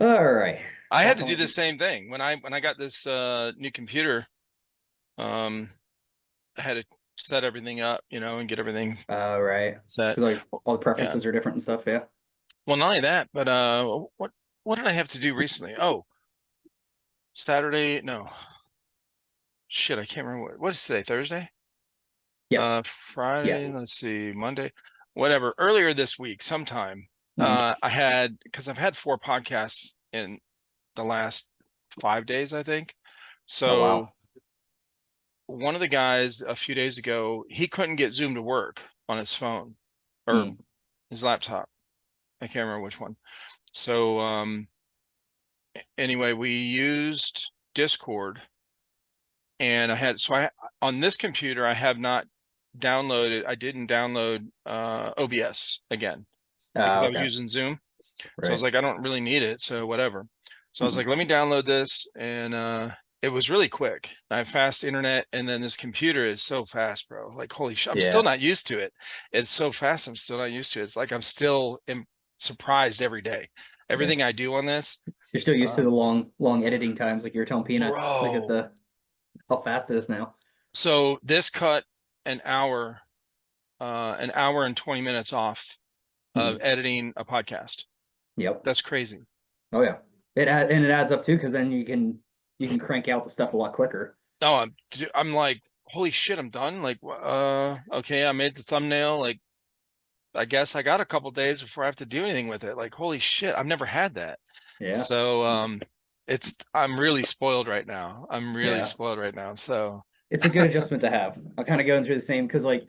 All right. I had Back to on do what the we. same thing when I got this new computer. Um, I had to set everything up, and get everything Right. set. Because like all the Yeah. preferences are different and stuff. Yeah. Well, not only that, but what did I have to do recently? Oh, Saturday. No, shit, I can't remember what is today, Thursday? Yes. Yeah. Friday, let's see, Monday, whatever. Earlier this week, sometime, Mhm. because I've had 4 podcasts in the last 5 days, I think. Oh So wow. one of the guys a few days ago, he couldn't get Zoom to work on his phone or Mm. his laptop. I can't remember which one. So anyway, we used Discord, and I on this computer I have not downloaded. I didn't download OBS again because I was Okay. using Zoom. So I was Right. like, I don't really need it, so whatever. So I was Mhm. like, let me download this, and it was really quick. I have fast internet, and then this computer is so fast, bro. Like, holy shit, I'm still Yeah. not used to it. It's so fast, I'm still not used to it. It's like I'm still surprised every day. Yeah. Everything I do on this, You're still used to uh, the long editing times, like you were telling Peanut, like at bro. the how fast it is now. So this cut an an hour and 20 minutes off of Mhm. editing a podcast. Yep. That's crazy. Oh yeah. And it adds up too, because then you can crank out the stuff a lot quicker. No, I'm like, holy shit, I'm done. Like, okay, I made the thumbnail. Like, I guess I got a couple days before I have to do anything with it. Like, holy shit, I've never had that. Yeah. So, I'm really spoiled right now. I'm really Yeah. spoiled right now. So, It's a good adjustment to have. I'm kind of going through the same because like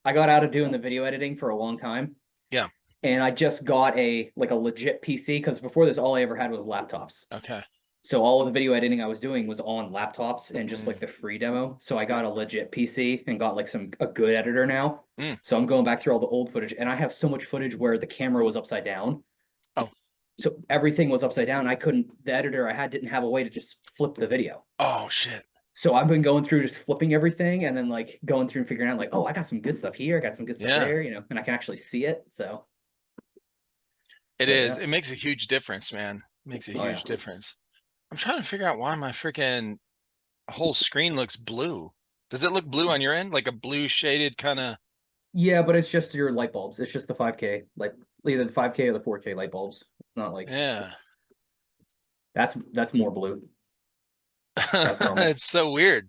I got out of doing the video editing for a long time, yeah, and I just got a legit PC because before this all I ever had was laptops. okay. So all of the video editing I was doing was on laptops and just like Mm, the free demo. So I got a legit PC and got like a good editor now. mm. So I'm going back through all the old footage, and I have so much footage where the camera was upside down. Oh, So everything was upside down. I couldn't, the editor I had didn't have a way to just flip the video. oh shit. So I've been going through just flipping everything and then like going through and figuring out like, oh, I got some good stuff here, I got some good stuff Yeah, there, and I can actually see it. So, it but is. yeah. It makes a huge difference, man. It makes a Oh yeah. huge difference. I'm trying to figure out why my freaking whole screen looks blue. Does it look blue on your end? Like a blue shaded kind of, Yeah, but it's just your light bulbs. It's just the 5K, like either the 5K or the 4K light bulbs. It's not like yeah. that's more blue. That's normal. It's so weird.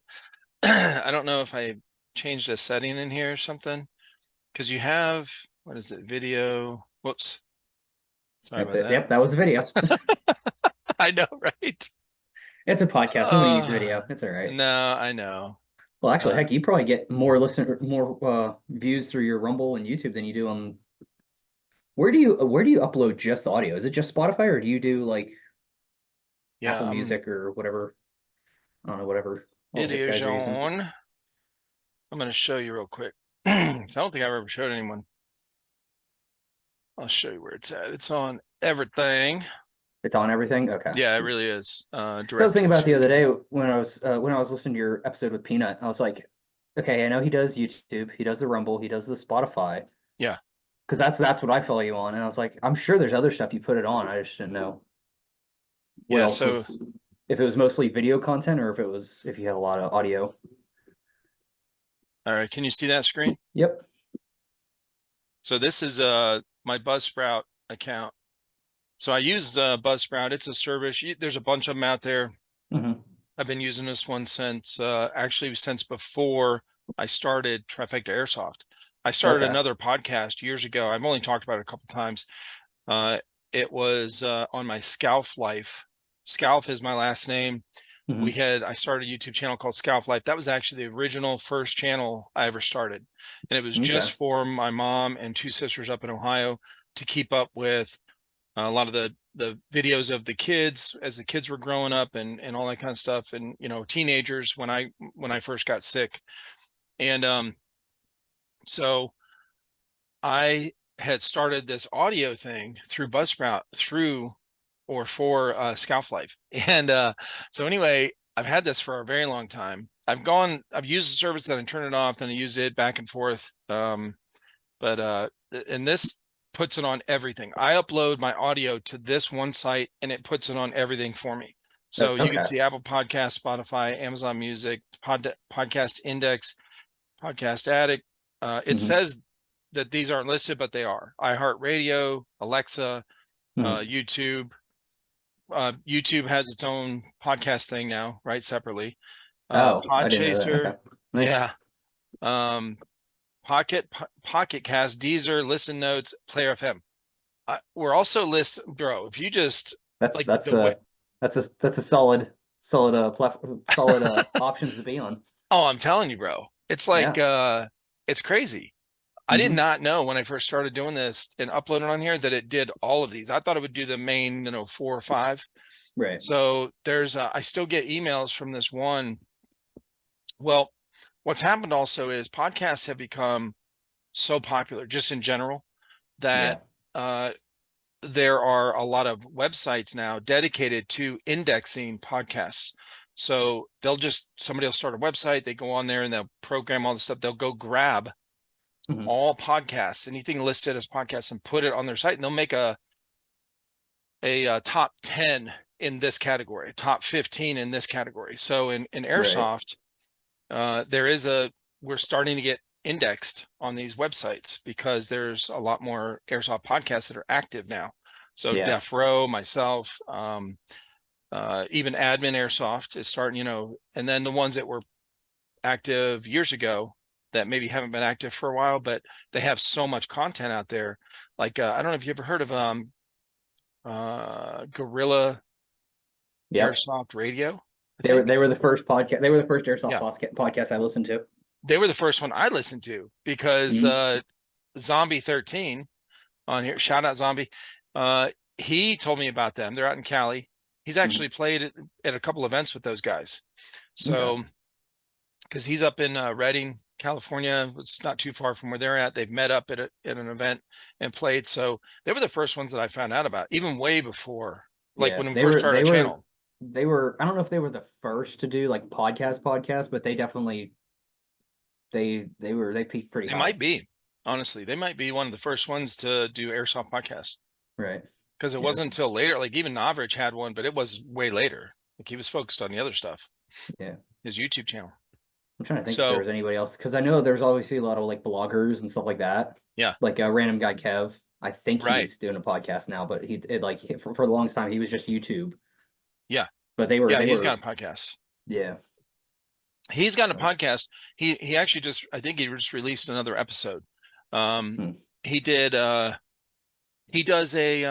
I don't know if I changed a setting in here or something. Because you have, what is it, video? Whoops. Sorry about Yep, that was the video. that. I know, right? It's a podcast. Nobody needs Uh, video. It's all right. no, I know. Well, actually, Uh, heck, you probably get more views through your Rumble and YouTube than you do on. Where do you upload just the audio? Is it just Spotify or do you do like yeah, Apple Music or whatever? I don't know, whatever all it the hip is guys are using. on. I'm going to show you real quick. So I don't think I've ever showed anyone. I'll show you where it's at. It's on everything. It's on everything. Okay. Yeah, it really is. So I was thinking Directory about the other speed. day when I was listening to your episode with Peanut. I was like, okay, I know he does YouTube, he does the Rumble, he does the Spotify, Yeah. because that's what I follow you on. And I was like, I'm sure there's other stuff you put it on. I just didn't know what Yeah. else So, was, if it was mostly video content or if you had a lot of audio. all right. Can you see that screen? Yep. So this is my Buzzsprout account. So I use Buzzsprout. It's a service. There's a bunch of them out there. Hmm. I've been using this one since actually since before I started Trifecta Airsoft. I started Okay. another podcast years ago. I've only talked about it a couple times. Uh, it was on my Scalf Life. Scalf is my last name. Hmm. I started a YouTube channel called Scalf Life. That was actually the original first channel I ever started. And it was just Okay. for my mom and two sisters up in Ohio to keep up with a lot of the videos of the kids as the kids were growing up and all that kind of stuff, and teenagers when I first got sick. And so I had started this audio thing through Buzzsprout through or for Scalf Life. And so anyway, I've had this for a very long time. I've used the service, then I turn it off, then I use it back and forth. But in this puts it on everything. I upload my audio to this one site and it puts it on everything for me. So you can Okay. see Apple Podcast, Spotify, Amazon Music, Podcast Index, Podcast Addict. It Hmm. says that these aren't listed, but they are. iHeartRadio, Alexa, Hmm. YouTube. YouTube has its own podcast thing now, right? Separately. Oh, I didn't know that. Podchaser, Okay. Nice. yeah. Pocket Cast, Deezer, Listen Notes, Player FM. We're also bro. If you just That's like that's the way, a that's a solid solid options to be on. oh, I'm telling you, bro, it's like Yeah. it's crazy. I did Hmm. not know when I first started doing this and uploading on here that it did all of these. I thought it would do the main, 4 or 5. Right. So there's, I still get emails from this one. Well, what's happened also is podcasts have become so popular just in general that Yeah. there are a lot of websites now dedicated to indexing podcasts. So somebody will start a website, they go on there and they'll program all the stuff. They'll go grab Hmm. all podcasts, anything listed as podcasts, and put it on their site. And they'll make a top 10 in this category, top 15 in this category. So in Right. Airsoft, we're starting to get indexed on these websites because there's a lot more Airsoft podcasts that are active now. So Yeah. Def Row, myself, even Admin Airsoft is starting, and then the ones that were active years ago that maybe haven't been active for a while, but they have so much content out there. Like, I don't know if you ever heard of Guerrilla Yep. Airsoft Radio, I They think. were the first podcast. They were the first Airsoft Yeah. podcast I listened to. They were the first one I listened to because Hmm. Zombie 13 on here, shout out Zombie. He told me about them. They're out in Cali. He's Hmm. actually played at a couple events with those guys. Okay. So, because he's up in Redding, California, it's not too far from where they're at. They've met up at an event and played. So they were the first ones that I found out about, even way before, like Yeah. when we They first were started they our were channel. they were I don't know if they were the first to do like podcast, but they definitely they peaked pretty They high. might be, honestly, they might be one of the first ones to do Airsoft podcasts. Right. Because it Yeah. wasn't until later, like even Navrich had one, but it was way later. Like he was focused on the other stuff, Yeah. his YouTube channel. I'm trying to think if there So was anybody else because I know there's obviously a lot of like bloggers and stuff like that. yeah, Like a random guy Kev. I think right. he's doing a podcast now, but for the longest time he was just YouTube. Yeah. But Yeah, they he's were got a podcast. yeah. He's got a podcast. He actually I think he just released another episode. Hmm. He did he does a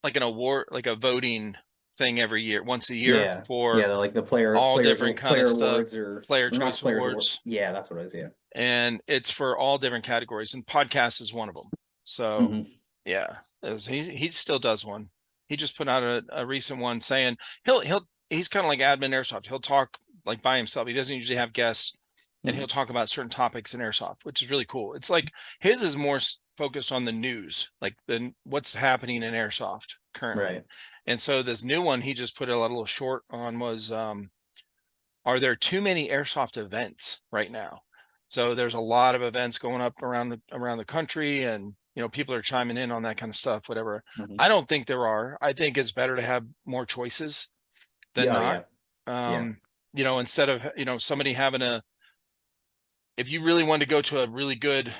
like an award, like a voting thing every year, once a year Yeah. for Yeah, like the all different kind of player stuff, awards player or not choice players award. awards, Yeah, that's what it is, yeah. and it's for all different categories, and podcast is one of them. So Hmm. yeah, he still does one. He just put out a recent one saying he's kind of like Admin Airsoft. He'll talk like by himself. He doesn't usually have guests, and he'll Hmm. talk about certain topics in Airsoft, which is really cool. It's like his is more focused on the news, like what's happening in Airsoft currently. Right. And so this new one he just put a little short on was are there too many Airsoft events right now? So there's a lot of events going up around the country, and people are chiming in on that kind of stuff, whatever. Hmm. I don't think there are. I think it's better to have more choices than Yeah, oh, not. yeah. Yeah. Um, instead of, somebody having if you really want to go to a really good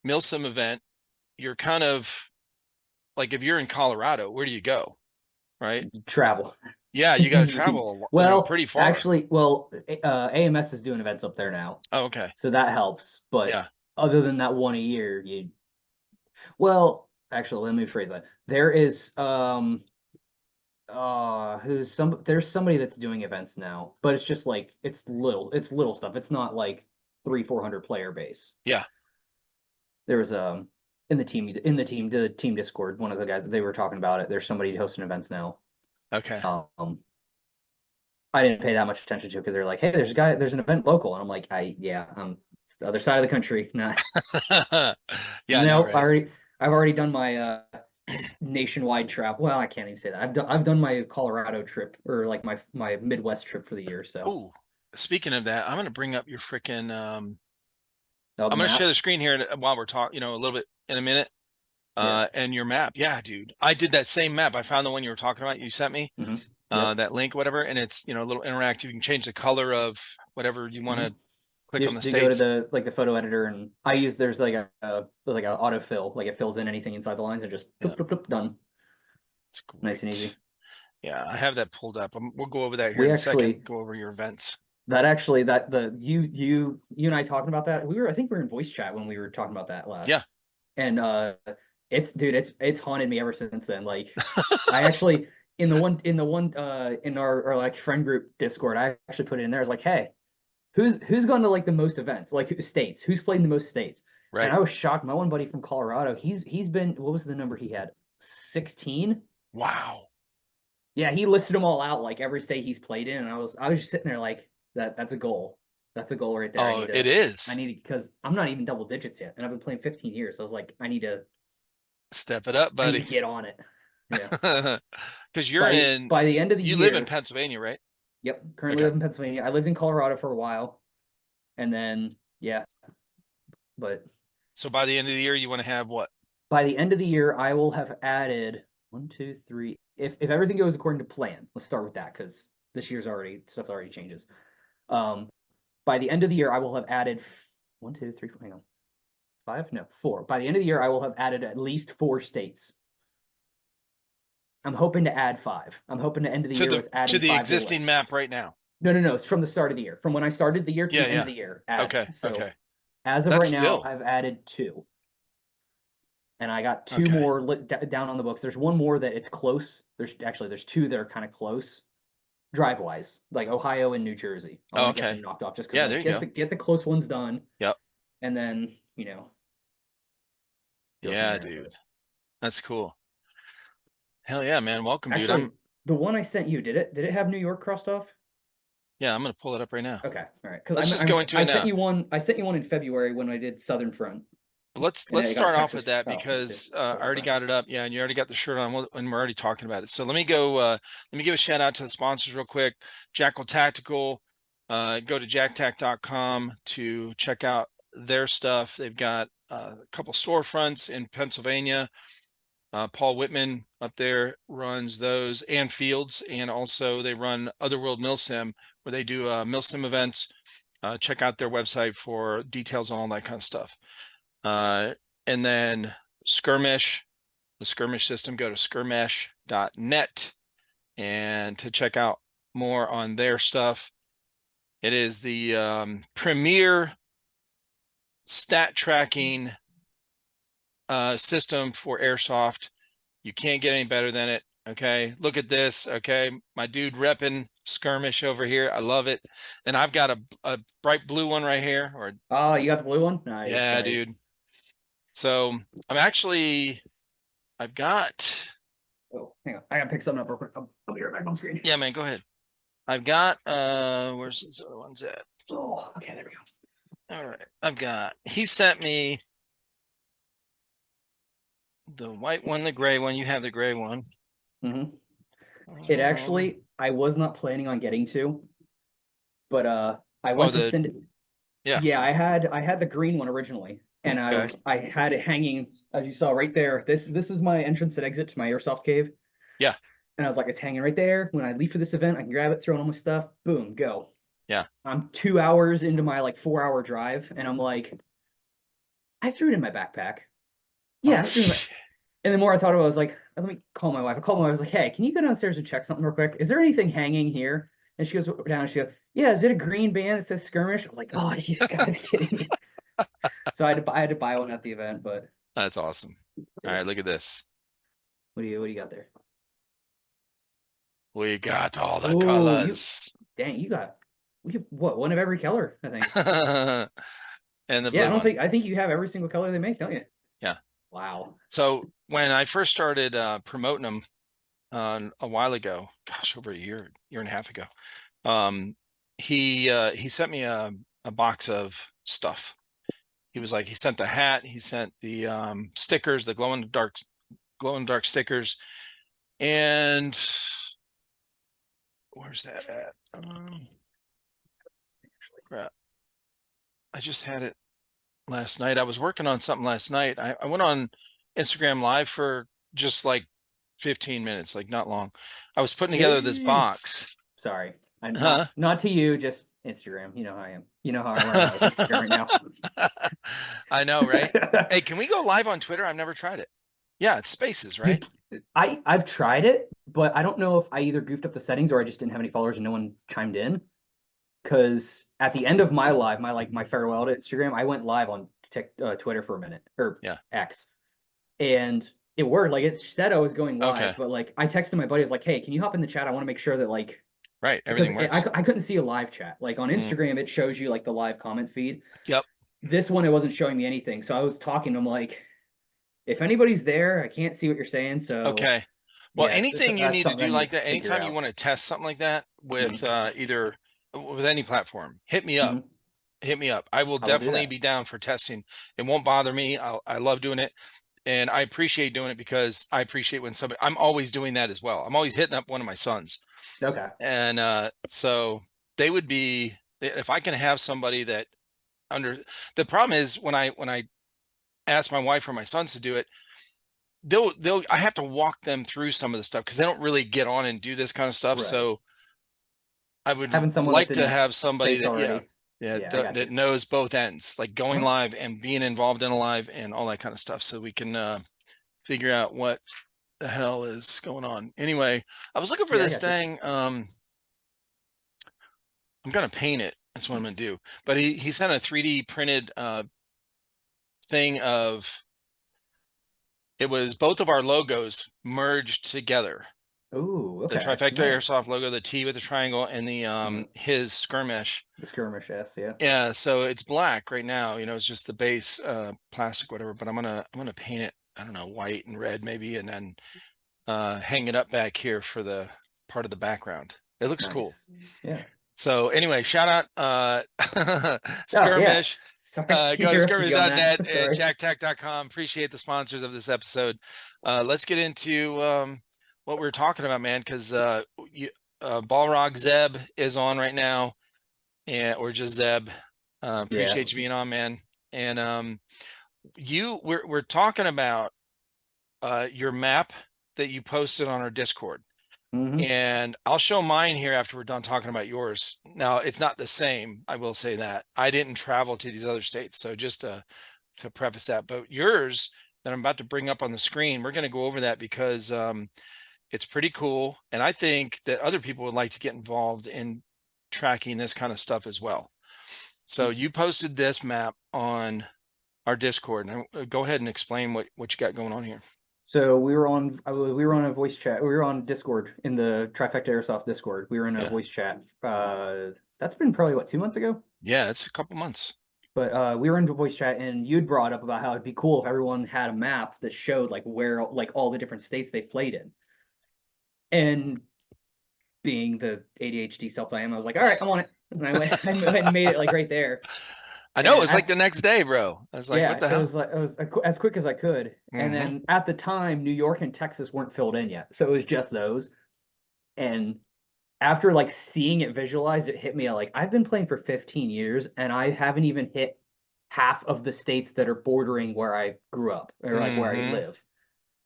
Milsim event, you're kind of like, if you're in Colorado, where do you go? Right? Travel. Yeah, you got to travel, Well, pretty far. actually, AMS is doing events up there now. Oh, okay. So that helps. But Yeah. other than that one a year, well, actually, let me rephrase that. There is there's somebody that's doing events now, but it's just like it's little stuff. It's not like 300-400 player base. Yeah. There was the team Discord, one of the guys that they were talking about it. There's somebody hosting events now. Okay. I didn't pay that much attention to it because they're like, hey, there's an event local, and I'm like, it's the other side of the country. Nah. Yeah, no, No, right. I've already done my nationwide travel. Well, I can't even say that. I've done my Colorado trip or like my Midwest trip for the year. So Oh, speaking of that, I'm gonna bring up your freaking Oh, the I'm going to share map. the screen here while we're talking, you know, a little bit in a minute. Yeah. And your map. Yeah, dude. I did that same map. I found the one you were talking about. You sent me Yep. that link, whatever. And it's, you know, a little interactive. You can change the color of whatever you want to click You on the just you go to states. the photo editor, and I use there's like a autofill, like it fills in anything inside the lines and just Yeah, boop, boop, boop, done. it's Nice and great. easy. Yeah, I have that pulled up. We'll go over that here We in a second. actually Go over your events. that actually that the you and I talking about that. I think we were in voice chat when we were talking about that Yeah. last. And it's dude, it's haunted me ever since then. Like I actually in our like friend group Discord, I actually put it in there. I was like, hey, who's gone to like the most events, like states, who's played in the most states? And Right. I was shocked. My one buddy from Colorado, he's been, what was the number he had? 16. Wow. Yeah, he listed them all out, like every state he's played in, and I was just sitting there like that's a goal. That's a goal right there. Oh, it I is. need to, because I'm not even double digits yet, and I've been playing 15 years. So I was like, Step it up, I need to buddy. get on it. Yeah. Because you're in, By the end of the you live in year, Pennsylvania, right? yep, currently Okay. live in Pennsylvania. I lived in Colorado for a while, and then yeah, but So by the end of the year, you want to have what? by the end of the year, I will have added one, two, three. If everything goes according to plan, let's start with that because this year's already stuff already changes. Um, by the end of the year, I will have added one, two, three, hang on, five, no, four. By the end of the year, I will have added at least 4 states. I'm hoping to add five. I'm hoping to end of the year with To adding the five to the existing list. map right now. No, no, no. It's from the start of the year. From when I started the year to Yeah, the end of yeah. the year, adding. Okay, So okay. as of That's right now, still I've added two. And I got two okay. more down on the books. There's one more that it's close. There's two that are kind of close drive wise, like Ohio and New Jersey. I Oh, want to get them okay. knocked off just because Yeah, like there you go. get the close ones done, Yep. and then go from Yeah, there. But dude. That's cool. Hell yeah, man. Welcome, dude. actually, the one I sent you, did it have New York crossed off? Yeah, I'm gonna pull it up right now. Okay, all right. Because Let's just go into I it sent now. you one. I sent you one in February when I did Southern Front, and Let's it got start off Texas. with that Oh, me too. because Sorry I about already that. got it up. Yeah, and you already got the shirt on, and we're already talking about it. So let me go. Let me give a shout out to the sponsors real quick. Jackal Tactical. Go to jacktac.com to check out their stuff. They've got a couple storefronts in Pennsylvania. Paul Whitman up there runs those and fields, and also they run Otherworld Milsim, where they do Milsim events. Check out their website for details on all that kind of stuff. And then Skirmish, the Skirmish system, go to skirmish.net and to check out more on their stuff. It is the premier stat tracking system for Airsoft. You can't get any better than it. Okay, look at this. Okay, my dude repping Skirmish over here. I love it. And I've got a bright blue one right here. Or Oh, you got the blue one? Nice, yeah, dude. nice. So I've got. Oh, hang on. I gotta pick something up real quick. I'll be right back on screen. Yeah, man, go ahead. I've got where's this other ones at? Oh, okay, there we go. All right. He sent me the white one, the gray one. You have the gray one. Mm-hmm. It actually, I was not planning on getting to, but I Oh, went to send it. yeah. Yeah, I had the green one originally, and Okay. I had it hanging, as you saw right there. This is my entrance and exit to my airsoft cave. Yeah. And I was like, it's hanging right there. When I leave for this event, I can grab it, throw in all my stuff, boom, go. Yeah. I'm 2 hours into my like 4 hour drive, and I'm like, I threw it in my backpack. Yeah, Oh, I threw it in my. And the more I thought about it, I was like, let me call my wife. I called my wife. I was like, hey, can you go downstairs and check something real quick? Is there anything hanging here? And she goes down and she goes, yeah, is it a green band that says skirmish? I was like, oh, you gotta be kidding me. So I had to buy one at the event, but that's awesome. All yeah. right, look at this. What do you got there? We got all the Oh, colors. dang, you have what, one of every color, I think. And the Yeah, blue one. I think you have every single color they make, don't you? Yeah. Wow. So when I first started promoting them a while ago, gosh, over a year and a half ago, he sent me a box of stuff. He was like, he sent the hat, he sent the stickers, the glow in the dark stickers, and where's that at? Crap. I just had it last night. I was working on something last night. I went on Instagram Live for just like 15 minutes, like not long. I was putting together this box. Sorry, I'm Huh? not to you, just Instagram. You know how I am. You know how I run around with Instagram right now. I know, right? Hey, can we go live on Twitter? I've never tried it. Yeah, it's Spaces, right? I've tried it, but I don't know if I either goofed up the settings or I just didn't have any followers and no one chimed in. Because at the end of my live, my farewell to Instagram, I went live on Twitter for a minute, or Yeah. X, and it worked. Like it said I was going live, Okay. but like I texted my buddy, I was like, "Hey, can you hop in the chat? I want to make sure that like." Right. Because Everything works. I couldn't see a live chat. Like on Mm. Instagram, it shows you like the live comment feed. Yep. This one, it wasn't showing me anything. So I was talking to him like, if anybody's there, I can't see what you're saying. So Okay. Well, yeah, anything you that's need to something I do need like to that, figure anytime you out. want to test something like that with either with any platform, hit me up. Mhm. Hit me up. I will I will do definitely that. be down for testing. It won't bother me. I love doing it. And I appreciate doing it because I appreciate when somebody, I'm always doing that as well. I'm always hitting up one of my sons. Okay. And so they would be, if I can have somebody that the problem is when I ask my wife or my sons to do it, I have to walk them through some of the stuff because they don't really get on and do this kind of stuff. Right. So I would Having someone like that's in to that have somebody space that, already. yeah, Yeah, I got that you. knows both ends, like going Uh-huh. live and being involved in a live and all that kind of stuff, so we can figure out what the hell is going on. Anyway, I was looking for Yeah, I this got you. thing. I'm gonna paint it. That's what I'm gonna do. But he sent a 3D printed thing of, it was both of our logos merged together. Ooh, The okay, trifecta nice. airsoft logo, the T with the triangle, and the his skirmish. The skirmish S, yeah. Yeah, so it's black right now, it's just the base plastic, whatever, but I'm gonna paint it, I don't know, white and red maybe, and then hang it up back here for the part of the background. It looks cool. Nice. Yeah. So anyway, shout out Oh, yeah. Skirmish. Sorry to Go to interrupt you on that. skirmish.net and Sorry. jacktech.com. Appreciate the sponsors of this episode. Let's get into what we were talking about, man, because Balrog Zeb is on right now, or just Zeb. Yeah. Appreciate you being on, man. And we're talking about your map that you posted on our Discord. Mhm. And I'll show mine here after we're done talking about yours. Now, it's not the same, I will say that. I didn't travel to these other states, so just to preface that. But yours that I'm about to bring up on the screen, we're going to go over that because it's pretty cool. And I think that other people would like to get involved in tracking this kind of stuff as well. So you posted this map on our Discord. Now, go ahead and explain what you got going on here. So we were on a voice chat. We were on Discord in the Trifecta Airsoft Discord. We were in a voice chat. That's been probably what, 2 months ago? Yeah, it's a couple months. But we were in a voice chat and you'd brought up about how it'd be cool if everyone had a map that showed like where like all the different states they played in. And being the ADHD self I am, I was like, all right, I'm on it. And I went and made it like right there. I know, And it was like the next day, bro. I was like, what yeah, the it hell? was as quick as I could. And Mm-hmm. then at the time, New York and Texas weren't filled in yet, so it was just those. And after like seeing it visualized, it hit me like I've been playing for 15 years and I haven't even hit half of the states that are bordering where I grew up or like where I Mm-hmm. live.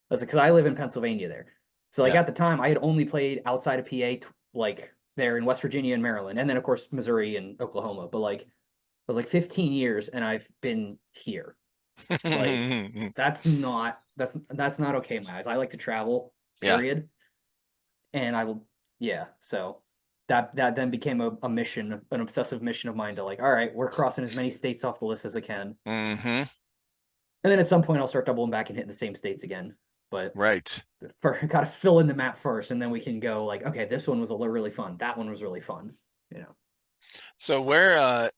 That's because I live in Pennsylvania there. So like Yeah. at the time, I had only played outside of PA, like there in West Virginia and Maryland, and then of course Missouri and Oklahoma. But like it was like 15 years, and I've been here. Like that's not okay in my eyes. I like to travel, Yeah. period. And I will, yeah. So that then became a mission, an obsessive mission of mine to like, all right, we're crossing as many states off the list as I can. Mm-hmm. And then at some point I'll start doubling back and hitting the same states again. But Right. gotta fill in the map first, and then we can go like, okay, this one was really fun. That one was really fun. You know. So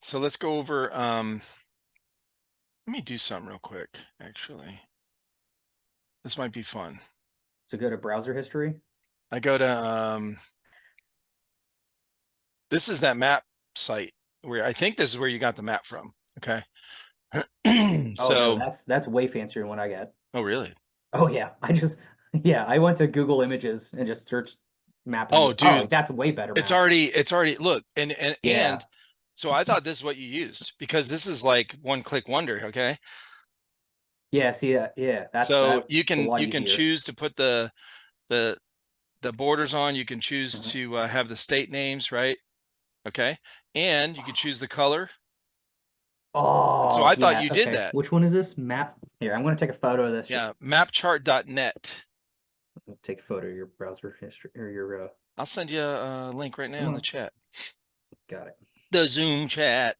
so let's go over let me do something real quick, actually. This might be fun. So go to browser history. I go to this is that map site where I think this is where you got the map from. Okay. Oh no, So that's way fancier than what I got. oh really? Oh yeah, I went to Google Images and just searched map, and I'm Oh like, oh, dude, that's way better it's map. already look, and Yeah. So I thought this is what you used, because this is like one click wonder. Okay. Yeah, see, yeah, So that's a lot you can easier. choose to put the borders on. You can choose Uh-huh. to have the state names, right? Okay. And you can choose the color. And so Oh, I thought yeah. you did Okay. that. Which one is this? Map. Here, I'm going to take a photo of this. Yeah. Mapchart.net. Take a photo of your browser history or your. I'll send you a link right now in the chat. Got it. The Zoom chat.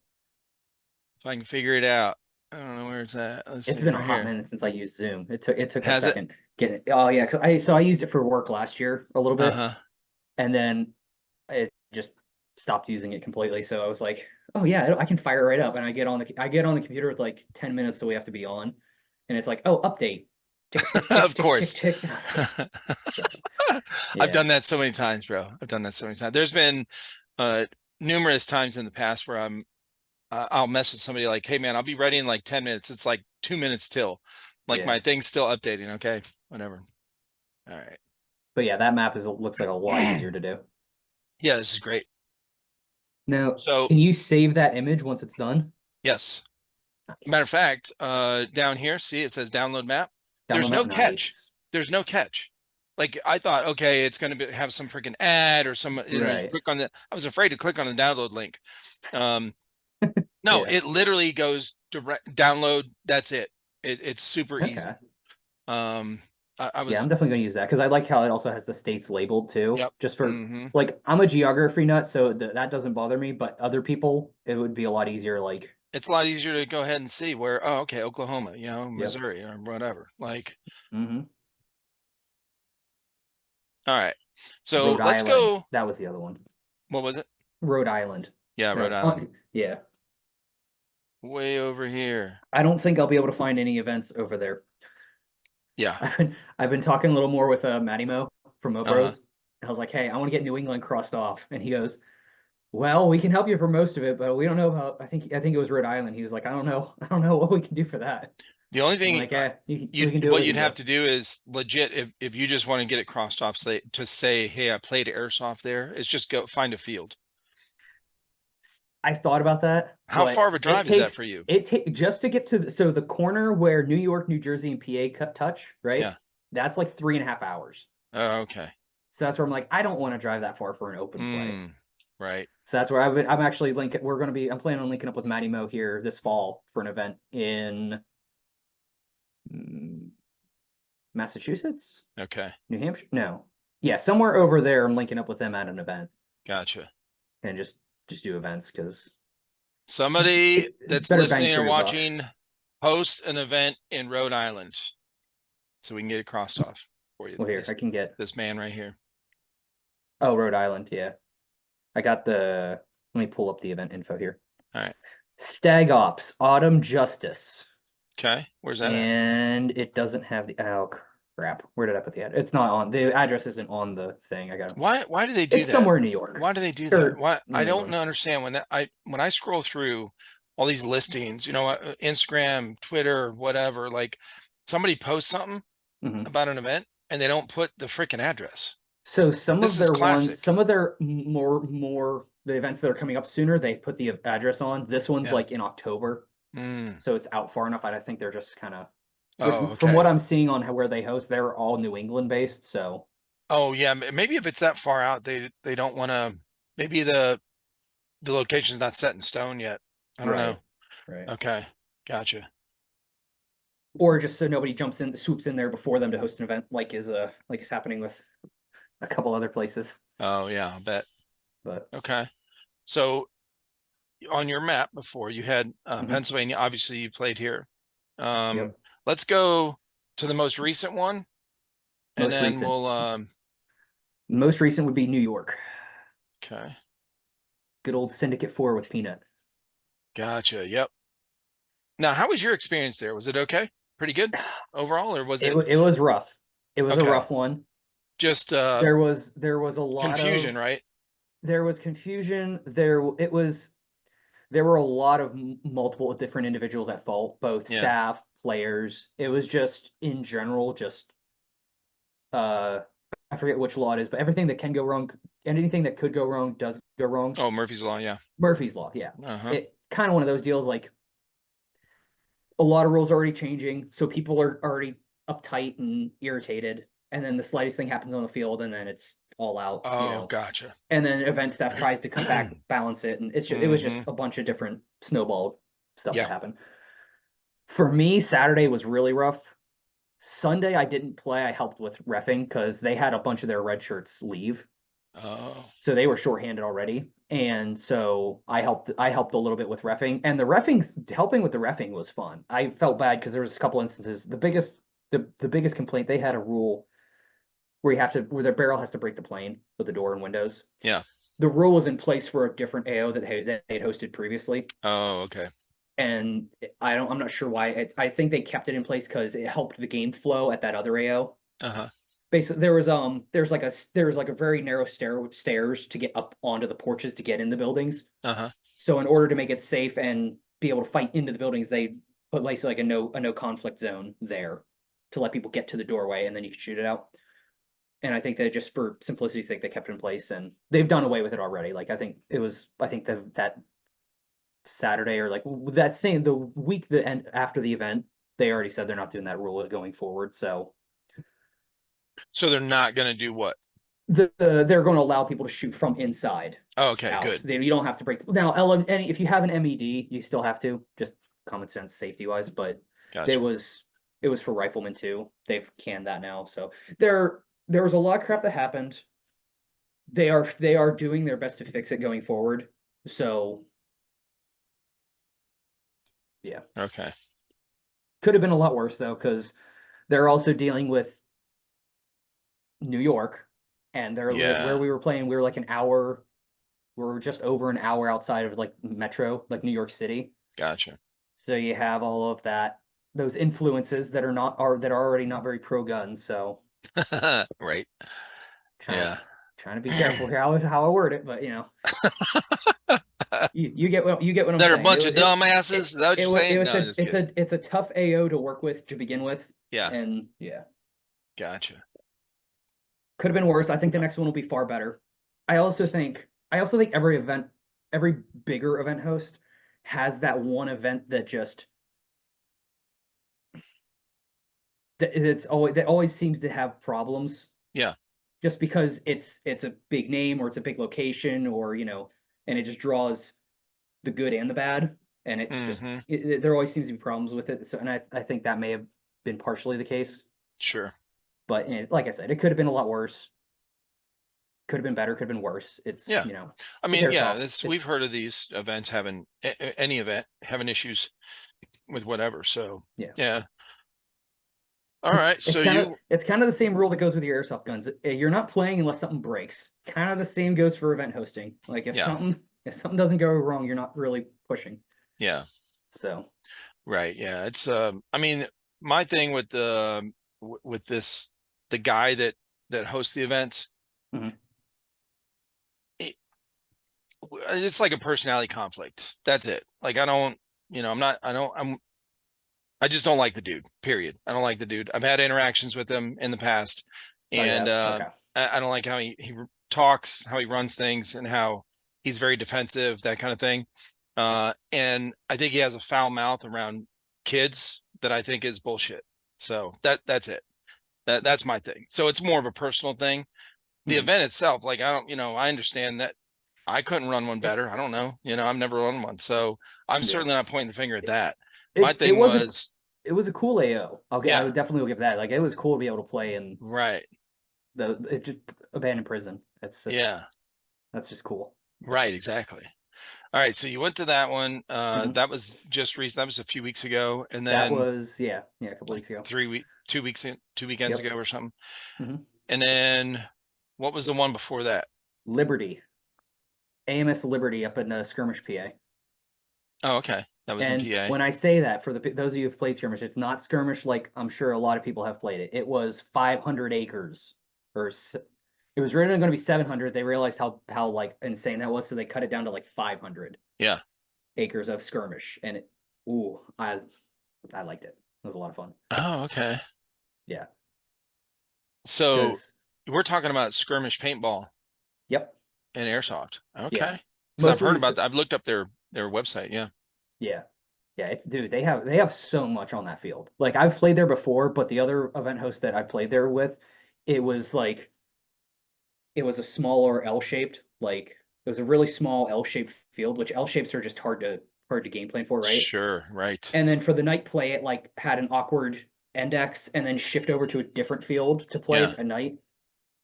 If I can figure it out. I don't know where it's at. Let's It's see been a right hot here. minute since I used Zoom. It took a Has it? second getting it. Oh yeah, so I used it for work last year a little bit, Uh-huh. and then it just stopped using it completely. So I was like, oh yeah, I can fire it right up, and I get on the computer with like 10 minutes till we have to be on, and it's like, oh, update. Tick tick tick Of tick tick course. tick. And I was like, I've yeah, done that so many times, bro. I've done that so many times. There's been numerous times in the past where I'll mess with somebody like, hey man, I'll be ready in like 10 minutes. It's like 2 minutes till. Like yeah. my thing's still updating. Okay. Whatever. All right. But yeah, that map looks like a lot easier to do. Yeah, this is great. Now, So can you save that image once it's done? yes. Matter of Nice. fact, down here, see it says download map. Download There's no map. catch. Nice. There's no catch. Like I thought, okay, it's going to have some freaking ad or some, you know, you Right. click on the, I was afraid to click on the download link. No, Yeah. it literally goes direct download. That's it. It's super Okay. easy. I Yeah, I'm was, definitely going to use that because I like how it also has the states labeled too. yep. Just for Mm-hmm. like, I'm a geography nut, so that doesn't bother me. But other people, it would be a lot easier. Like, It's a lot easier to go ahead and see where, oh, okay, Oklahoma, you know, yep. Missouri or whatever. Like, Hmm. all right. So Rhode let's Island. go. That was the other one. What was it? Rhode Island. Yeah, That Rhode was Island. yeah. Way over here. I don't think I'll be able to find any events over there. Yeah. I've been talking a little more with Matty Mo from Mo Uh-huh. Bros. And I was like, hey, I want to get New England crossed off. And he goes, well, we can help you for most of it, but we don't know about I think it was Rhode Island. He was like, I don't know. I don't know what we can do for that. The only I'm thing like, yeah, we you'd can do what what we you'd can do. have to do is legit if you just want to get it crossed off, say to say, hey, I played Airsoft there, is just go find a field. I thought about that, How far but of a drive is that for you? it take just to get to so the corner where New York, New Jersey, and PA touch, right? Yeah. That's like 3.5 hours. Oh, okay. So that's where I'm like, I don't want to drive that far for an open play. Right. So that's where I'm actually linking. I'm planning on linking up with Matty Mo here this fall for an event in Massachusetts, Okay. New Hampshire. No, yeah, somewhere over there. I'm linking up with them at an event Gotcha. and just do events because Somebody it's that's better bang listening for or your buck. watching, host an event in Rhode Island so we can get it crossed off for you. Well, here I can get. This man right here. Oh, Rhode Island. Yeah, I got the. Let me pull up the event info here. All right. Stag Ops Autumn Justice. Okay. Where's that at? And it doesn't have the crap. Where did I put the address? It's not on the address isn't on the thing. I got it. Why do they do It's that? somewhere in New York. Why do they do that? Or Why New I don't England. understand when I scroll through all these listings, you know, Instagram, Twitter, whatever, like somebody posts something Mhm. about an event and they don't put the freaking address. So some This of is their ones, classic. some of their more the events that are coming up sooner, they put the address on. This one's Yeah. like in October, so it's out far enough. I think they're just kind of, Oh, from okay. what I'm seeing on where they host, they're all New England based. So Oh yeah, maybe if it's that far out, they don't want to. Maybe the location's not set in stone yet. I don't know. right. Okay, gotcha. Or just so nobody swoops in there before them to host an event, like is happening with a couple other places. Oh yeah, I'll bet. But Okay, so on your map before you had Pennsylvania. Obviously, you played here. Yep. Let's go to the most recent one, and Most then recent. we'll. Most recent would be New York. Okay, Good old Syndicate 4 with Peanut. gotcha. Yep. Now, how was your experience there? Was it okay? Pretty good overall, or was it? It was rough. It was a Okay. rough one. Just There was a lot confusion, of right? there was confusion. There were a lot of multiple different individuals at fault, both Yeah. staff, players. It was just in general, just I forget which law it is, but everything that can go wrong, anything that could go wrong does go wrong. Oh, Murphy's Law, yeah. Murphy's Law, yeah. Uh-huh. It kind of one of those deals, like a lot of rules are already changing, so people are already uptight and irritated, and then the slightest thing happens on the field, and then it's all out, Oh, gotcha. And then event staff tries to come back, balance it, and it was just a bunch of different snowball stuff that happened. For me, Saturday was really rough. Sunday, I didn't play. I helped with reffing because they had a bunch of their red shirts leave. Oh. So they were shorthanded already. And so I helped a little bit with reffing. And helping with the reffing was fun. I felt bad because there was a couple instances. The biggest complaint, they had a rule where their barrel has to break the plane with the door and windows. Yeah. The rule was in place for a different AO that they'd hosted previously. Oh, okay. And I'm not sure why. I think they kept it in place because it helped the game flow at that other AO. Uh-huh. Basically, there's like a very narrow stairs to get up onto the porches to get in the buildings. Uh-huh. So in order to make it safe and be able to fight into the buildings, they put like a no conflict zone there to let people get to the doorway, and then you can shoot it out. And I think that just for simplicity's sake, they kept it in place, and they've done away with it already. Like I think that Saturday, or like the week after the event, they already said they're not doing that rule going forward. So they're not going to do what? They're going to allow people to shoot from inside. Oh, okay, good. You don't have to break now. If you have an MED, you still have to, just common sense, safety wise. But Gotcha. it was for riflemen too. They've canned that now. So there was a lot of crap that happened. They are doing their best to fix it going forward. So yeah. Okay. Could have been a lot worse though, because they're also dealing with New York, and where we were playing, we were like an hour. We were just over an hour outside of like Metro, like New York City. Gotcha. So you have all of those influences that are already not very pro gun. So right. Trying to be careful here how I word it, but you get what I'm saying. They're a bunch of dumbasses. Is that what you're saying? It's a tough AO to work with to begin with. Yeah. And yeah. Gotcha. Could have been worse. I think the next one will be far better. I also think every bigger event host has that one event that always seems to have problems. Yeah. Just because it's a big name, or it's a big location, or and it just draws the good and the bad, and there always seems to be problems with it. So, and I think that may have been partially the case. Sure. But like I said, it could have been a lot worse. Could have been better. Could have been worse. It's I mean, we've heard of these events having issues with whatever. So yeah. All right. So it's kind of the same rule that goes with your airsoft guns. You're not playing unless something breaks. Kind of the same goes for event hosting. Like if something doesn't go wrong, you're not really pushing. Yeah. So. Right. Yeah. It's I mean, my thing with the guy that hosts the events. Mm-hmm. It's like a personality conflict. That's it. Like I just don't like the dude, period. I don't like the dude. I've had interactions with him in the past, and I don't like how he talks, how he runs things, and how he's very defensive, that kind of thing. And I think he has a foul mouth around kids that I think is bullshit. So that's it. That's my thing. So it's more of a personal thing. The event itself, like I understand that I couldn't run one better. I don't know. I've never run one. So I'm certainly not pointing the finger at that. My thing was it was a cool AO. I would definitely give that. Like it was cool to be able to play in just abandoned prison. That's just cool. Right, exactly. All right, so you went to that one. That was just recent. That was a few weeks ago, and then that was a couple weeks ago. 2 weekends ago or something. Mm-hmm. And then what was the one before that? Liberty, AMS Liberty up in Skirmish, PA. Oh, okay. That was in PA. When I say that, for those of you who've played Skirmish, it's not Skirmish like I'm sure a lot of people have played it. It was 500 acres, it was originally going to be 700. They realized how like insane that was, so they cut it down to like 500. Yeah. Acres of Skirmish, and I liked it. It was a lot of fun. Oh, okay. Yeah. So we're talking about Skirmish paintball. Yep. And Airsoft. Yeah. Okay. Because I've Most of heard these, about that. I've looked up their website. Yeah. yeah. Yeah, it's dude, they have so much on that field. Like I've played there before, but the other event host that I played there with, it was like it was a smaller L-shaped, like it was a really small L-shaped field, which L-shapes are just hard to game plan for, right? Sure. Right. And then for the night play, it like had an awkward index and then shift over to a different field to play Yeah. at night.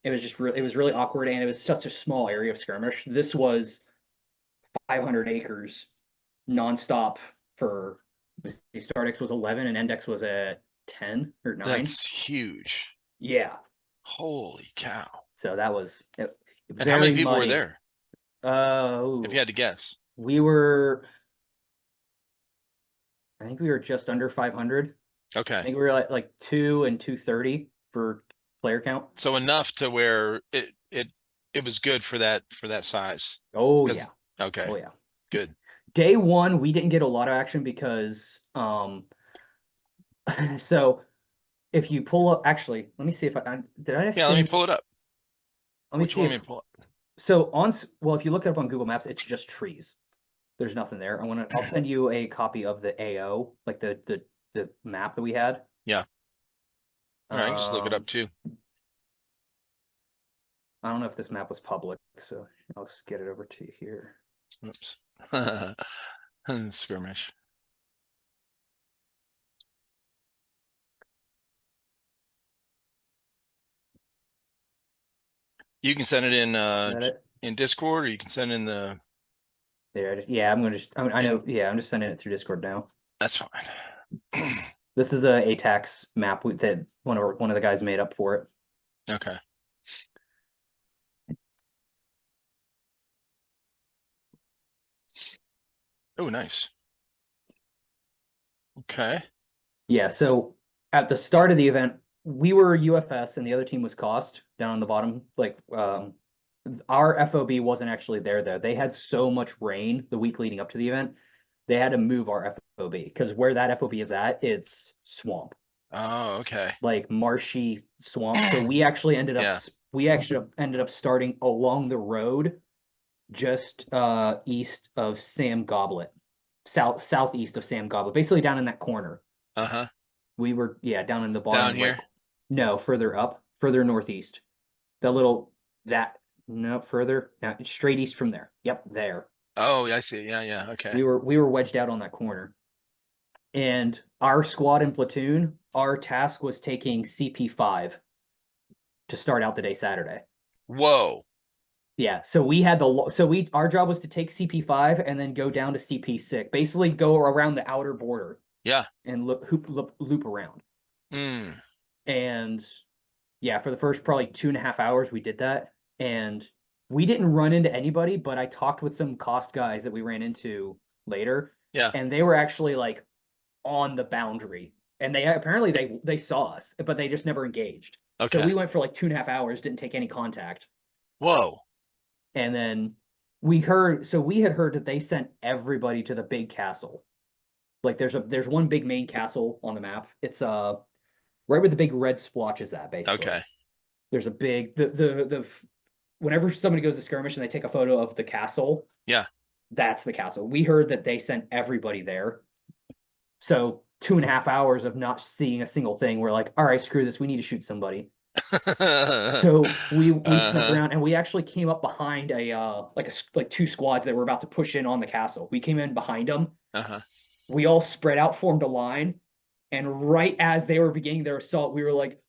It was just really, it was really awkward, and it was such a small area of skirmish. This was 500 acres nonstop for the start X was 11 and index was at 10 or 9. That's huge. Yeah. Holy cow. So that was And how many very people were muddy. there? If you Ooh, had to guess. we were, I think we were just under 500. I Okay. think we were like 2 and 230 for player count. So enough to where it was good for that size. Oh yeah. Because okay, Oh yeah. good. Day one, we didn't get a lot of action because so if you pull up, actually, let me see if did I Yeah, let me send, pull it up. let me Which see one if, me pull up? so well, if you look it up on Google Maps, it's just trees. There's nothing there. I'll send you a copy of the AO, like the map that we had. Yeah. All right, I can just look it up Um, too. I don't know if this map was public, so I'll just get it over to you here. Oops. Skirmish. You can send it Is that it? in Discord, or you can send in the There. Yeah, I'm gonna just. I in know. Yeah, I'm just sending it through Discord now. that's fine. This is a ATAX map that one of the guys made up for it. Okay. Oh, nice. Okay. Yeah. So at the start of the event, we were UFS and the other team was Cost down on the bottom. Like our FOB wasn't actually there though. They had so much rain the week leading up to the event, they had to move our FOB because where that FOB is at, it's swamp, Oh, okay. like marshy swamp. So Yeah. we actually ended up starting along the road just east of Sam Goblet, southeast of Sam Goblet, basically down in that corner. Uh-huh. We were, yeah, down in the Down bottom, like here. no, further up, further northeast. The little that no further, no, straight east from there. Yep, there. Oh, I see. Yeah, yeah. Okay. We were wedged out on that corner. And our squad and platoon, our task was taking CP5 to start out the day Saturday. Whoa. Yeah, so we had our job was to take CP5 and then go down to CP6, basically go around the outer border Yeah. and loop around. Mm. And yeah, for the first probably 2.5 hours, we did that. And we didn't run into anybody, but I talked with some Cost guys that we ran into later, Yeah. and they were actually like on the boundary. And they saw us, but they just never engaged. So Okay. we went for like 2.5 hours, didn't take any contact. Whoa. And then we had heard that they sent everybody to the big castle. Like there's one big main castle on the map. It's right where the big red splotch is at, basically. Okay. There's a big the whenever somebody goes to skirmish and they take a photo of the castle, Yeah. that's the castle. We heard that they sent everybody there. So 2.5 hours of not seeing a single thing, we're like, all right, screw this, we need to shoot somebody. So we snuck Uh-huh. around and we actually came up behind like two squads that were about to push in on the castle. We came in behind them. Uh-huh. We all spread out, formed a line, and right as they were beginning their assault, we were like,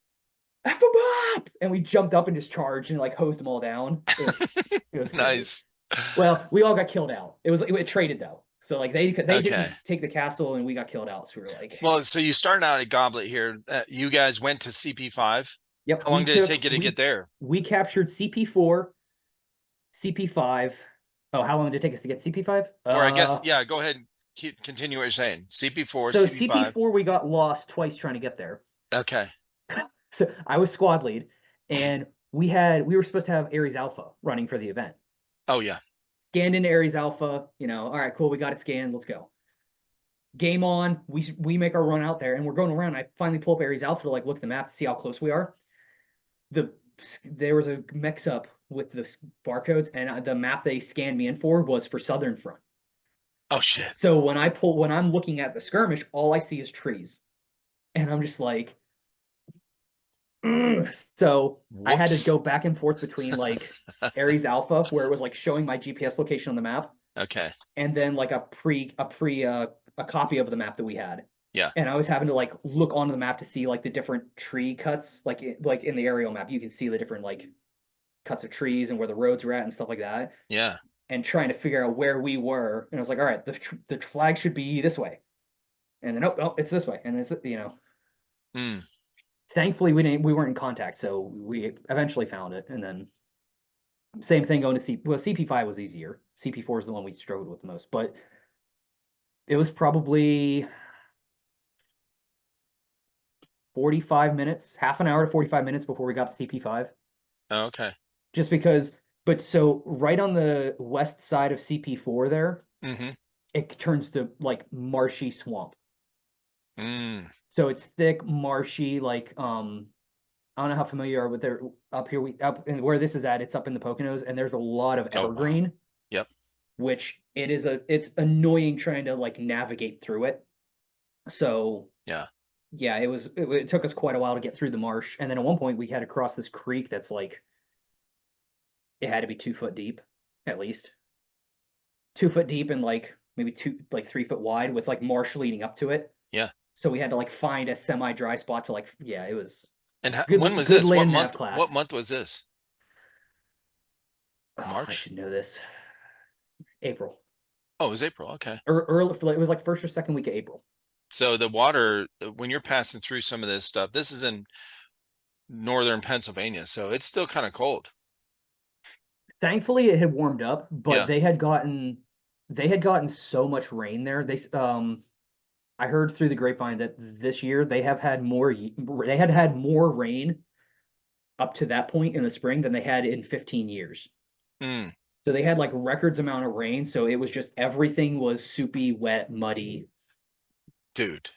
F them up! And we jumped up and just charged and like hosed them all down. It was great. Nice. Well, we all got killed out. It traded though. So like they Okay. didn't take the castle and we got killed out. So we were like, Well, so you started out at Goblet here. You guys went to CP5. yep, How long did it take you to get there? we captured CP4, CP5. Oh, how long did it take us to get CP5? Or I guess, yeah, go ahead and continue what you're saying. CP4, So CP5. CP4 we got lost twice trying to get there. Okay. So I was squad lead, and we were supposed to have Ares Alpha running for the event. Oh, yeah. Scanned into Ares Alpha, all right, cool, we got it scanned, let's go. Game on, we make our run out there, and we're going around. I finally pull up Ares Alpha to like look at the map to see how close we are. There was a mix up with the barcodes, and the map they scanned me in for was for Southern Front. Oh shit. So when I'm looking at the skirmish, all I see is trees, and I'm just like, ugh. So I had to Whoops. go back and forth between like Ares Alpha, where it was like showing my GPS location on the map, Okay. and then like a copy of the map that we had. Yeah. And I was having to like look onto the map to see like the different tree cuts, like in the aerial map, you can see the different like cuts of trees and where the roads were at and stuff like that. Yeah. And trying to figure out where we were. And I was like, all right, the flag should be this way. And then oh, it's this way. And it's, Mm. thankfully we weren't in contact, so we eventually found it. And then same thing going to CP5 was easier. CP4 is the one we struggled with the most, but it was probably 45 minutes, half an hour to 45 minutes before we got to CP5. Oh, okay. Just because, but so right on the west side of CP4 there, Mm-hmm. it turns to like marshy swamp. Mm. So it's thick, marshy, like I don't know how familiar you are with there up here. Up and where this is at, it's up in the Poconos, and there's a lot of Oh, wow. evergreen. Yep. Which it's annoying trying to like navigate through it. So Yeah. yeah, it took us quite a while to get through the marsh, and then at one point we had to cross this creek that's like it had to be 2 foot deep, at least 2 foot deep and like maybe 3 foot wide with like marsh leading up to it. Yeah. So we had to like find a semi-dry spot to like it was And when was good this? land nav class. What month was this? Oh, I March? should know this. April. Oh, it was April. Okay. Or early, it was like first or second week of April. So the water, when you're passing through some of this stuff, this is in northern Pennsylvania, so it's still kind of cold. Thankfully, it had warmed up, but Yeah. they had gotten so much rain there. I heard through the grapevine that this year they had more rain up to that point in the spring than they had in 15 years. Mm. So they had like records amount of rain. So it was just everything was soupy, wet, muddy. Dude,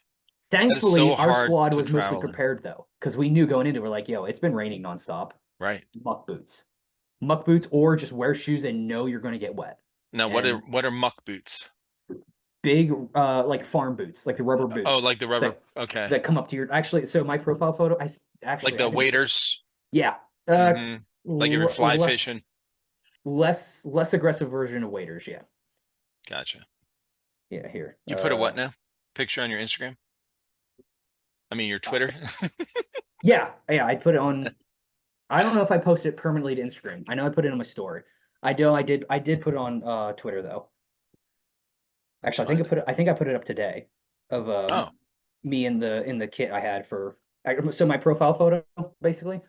that is Thankfully, so our hard squad to was mostly travel in. prepared though, because we knew going into it, we're like, yo, it's been raining nonstop. Right. Muck boots, or just wear shoes and know you're going to get wet. Now, And what are muck boots? big, like farm boots, like the rubber Oh, boots like the rubber. Okay. that come up to your. Actually, so my profile photo, Like I the think waders. yeah, Mm-hmm. Like if you're fly less fishing. less aggressive version of waders. Yeah, Gotcha. yeah. Here, You put a what now? Picture on your Instagram? I mean, your Twitter? yeah. I put it on. I don't know if I posted it permanently to Instagram. I know I put it on my story. I know I did put it on Twitter though. That's Actually, fine. I think I put it up today of Oh, me in the kit I had for. So my profile photo basically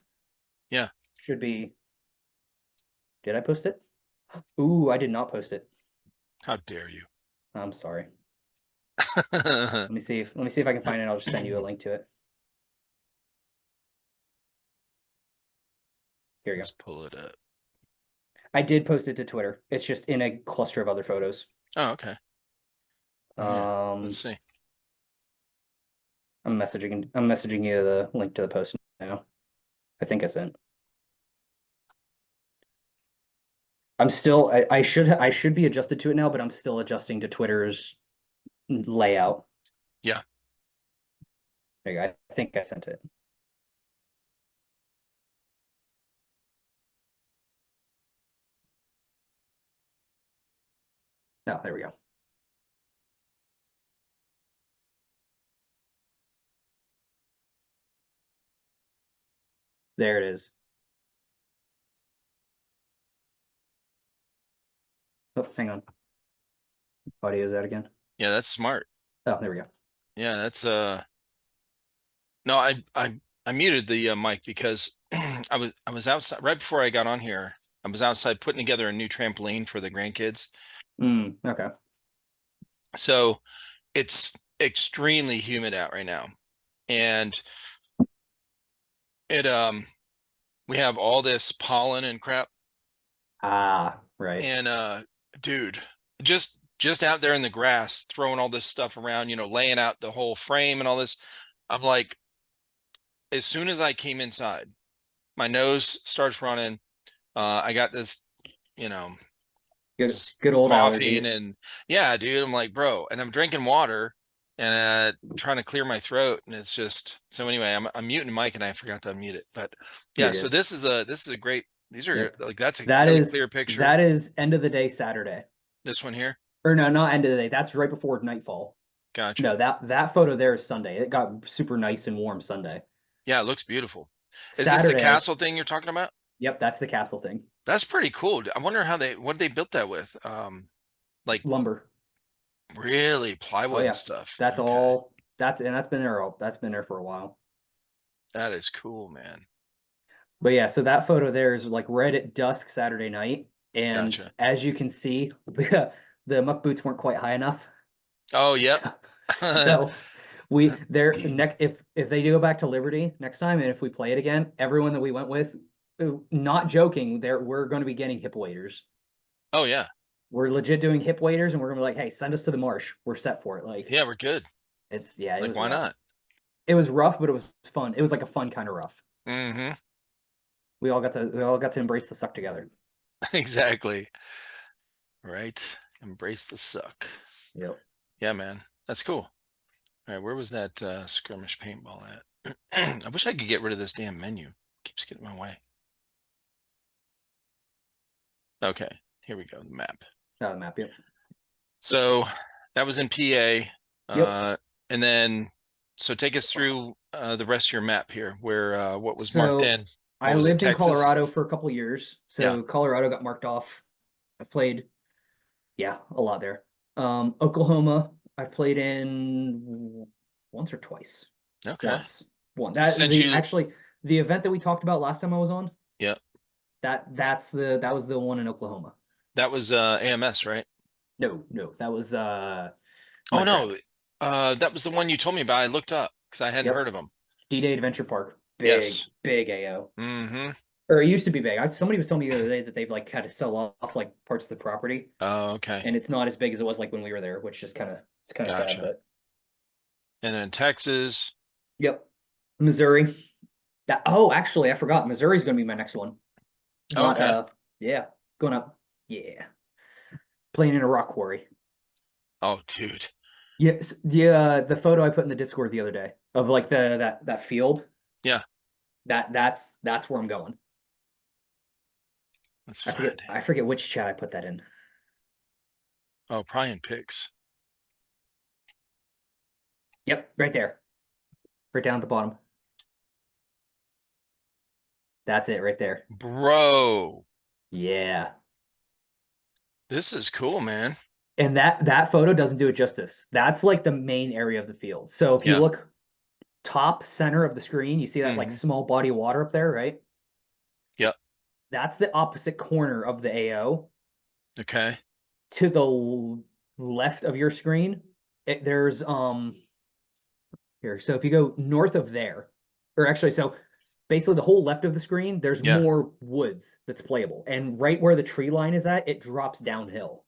yeah. should be. Did I post it? Ooh, I did not post it. How dare you? I'm sorry. Let me see if I can find it. I'll just send you a link to it. Here you go. Let's pull it up. I did post it to Twitter. It's just in a cluster of other photos. Oh, okay. Let's see. I'm messaging you the link to the post now. I think I sent. I should be adjusted to it now, but I'm still adjusting to Twitter's layout. Yeah. There you go. I think I sent it. Oh, there we go. There it is. Oh, hang on. Audio is that again? Yeah, that's smart. Oh, there we go. Yeah, that's no, I muted the mic because I was outside right before I got on here. I was outside putting together a new trampoline for the grandkids. Okay. So it's extremely humid out right now. And it we have all this pollen and crap. Ah, right. And dude, just out there in the grass throwing all this stuff around, laying out the whole frame and all this. I'm like, as soon as I came inside, my nose starts running, I got this, you know, Good, just good old coughing allergies. and yeah, dude, I'm like, bro, and I'm drinking water and trying to clear my throat, and it's just so anyway, I'm muting the mic and I forgot to unmute it. But yeah, You're so good. this is a great, these are Yep. like, that's a That really is clear picture. that is end of the day Saturday. This one here. Or no, not end of the day. That's right before nightfall. No, Gotcha. that photo there is Sunday. It got super nice and warm Sunday. Yeah, it looks beautiful. Is this the Saturday, castle thing you're talking about? yep, that's the castle thing. That's pretty cool. I wonder how what they built that with. Like Lumber. really Oh plywood and yeah. stuff. That's Okay. all that's been there that's been there for a while. That is cool, man. But yeah, so that photo there is like right at dusk Saturday night. And Gotcha. as you can see, the muck boots weren't quite high enough. Oh, yep. So, so we they're next if they do go back to Liberty next time and if we play it again, everyone that we went with, not joking, we're going to be getting hip waders. Oh, yeah. We're legit doing hip waders, and we're gonna be like, hey, send us to the marsh. We're set for it. Like Yeah, we're good. it's yeah, it Like, was why rough. not? It was rough, but it was fun. It was like a fun kind of rough. Mm-hmm. We all got to embrace the suck together. Exactly. Right. Embrace the suck. Yep. Yeah, man. That's cool. All right, where was that skirmish paintball at? I wish I could get rid of this damn menu. Keeps getting in my way. Okay, here we go, the map. The map, yep. So that was in PA. Yep. And then, so take us through the rest of your map here, where what was marked So in. What I was it, lived in Texas? Colorado for a couple years. Yeah. So Colorado got marked off. I played, yeah, a lot there. Oklahoma, I played in once or twice. Okay. Once. One. That Sent the you. actually the event that we talked about last time I was on, Yeah. that was the one in Oklahoma. That was AMS, right? No, no, that was Oh Minecraft. no, that was the one you told me about. I looked up because I hadn't Yep. heard of them. D-Day Adventure Park. Big, Yes. big AO. Mm-hmm. Or it used to be big. Somebody was telling me the other day that they've like had to sell off like parts of the property, Oh, okay. and it's not as big as it was like when we were there, which is kind of sad. Gotcha. But And then Texas. yep, Missouri. Actually, I forgot. Missouri's going to be my next one. Not Okay. yeah, going up. Yeah, playing in a rock quarry. Oh, dude. Yes, yeah. The photo I put in the Discord the other day of like that field. Yeah. That's where I'm going. Let's I forget find it. I forget which chat I put that in. Oh, probably in pics. Yep, right there. Right down at the bottom. That's it right there. Bro, Yeah. this is cool, man. And that photo doesn't do it justice. That's like the main area of the field. So if you Yeah. look top center of the screen, you see that like Mm-hmm. small body of water up there, right? Yep. That's the opposite corner of the AO. Okay. To the left of your screen, there's here. So if you go north of there, or actually, so basically the whole left of the screen, there's Yeah. more woods that's playable. And right where the tree line is at, it drops downhill.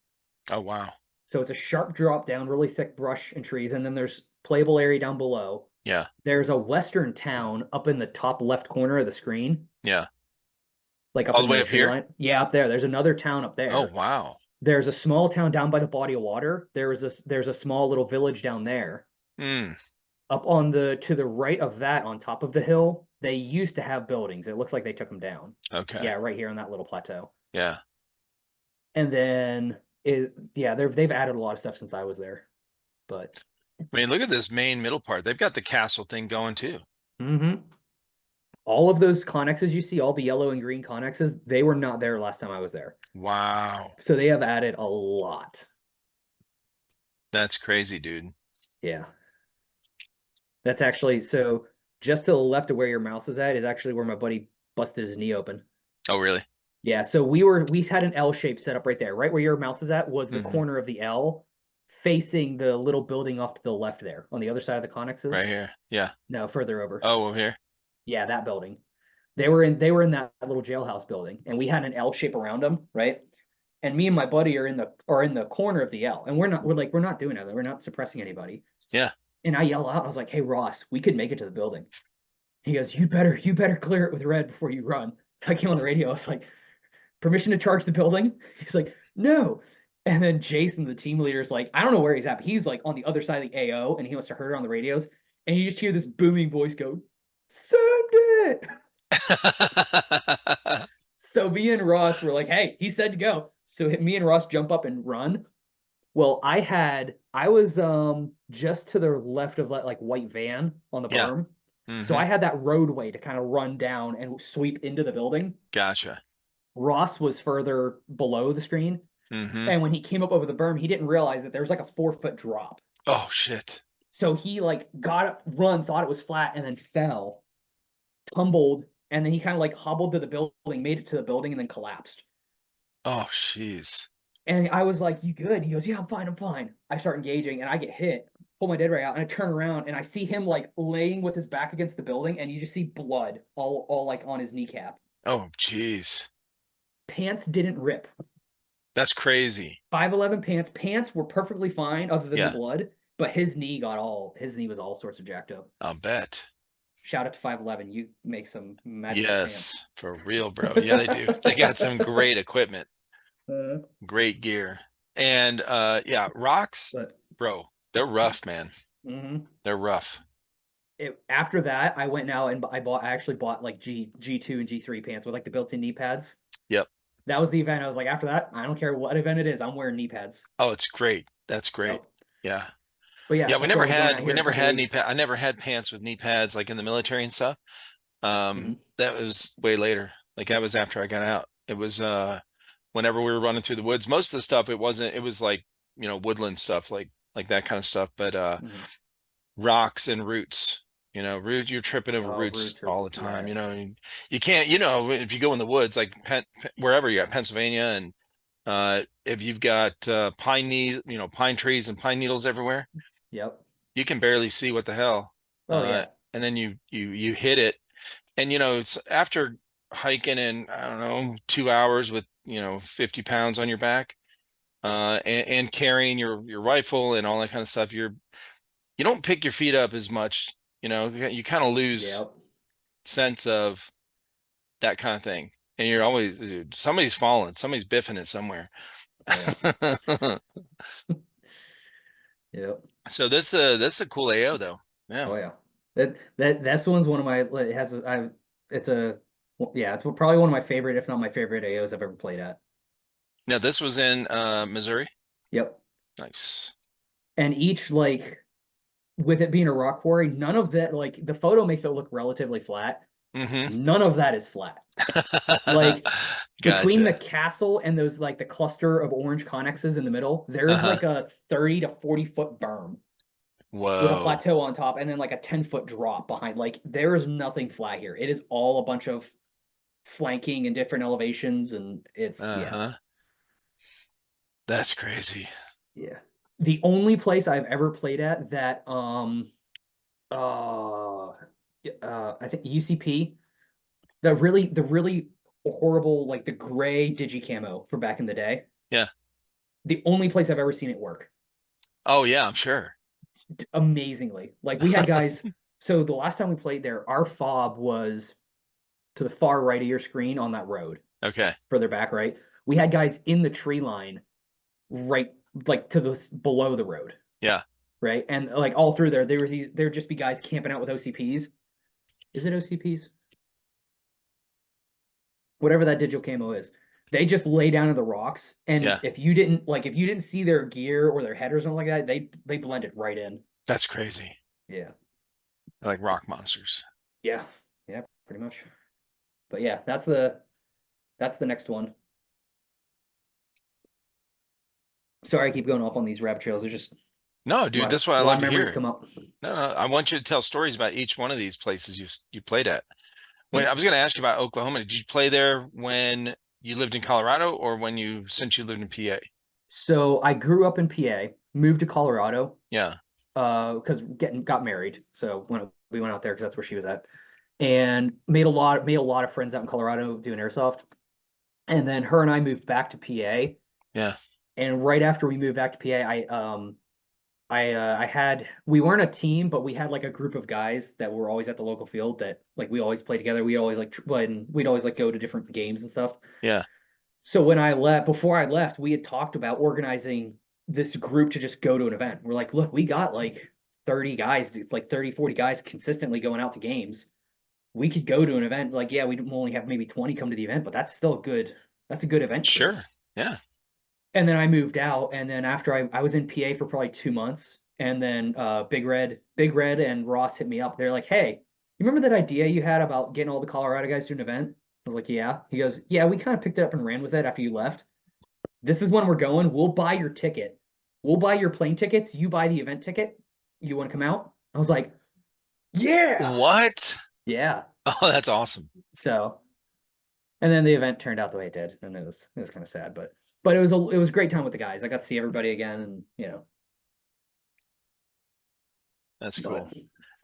Oh, wow. So it's a sharp drop down, really thick brush and trees, and then there's playable area down below. Yeah. There's a western town up in the top left corner of the screen, Yeah. like up All in the way the up tree here? line. Yeah, up there. There's another town up Oh, there. wow. There's a small town down by the body of water. There's a small little village down there. Mm. Up on the to the right of that, on top of the hill, they used to have buildings. It looks like they took them down. Okay. Yeah, right here on that little plateau. Yeah. And then they've added a lot of stuff since I was there. But I mean, look at this main middle part. They've got the castle thing going too. all of those connexes you see, all the yellow and green connexes, they were not there last time I was there. Wow. So they have added a lot. That's crazy, dude. Yeah. That's actually so just to the left of where your mouse is at is actually where my buddy busted his knee open. Oh, really? Yeah, so we had an L shape set up right there. Right where your mouse is at was the corner of the L facing the little building off to the left there on the other side of the connexes. Right here. Yeah. No, further over. Oh, over here. Yeah, that building. They were in that little jailhouse building, and we had an L shape around them, right? And me and my buddy are in the corner of the L, and we're not doing that. We're not suppressing anybody. Yeah. And I yell out, I was like, "Hey Ross, we could make it to the building." He goes, "You better clear it with red before you run." So I came on the radio. I was like, permission to charge the building? He's like, no. And then Jason, the team leader, is like, I don't know where he's at, but he's like on the other side of the AO, and he must have heard it on the radios. And you just hear this booming voice go, send it. So me and Ross were like, hey, he said to go. So me and Ross jump up and run. Well, I was just to the left of like white van on the Yeah. berm. So Mm-hmm. I had that roadway to kind of run down and sweep into the building. Gotcha. Ross was further below the screen. Mm-hmm. And when he came up over the berm, he didn't realize that there was like a 4-foot drop. Oh shit. So he like got up, run, thought it was flat, and then fell, tumbled, and then he kind of like hobbled to the building, made it to the building, and then collapsed. Oh jeez. And I was like, you good? He goes, yeah, I'm fine, I'm fine. I start engaging and I get hit, pull my dead ray out, and I turn around and I see him like laying with his back against the building, and you just see blood all like on his kneecap. Oh jeez. Pants didn't rip. That's crazy. 5'11" pants were perfectly fine other than the Yeah. blood, but his knee was all sorts of jacked up. I'll bet. Shout out to 5'11", you make some magic Yes, pants. for real, bro. Yeah, they do. They got some great equipment, great gear. And yeah, rocks, But bro, they're rough, man. They're rough. after that, I went now and I actually bought like G2 and G3 pants with like the built-in knee pads. Yep. That was the event. I was like, after that, I don't care what event it is, I'm wearing knee pads. Oh, it's great. That's great. Yep. Yeah. But yeah, Yeah, we never had knee pads. I never had pants with knee pads like in the military and stuff. Mm-hmm. That was way later. Like that was after I got out. It was whenever we were running through the woods. Most of the stuff it was like, you know, woodland stuff, like that kind of stuff. But rocks and roots, you know, you're tripping over roots all the time. You know, you can't, you know, if you go in the woods, like wherever you're at, Pennsylvania, and if you've got pine trees and pine needles everywhere. Yep. You can barely see what the hell. Oh yeah. And then you hit it, and you know, it's after hiking in, I don't know, 2 hours with, you know, 50 pounds on your back, and carrying your rifle and all that kind of stuff. You don't pick your feet up as much, you know. You kind of lose sense of that kind of thing, and you're always, dude, somebody's falling, somebody's biffing it somewhere. Yep. So this is a cool AO though. Yeah. Oh yeah. That's one's one of my, it has it's probably one of my favorite, if not my favorite AOs I've ever played at. Now this was in Missouri. Yep. Nice. And each, like, with it being a rock quarry, none of that, like, the photo makes it look relatively flat. None of that is flat. Like between the castle and those, like, the cluster of orange connexes in the middle, there's like a 30 to 40-foot berm. Whoa. With a plateau on top, and then like a 10-foot drop behind. Like there is nothing flat here. It is all a bunch of flanking and different elevations, and it's That's crazy. Yeah. The only place I've ever played at that I think UCP, the really horrible, like the gray digi-camo for back in the day. Yeah. The only place I've ever seen it work. Oh yeah, I'm sure. Amazingly. Like we had guys, so the last time we played there, our fob was to the far right of your screen on that road. Okay. Further back, right? We had guys in the tree line, right, like to the below the road. Yeah. Right, and like all through there would just be guys camping out with OCPs. Is it OCPs? Whatever that digital camo is. They just lay down in the rocks, and if you didn't see their gear or their head or something like that, they blended right in. That's crazy. Yeah. They're like rock monsters. Yeah, pretty much. But yeah, that's the next one. Sorry, I keep going off on these rabbit trails. They're just no, dude. That's what I love to hear. Come up. No, I want you to tell stories about each one of these places you played at. When I was going to ask you about Oklahoma, did you play there when you lived in Colorado, or since you lived in PA? So I grew up in PA, moved to Colorado. Yeah. Because got married, so we went out there because that's where she was at, and made a lot of friends out in Colorado doing airsoft, and then her and I moved back to PA. Yeah. And right after we moved back to PA, we weren't a team, but we had like a group of guys that were always at the local field that like we always play together. We always like we'd always like go to different games and stuff. Yeah. So when I left, before I left, we had talked about organizing this group to just go to an event. We're like, look, we got like 30 guys, like 30, 40 guys consistently going out to games. We could go to an event. Like, yeah, we only have maybe 20 come to the event, but that's still good. That's a good event crew. Sure. Yeah. And then I moved out. And then after I was in PA for probably 2 months. And then Big Red and Ross hit me up. They're like, hey, you remember that idea you had about getting all the Colorado guys to an event? I was like, yeah. He goes, yeah, we kind of picked it up and ran with it after you left. This is when we're going. We'll buy your ticket. We'll buy your plane tickets. You buy the event ticket. You want to come out? I was like, yeah. What? Yeah. Oh, that's awesome. So, and then the event turned out the way it did, and it was kind of sad, but it was a great time with the guys. I got to see everybody again, and That's but cool.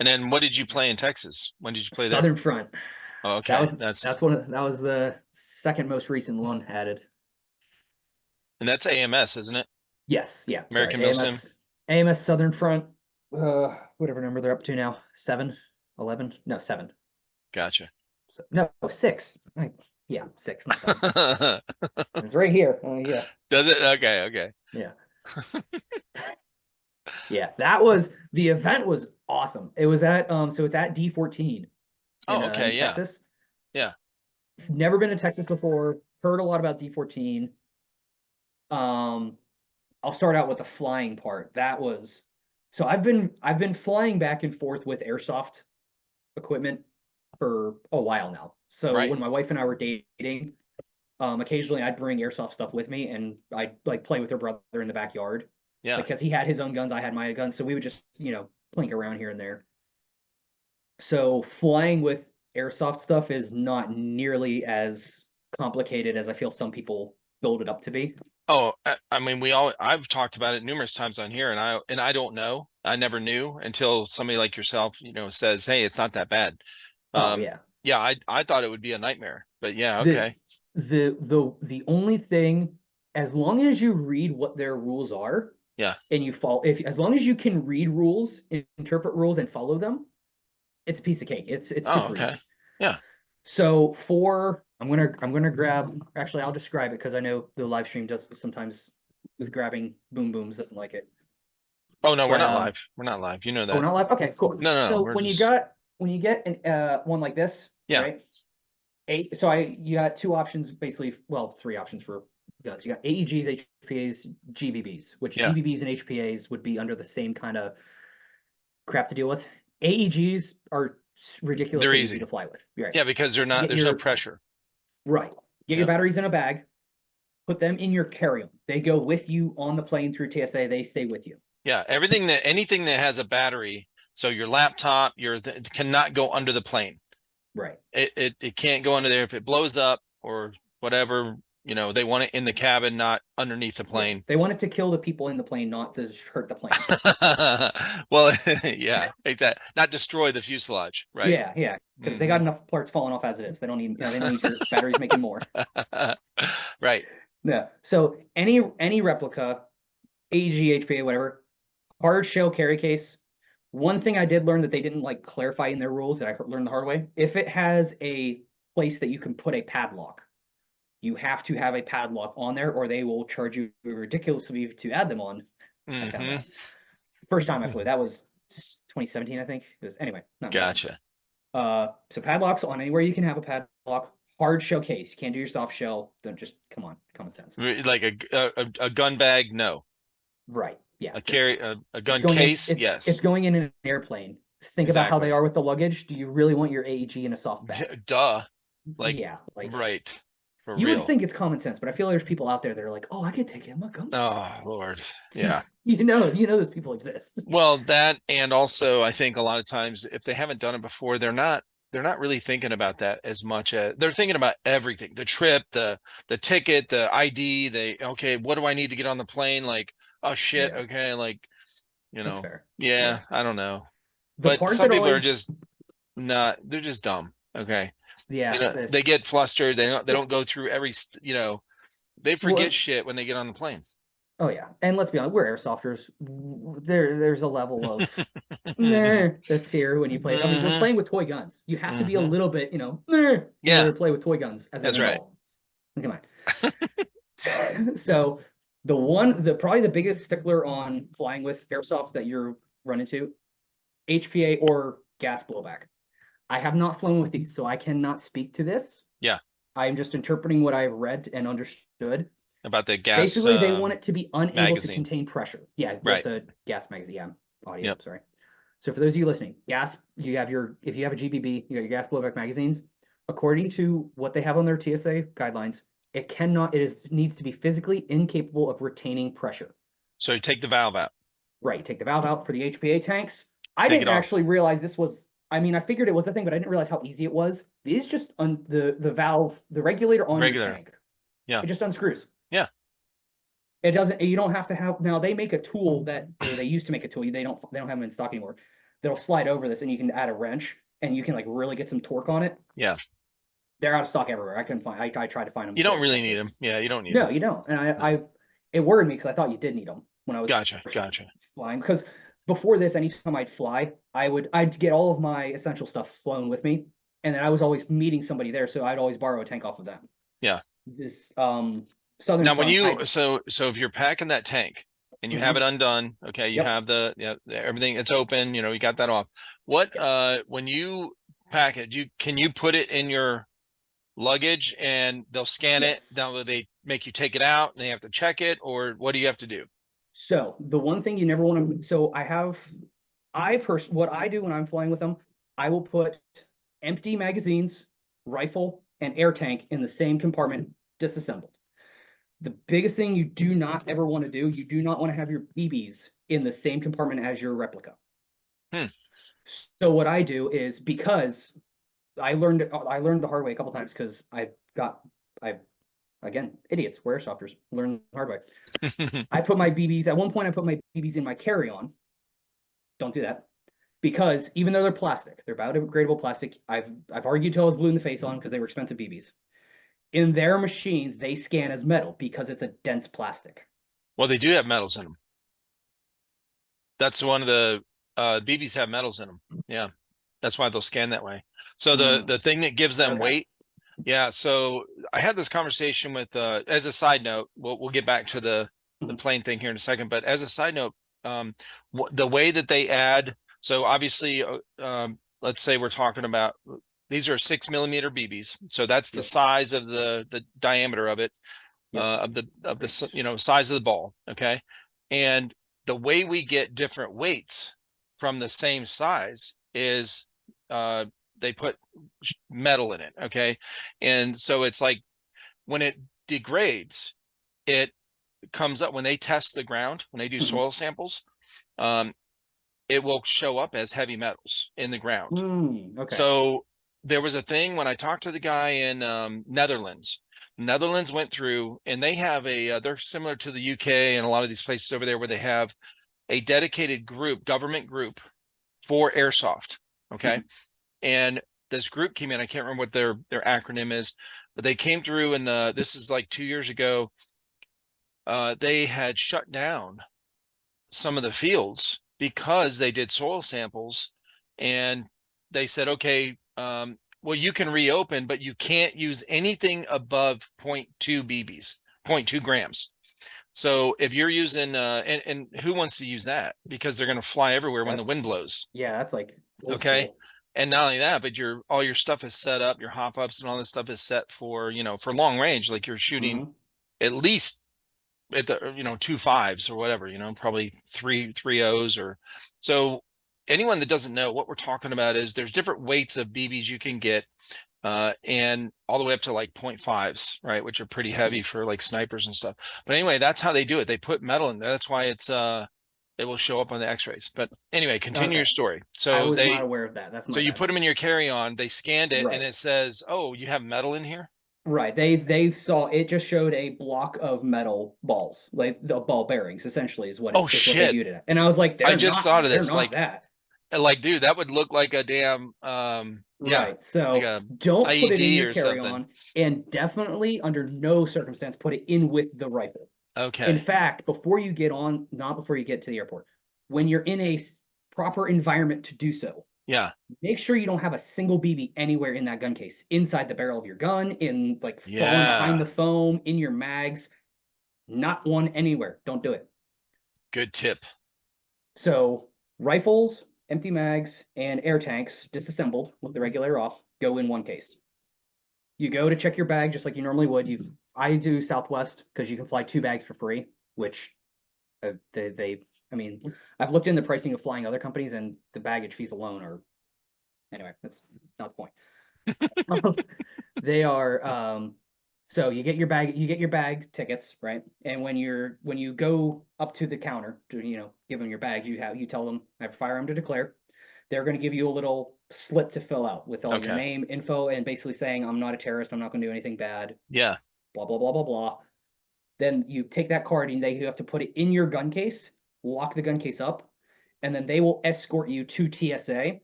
And then what did you play in Texas? When did you play there? Southern Front. Oh, okay. That was the second most recent one added. And that's AMS, isn't it? Yes, yeah. American sorry, Milsim. AMS Southern Front. Whatever number they're up to now. 7, 11? No, 7. Gotcha. No, 6. Yeah, 6. Not 7. It's right here. Yeah. Does it? Okay, okay. Yeah. Yeah, the event was awesome. It was at so it's at D14 Oh, okay, in yeah. Texas. Yeah. Never been to Texas before. Heard a lot about D14. I'll start out with the flying part. So I've been flying back and forth with Airsoft equipment for a while now. So Right. when my wife and I were dating, occasionally I'd bring Airsoft stuff with me and I'd like play with her brother in the backyard. Yeah. Because he had his own guns, I had my guns. So we would just, plink around here and there. So flying with Airsoft stuff is not nearly as complicated as I feel some people build it up to be. Oh, I mean, I've talked about it numerous times on here, and I don't know. I never knew until somebody like yourself, says, hey, it's not that bad. Oh yeah. Yeah, I thought it would be a nightmare, but yeah, okay. The only thing, as long as you read what their rules are, yeah, and you follow, as long as you can read rules, interpret rules, and follow them, it's a piece of cake. It's super okay. easy. Yeah. So I'm gonna grab. Actually, I'll just grab it because I know the live stream does sometimes with grabbing boom booms doesn't like it. Oh no, we're not live. We're not live. You know that. Oh, not live. Okay, cool. No. So when you get an one like this, yeah. Right? You got 2 options, basically. Well, 3 options for guns. You got AEGs, HPAs, GBBs, which GBBs and HPAs would be under the same kind of crap to deal with. AEGs are ridiculously easy to fly with. Right. Yeah, because there's no pressure. Right. Get your batteries in a bag, put them in your carry-on. They go with you on the plane through TSA. They stay with you. Yeah, anything that has a battery, so your laptop, cannot go under the plane. Right. It can't go under there if it blows up or whatever. They want it in the cabin, not underneath the plane. They want it to kill the people in the plane, not to hurt the plane. Well, yeah, exactly. Not destroy the fuselage, right? Yeah, because they got enough parts falling off as it is. They don't need your batteries making more. Right. Yeah. So any replica, AEG, HPA, whatever, hard shell carry case. One thing I did learn that they didn't clarify in their rules that I learned the hard way: if it has a place that you can put a padlock, you have to have a padlock on there, or they will charge you ridiculously to add them on. Mm-hmm. First time I flew, that was 2017, I think. It was anyway. Gotcha. So padlocks on anywhere you can have a padlock. Hard shell case. You can't do your soft shell. Don't just come on, common sense. Like a gun bag, no. Right. Yeah. A gun case, yes. It's going in an airplane. Think about how they are with the luggage. Do you really want your AEG in a soft bag? Duh. Right. For you real. would think it's common sense, but I feel like there's people out there that are like, "Oh, I could take it in my gun." Oh Lord, yeah. you know those people exist. Well, that, and also I think a lot of times if they haven't done it before, they're not really thinking about that as much as they're thinking about everything: the trip, the ticket, the ID. Okay, what do I need to get on the plane? Like, oh shit, yeah. Okay, That's fair. Yeah, I don't know. But some people are just not. They're just dumb. Okay. Yeah, they get flustered. They don't go through every. They forget shit when they get on the plane. Oh yeah, and let's be honest, we're airsofters. There's a level of that's here when you play. I mean, we're playing with toy guns. You have to be a little bit, yeah, to play with toy guns as an adult. Come on. So probably the biggest stickler on flying with airsoft that you're running into, HPA or gas blowback. I have not flown with these, so I cannot speak to this. Yeah. I'm just interpreting what I've read and understood. About the gas Basically, they want it to be unable to magazine. contain pressure. Yeah, Right. it's a gas magazine. Yeah, audio. Yep. Sorry. So for those of you listening, if you have a GBB, you got your gas blowback magazines. According to what they have on their TSA guidelines, needs to be physically incapable of retaining pressure. So you take the valve out. Right. Take the valve out for the HPA tanks. I Take didn't it off. actually realize this was. I mean, I figured it was a thing, but I didn't realize how easy it was. These just the valve, the regulator on your tank. Yeah. It just unscrews. Yeah. It doesn't. You don't have to have. Now they make a tool or they used to make a tool. They don't have them in stock anymore. That'll slide over this, and you can add a wrench, and you can like really get some torque on it. Yeah. They're out of stock everywhere. I couldn't find. I tried to find them. You don't really need them. Yeah, you don't need them. No, you don't. And it worried me because I thought you did need them when I was Gotcha. flying. Because before this, anytime I'd fly, I'd get all of my essential stuff flown with me, and then I was always meeting somebody there, so I'd always borrow a tank off of them. Yeah. This Southern. Now, when you so if you're packing that tank and you have it undone, okay, you have everything, it's open, you got that off. What when you pack it, can you put it in your luggage and they'll scan it? Now they make you take it out and they have to check it, or what do you have to do? So the one thing you never want to. So what I do when I'm flying with them, I will put empty magazines, rifle, and air tank in the same compartment, disassembled. The biggest thing you do not ever want to do, you do not want to have your BBs in the same compartment as your replica. So what I do is, because I learned the hard way a couple times, because again, idiots, we're airsofters, learn the hard way. I put my BBs, at one point I put my BBs in my carry-on. Don't do that. Because even though they're plastic, they're biodegradable plastic, I've argued till I was blue in the face on them because they were expensive BBs. In their machines, they scan as metal because it's a dense plastic. Well, they do have metals in them. That's one of the BBs have metals in them. Yeah, that's why they'll scan that way. So the thing that gives them weight. Yeah. So I had this conversation with, as a side note, we'll get back to the plane thing here in a second. But as a side note, the way that they add. So obviously, let's say we're talking about. These are 6mm BBs, so that's the size of the diameter of it, of the size of the ball. Okay, and the way we get different weights from the same size is they put metal in it. Okay, and so it's like when it degrades, it comes up when they test the ground, when they do soil samples. It will show up as heavy metals in the ground. Okay. So there was a thing when I talked to the guy in Netherlands. Netherlands went through, and they have they're similar to the UK and a lot of these places over there where they have a dedicated government group for airsoft. Okay. And this group came in, I can't remember what their acronym is, but they came through, and this is like 2 years ago. They had shut down some of the fields because they did soil samples, and they said, okay, well, you can reopen, but you can't use anything above 0.2 BBs, 0.2 grams. So if you're using, and who wants to use that? Because they're going to fly everywhere when the wind blows. Yeah, that's like, okay. Cool. And not only that, but all your stuff is set up, your hop ups and all this stuff is set for, for long range. Like you're shooting at least at the, 2 5s or whatever, probably 3 O's or so. Anyone that doesn't know, what we're talking about is there's different weights of BBs you can get, and all the way up to like 0.5s, right? Which are pretty heavy for like snipers and stuff. But anyway, that's how they do it. They put metal in there. That's why it will show up on the x-rays. But anyway, continue your story. So I was not aware of that. So you put them in your carry-on, they scanned it, and it says, oh, you have metal in here? Right. They saw it, just showed a block of metal balls, like the ball bearings, essentially, is what what they viewed it at. And I was like, I just thought of this, like that. Like, dude, that would look like a damn right. So like don't IED put it in your carry-on, and definitely under no circumstance put it in with the rifle. Okay. In fact, not before you get to the airport, when you're in a proper environment to do so, Yeah. Make sure you don't have a single BB anywhere in that gun case, inside the barrel of your gun, in like falling behind Yeah. the foam, in your mags. Not one anywhere. Don't do it. Good tip. So rifles, empty mags, and air tanks disassembled with the regulator off go in one case. You go to check your bag just like you normally would. I do Southwest because you can fly 2 bags for free, which I mean, I've looked in the pricing of flying other companies, and the baggage fees alone are, anyway, that's not the point. They are so you get your bag tickets, right? And when you go up to the counter to, give them your bags, you tell them I have a firearm to declare. They're going to give you a little slip to fill out with all your Okay. name, info, and basically saying I'm not a terrorist, I'm not going to do anything bad, Yeah. blah blah blah blah blah. Then you take that card and you have to put it in your gun case, lock the gun case up, and then they will escort you to TSA.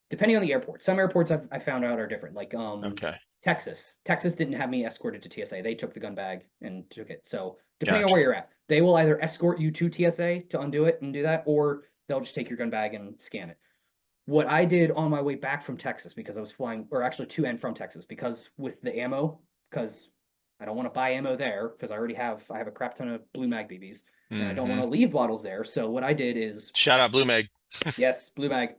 Depending on the airport, some airports I found out are different. Like Okay. Texas didn't have me escorted to TSA. They took the gun bag and took it. So depending on Gotcha. where you're at, they will either escort you to TSA to undo it and do that, or they'll just take your gun bag and scan it. What I did on my way back from Texas, because I was flying, or actually to and from Texas, because with the ammo, because I don't want to buy ammo there, because I have a crap ton of blue mag BBs, and I don't want to leave bottles there. So what I did is, shout out Blue Mag. yes, blue mag.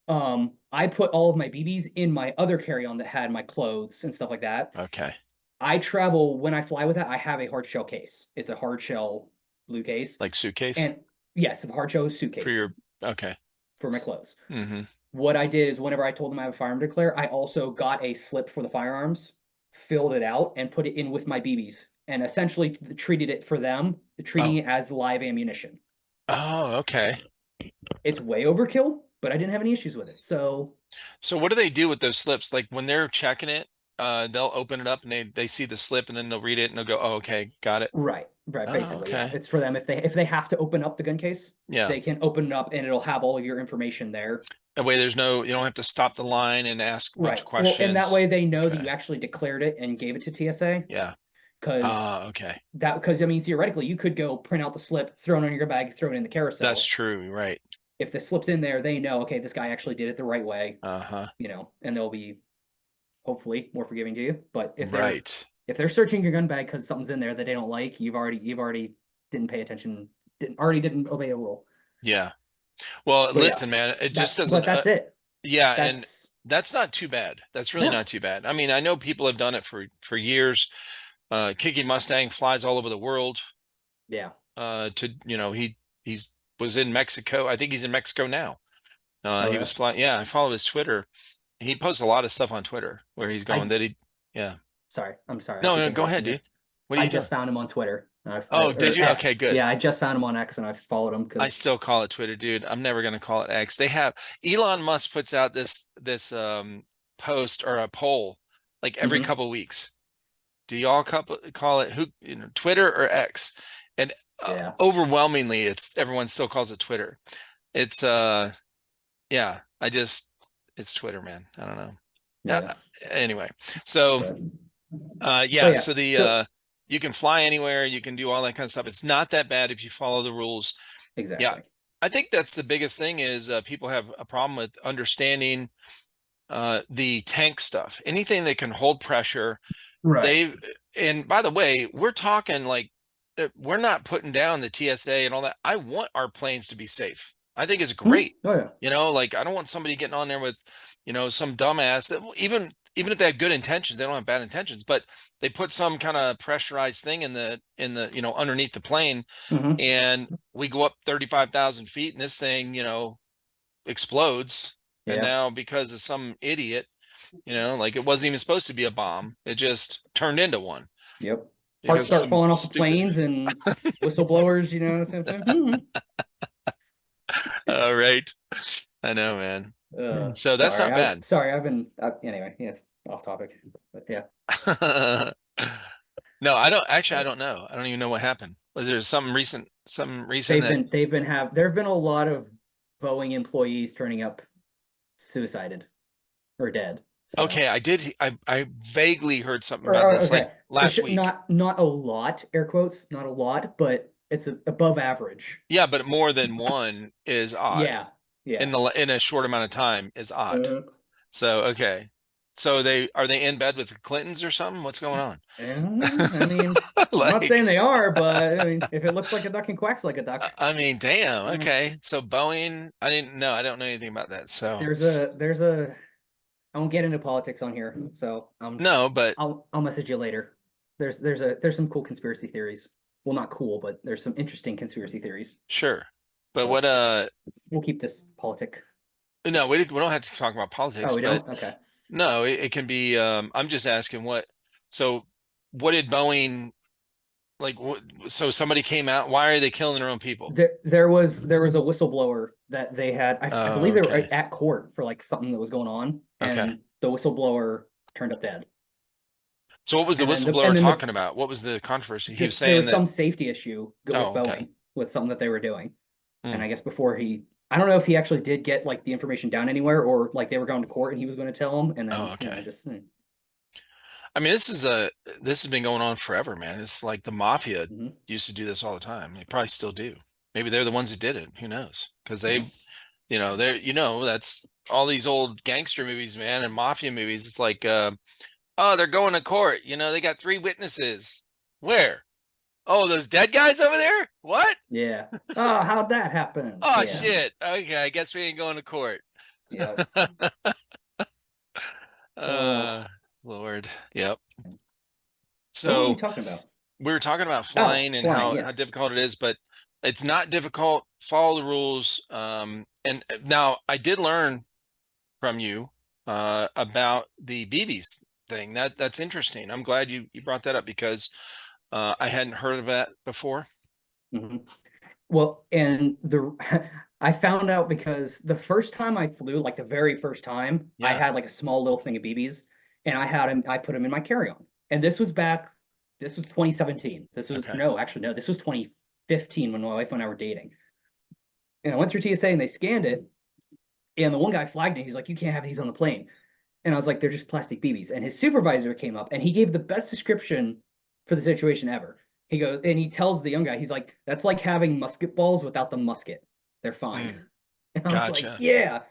I put all of my BBs in my other carry-on that had my clothes and stuff like that. Okay. I travel, when I fly with that, I have a hard shell case. It's a hard shell blue case. Like suitcase? And yes, a hard shell suitcase. For your, okay. For my clothes. Mm-hmm. What I did is whenever I told them I have a firearm to declare, I also got a slip for the firearms, filled it out, and put it in with my BBs, and essentially treated it for them, treating it as live ammunition. Oh, okay. It's way overkill, but I didn't have any issues with it. So what do they do with those slips? Like when they're checking it, they'll open it up and they see the slip and then they'll read it and they'll go, oh, okay, got it. Right, Oh, basically, yeah. okay. It's for them if they have to open up the gun case, Yeah. they can open it up and it'll have all of your information there. That way you don't have to stop the line and ask a bunch of questions. Well, and that way they know that you actually declared it and gave it to TSA. Yeah. Because okay. I mean, theoretically, you could go print out the slip, throw it on your bag, throw it in the carousel. That's true, right? If the slip's in there, they know, okay, this guy actually did it the right way. And they'll be hopefully more forgiving to you. But if they're searching your gun bag because something's in there that they don't like, you've already didn't pay attention, didn't obey a rule. Yeah. Well, listen, man, it just doesn't. But that's it. Yeah, and that's not too bad. That's really not too bad. I mean, I know people have done it for years. Kicking Mustang flies all over the world. Yeah. He was in Mexico. I think he's in Mexico now. He was flying. Yeah, I follow his Twitter. He posts a lot of stuff on Twitter where he's going Sorry, I'm sorry. No, go ahead, dude. What I just found him on Twitter. Did you? X. Okay, good. Yeah, I just found him on X and I've followed him. I still call it Twitter, dude. I'm never gonna call it X. They have Elon Musk puts out this post or a poll like every couple weeks. Do y'all call it Twitter or X? And overwhelmingly, everyone still calls it Twitter. It's it's Twitter, man. I don't know. Yeah. Anyway, so you can fly anywhere, you can do all that kind of stuff. It's not that bad if you follow the rules. Exactly. Yeah, I think that's the biggest thing is people have a problem with understanding the tank stuff. Anything that can hold pressure. Right. And by the way, we're talking like we're not putting down the TSA and all that. I want our planes to be safe. I think it's great. Oh yeah. Like I don't want somebody getting on there with, some dumbass that even if they have good intentions, they don't have bad intentions, but they put some kind of pressurized thing in the underneath the plane, and we go up 35,000 feet and this thing, explodes. Yeah. And now because of some idiot, like it wasn't even supposed to be a bomb. It just turned into one. Yep. Parts start falling off the planes and whistleblowers, All right. I know, man. So that's not bad. Anyway, yes, off topic, but yeah. No, I don't know. I don't even know what happened. Was there some recent there have been a lot of Boeing employees turning up suicided or dead. So. Okay, I vaguely heard something about this like last week. Not a lot, air quotes, not a lot, but it's above average. Yeah, but more than one is odd. Yeah. in a short amount of time is odd. Uh, So okay. So are they in bed with the Clintons or something? What's going on? I mean, I'm not saying Like, they are, but I mean, if it looks like a duck and quacks like a duck, I mean, damn. uh, Okay. So Boeing, I didn't know. I don't know anything about that. So there's a I won't get into politics on here, so no, but I'll message you later. There's some cool conspiracy theories. Well, not cool, but there's some interesting conspiracy theories. sure. But But what, we'll keep this politic. no, we don't have to talk about Oh, politics, we but don't? Okay. no, it can be, I'm just asking so what did Boeing, like, so somebody came out, why are they killing their own people? There was a whistleblower that they had. I Oh, believe they were okay. at court for like something that was going on, Okay. and the whistleblower turned up dead. So what was the And then the whistleblower and then the talking about? What was the controversy? He was just there saying was that, some safety issue with oh, okay. Boeing with something that they were doing. And Hmm. I guess before I don't know if he actually did get like the information down anywhere or like they were going to court and he was going to tell them and Oh, then, okay. just I mean, this has been going on forever, man. It's like the mafia mhm. used to do this all the time. They probably still do. Maybe they're the ones that did it. Who knows? Because Yeah. that's all these old gangster movies, man, and mafia movies. It's like, oh, they're going to court. They got 3 witnesses. Where? Oh, those dead guys over there? What? Yeah. Oh, how'd that happen? Oh, Yeah. shit. Okay, I guess we ain't going to court. Yeah. Oh, uh, Lord. Yep. what were we So talking about? we were talking about Oh, flying and flying. how Yes. difficult it is, but it's not difficult. Follow the rules. And now I did learn from you about the BBs thing. That's interesting. I'm glad you brought that up because I hadn't heard of that before. Hmm. Well, and I found out because the first time I flew, like the very first time, I Yeah. had like a small little thing of BBs, and I put them in my carry-on. And this was 2017. This was Okay. no, actually no, this was 2015 when my wife and I were dating. And I went through TSA and they scanned it, and the one guy flagged it. He's like, "You can't have these on the plane." And I was like, "They're just plastic BBs." And his supervisor came up and he gave the best description for the situation ever. He goes and he tells the young guy, he's like, "That's like having musket balls without the musket. They're fine." Mm, And I was like, gotcha. "Yeah."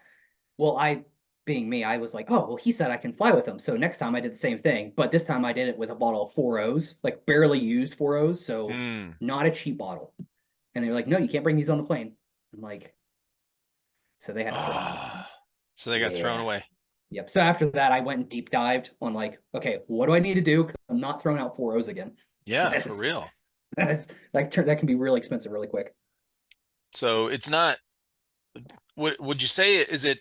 Well, being me, I was like, "Oh, well, he said I can fly with them." So next time I did the same thing, but this time I did it with a bottle of 4.0s, like barely used 4.0s, so Mm. not a cheap bottle. And they were like, "No, you can't bring these on the plane." I'm like, so they had to throw them out. Oh, so they got thrown Yeah. away. Yep. So after that, I went and deep dived on like, okay, what do I need to do? 'Cause I'm not throwing out 4.0s again. Yeah, That for is real. that is like that can be really expensive really quick. So it's not, would you say, is it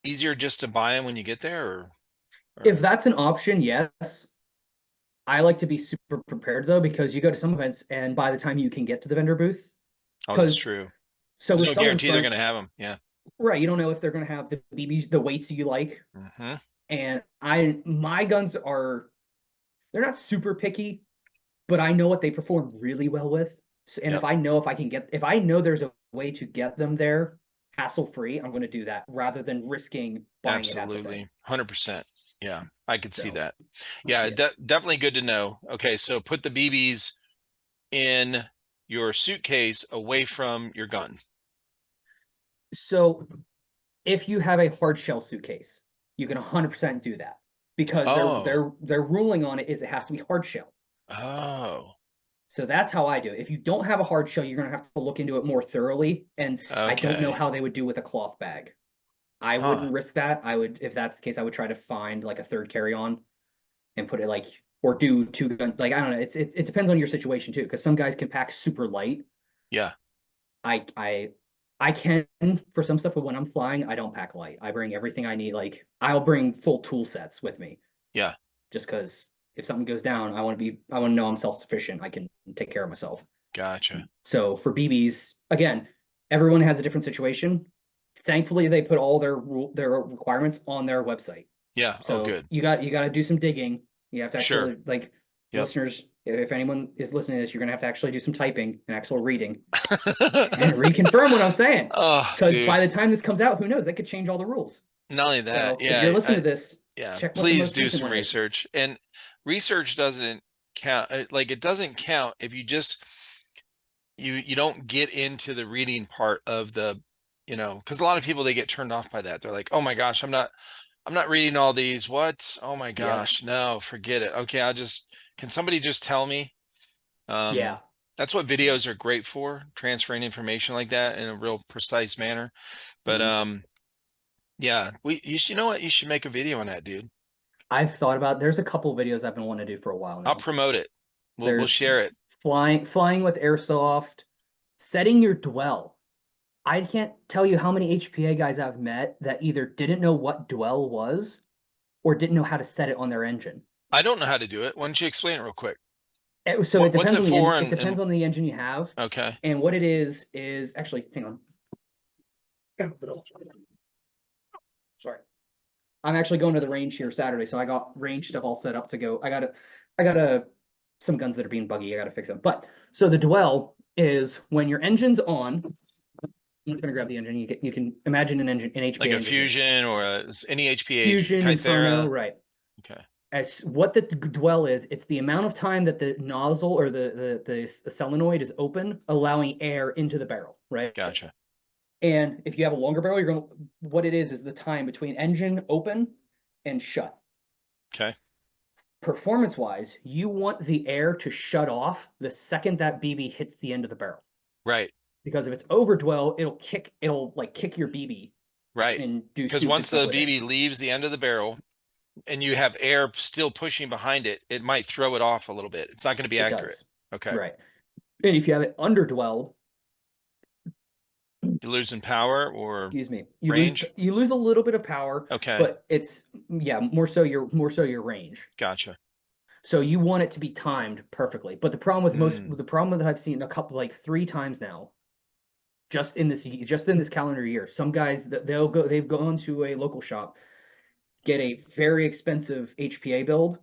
easier just to buy them when you get there If or that's an option, yes. I like to be super prepared though, because you go to some events and by the time you can get to the vendor booth, oh, that's because true. so There's with no Southern guarantee they're Front, going to have them. Yeah. right, you don't know if they're gonna have the BBs, the weights you like. Hmm. And my guns they're not super picky, but I know what they perform really well with. So, and Yep. if I know there's a way to get them there hassle free, I'm going to do that rather than risking buying it at the Absolutely. frame. 100%. Yeah. I could see So, that. Yeah. yeah. Definitely good to know. Okay. So put the BBs in your suitcase away from your gun. So, if you have a hard shell suitcase, you can 100% do that because Oh, their ruling on it is it has to be hard shell. oh, So that's how I do it. If you don't have a hard shell, you're going to have to look into it more thoroughly. And I don't know okay. how they would do with a cloth bag. I Huh. wouldn't risk that. If that's the case, I would try to find like a third carry on and put it like, or do two gun. Like, I don't know. It depends on your situation too. Cause some guys can pack super light. Yeah. I, I, I can for some stuff, but when I'm flying, I don't pack light. I bring everything I need. Like I'll bring full tool sets with me Yeah. just cause if something goes down, I want to know I'm self-sufficient. I can take care of myself. Gotcha. So for BBs, again, everyone has a different situation. Thankfully, they put all their requirements on their website. Yeah. Oh, So good. you got to do some digging. You have to Sure. actually like Yep. listeners. If anyone is listening to this, you're gonna have to actually do some typing and actual reading and reconfirm what I'm saying. Oh, Because by dude. the time this comes out, who knows? They could change all the rules. Not only that, So if you're yeah, listening to this, yeah, check what the please most do recent some one is. research. And research doesn't count. Like it doesn't count if you just you don't get into the reading part of you know, because a lot of people, they get turned off by that. They're like, oh my gosh, I'm not reading all these. What? Oh my Yep. gosh, no, forget it. Okay, can somebody just tell me? Yeah. That's what videos are great for, transferring information like that in a real precise manner. But Mhm. yeah, you know what? You should make a video on that, dude. I've thought about, there's a couple videos I've been wanting to do for a while I'll now. promote it. We'll There's share it. flying with airsoft, setting your dwell. I can't tell you how many HPA guys I've met that either didn't know what dwell was or didn't know how to set it on their engine. I don't know how to do it. Why don't you explain it real quick? So it What's depends it on the engine. for? It depends And on the engine you have, okay, and what it is actually. Hang on. Sorry. I'm actually going to the range here Saturday, so I got range stuff all set up to go. I got a some guns that are being buggy. I got to fix them. But so the dwell is when your engine's on. I'm just gonna grab the engine. You can imagine an engine, an like HPA a engine here. Fusion or any HPA, Fusion, Inferno, Kythera. right? Okay, As what the dwell is, it's the amount of time that the nozzle or the solenoid is open, allowing air into the barrel, right? gotcha. And if you have a longer barrel, you're going to, what it is the time between engine open and shut. Okay, Performance wise, you want the air to shut off the second that BB hits the end of the barrel. right, Because if it's over dwell, it'll like kick your BB right. and do Because stupid once stuff the with it. BB leaves the end of the barrel and you have air still pushing behind it, it might throw it off a little bit. It's not going to be It accurate. does. Okay. Right. And if you have it under dwelled, You losing power or excuse me, range? you lose a little bit of power, Okay, but it's yeah, more so your range. gotcha. So you want it to be timed perfectly. But the problem that I've seen a couple like 3 times now, just in this calendar year, some guys that they've gone to a local shop, get a very expensive HPA build,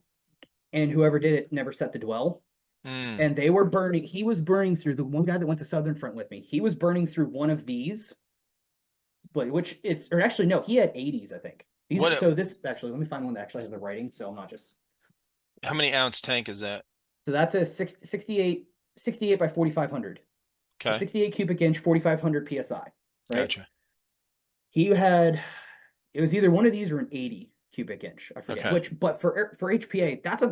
and whoever did it never set the dwell. Mm. And he was burning through the one guy that went to Southern Front with me. He was burning through one of these, but which it's or actually no, he had 80s, I think. What? So this actually, let me find one that actually has the writing, so I'm not just. How many ounce tank is that? So that's a 68 by 4500. A Okay, 68 cubic inch, 4500 psi, right? gotcha. He had it was either one of these or an 80 cubic inch, I forget Okay, which. But for HPA, that's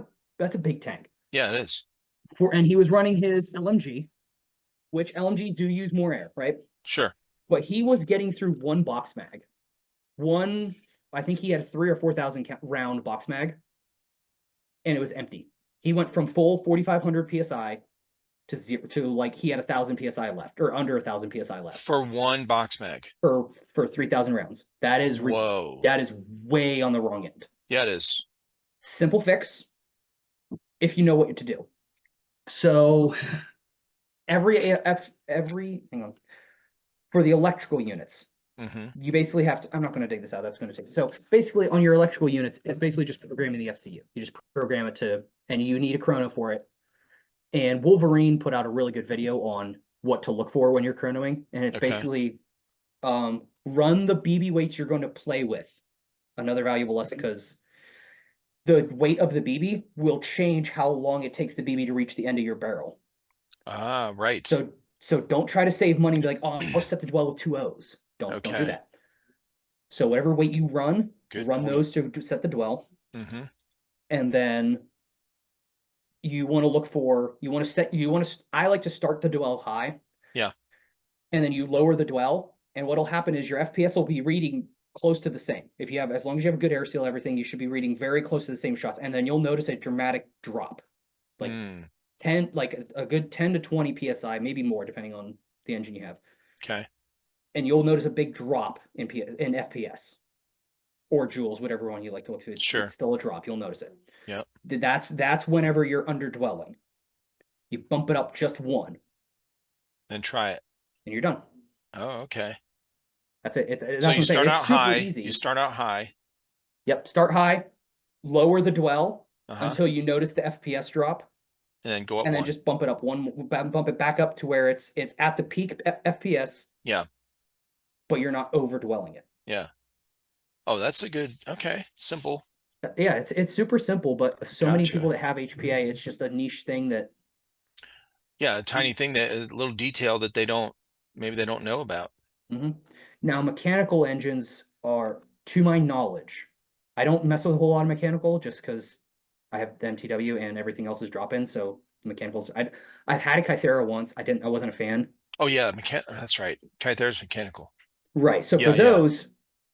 a big tank. yeah, it is. And he was running his LMG, which LMG do use more air, right? Sure. But he was getting through one box mag. One, I think he had 3 or 4,000 round box mag, and it was empty. He went from full 4,500 psi to zero to like he had 1,000 psi left or under 1,000 psi left For one box mag. for 3,000 rounds. Whoa. That is way on the wrong end. Yeah, it is. Simple fix if you know what to do. So every hang on, for the electrical units, you basically have to. I'm not going to dig this out. That's going to take. So basically, on your electrical units, it's basically just programming the FCU. You just program it to, and you need a chrono for it. And Wolverine put out a really good video on what to look for when you're chronoing, and it's Okay. basically run the BB weights you're going to play with. Another valuable lesson because the weight of the BB will change how long it takes the BB to reach the end of your barrel. Ah, right. So don't try to save money and be like, oh, I'll set the dwell with 2 O's. Don't do Okay. that. So whatever weight you run, Good run point. those to set the dwell. Mm-hmm. And then you want to look for, I like to start the dwell high. Yeah. And then you lower the dwell. And what'll happen is your FPS will be reading close to the same. As long as you have a good air seal, everything, you should be reading very close to the same shots. And then you'll notice a dramatic drop. Like 10, like a good 10 to 20 PSI, maybe more, depending on the engine you have. Okay. And you'll notice a big drop in FPS or joules, whatever one you like to look through. Sure. It's still a drop. You'll notice it. Yep. That's whenever you're underdwelling. You bump it up just 1. Then try it. And you're done. Oh, okay. That's it. That's So what you I'm saying. start It's out super high. easy. You start out high. Yep. Start high, lower the dwell Uh-huh. until you notice the FPS drop. And then go up and one. Then just bump it up bump it back up to where it's at the peak FPS. Yeah. But you're not overdwelling it. Yeah. Oh, that's a good, okay. Simple. Yeah, it's super simple, but so many people that have HPA, it's just a niche thing that. Yeah, a tiny thing, that a little detail that maybe they don't know about. Now, mechanical engines are, to my knowledge, I don't mess with a whole lot of mechanical just because I have the MTW and everything else is drop-in. So mechanicals, I've had a Kythera once. I wasn't a fan. Oh yeah, that's right. Kythera's mechanical. Right. So Yeah, for those,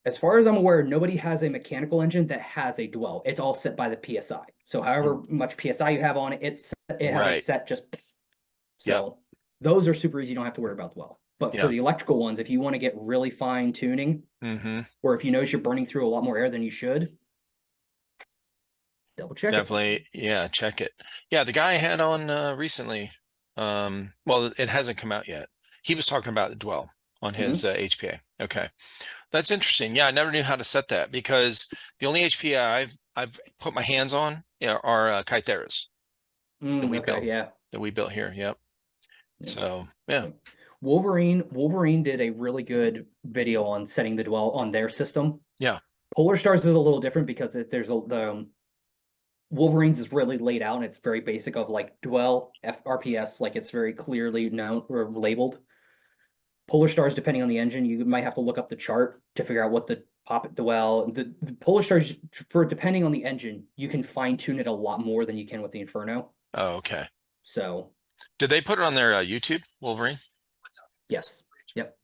as far as I'm aware, nobody has a mechanical engine that has a dwell. It's all set by the PSI. So however much PSI you have on it, it has a set just. So those are super easy. You don't have to worry about dwell. But for the electrical ones, if you want to get really fine tuning, or if you notice you're burning through a lot more air than you should, double check Definitely, check it. Yeah, the guy I had on recently, well, it hasn't come out yet. He was talking about the dwell on his HPA. Okay, that's interesting. Yeah, I never knew how to set that because the only HPA I've put my hands on are Kytheras that we built. That we built here. Yep. So yeah. Wolverine did a really good video on setting the dwell on their system. Yeah. Polar Stars is a little different because the Wolverine's is really laid out and it's very basic of like dwell, RPS, like it's very clearly known or labeled. Polar Stars, depending on the engine, you might have to look up the chart to figure out what the pop dwell. The Polar Stars, for depending on the engine, you can fine tune it a lot more than you can with the Inferno. Oh, okay. So, did they put it on their YouTube, Wolverine? Yes. Yep.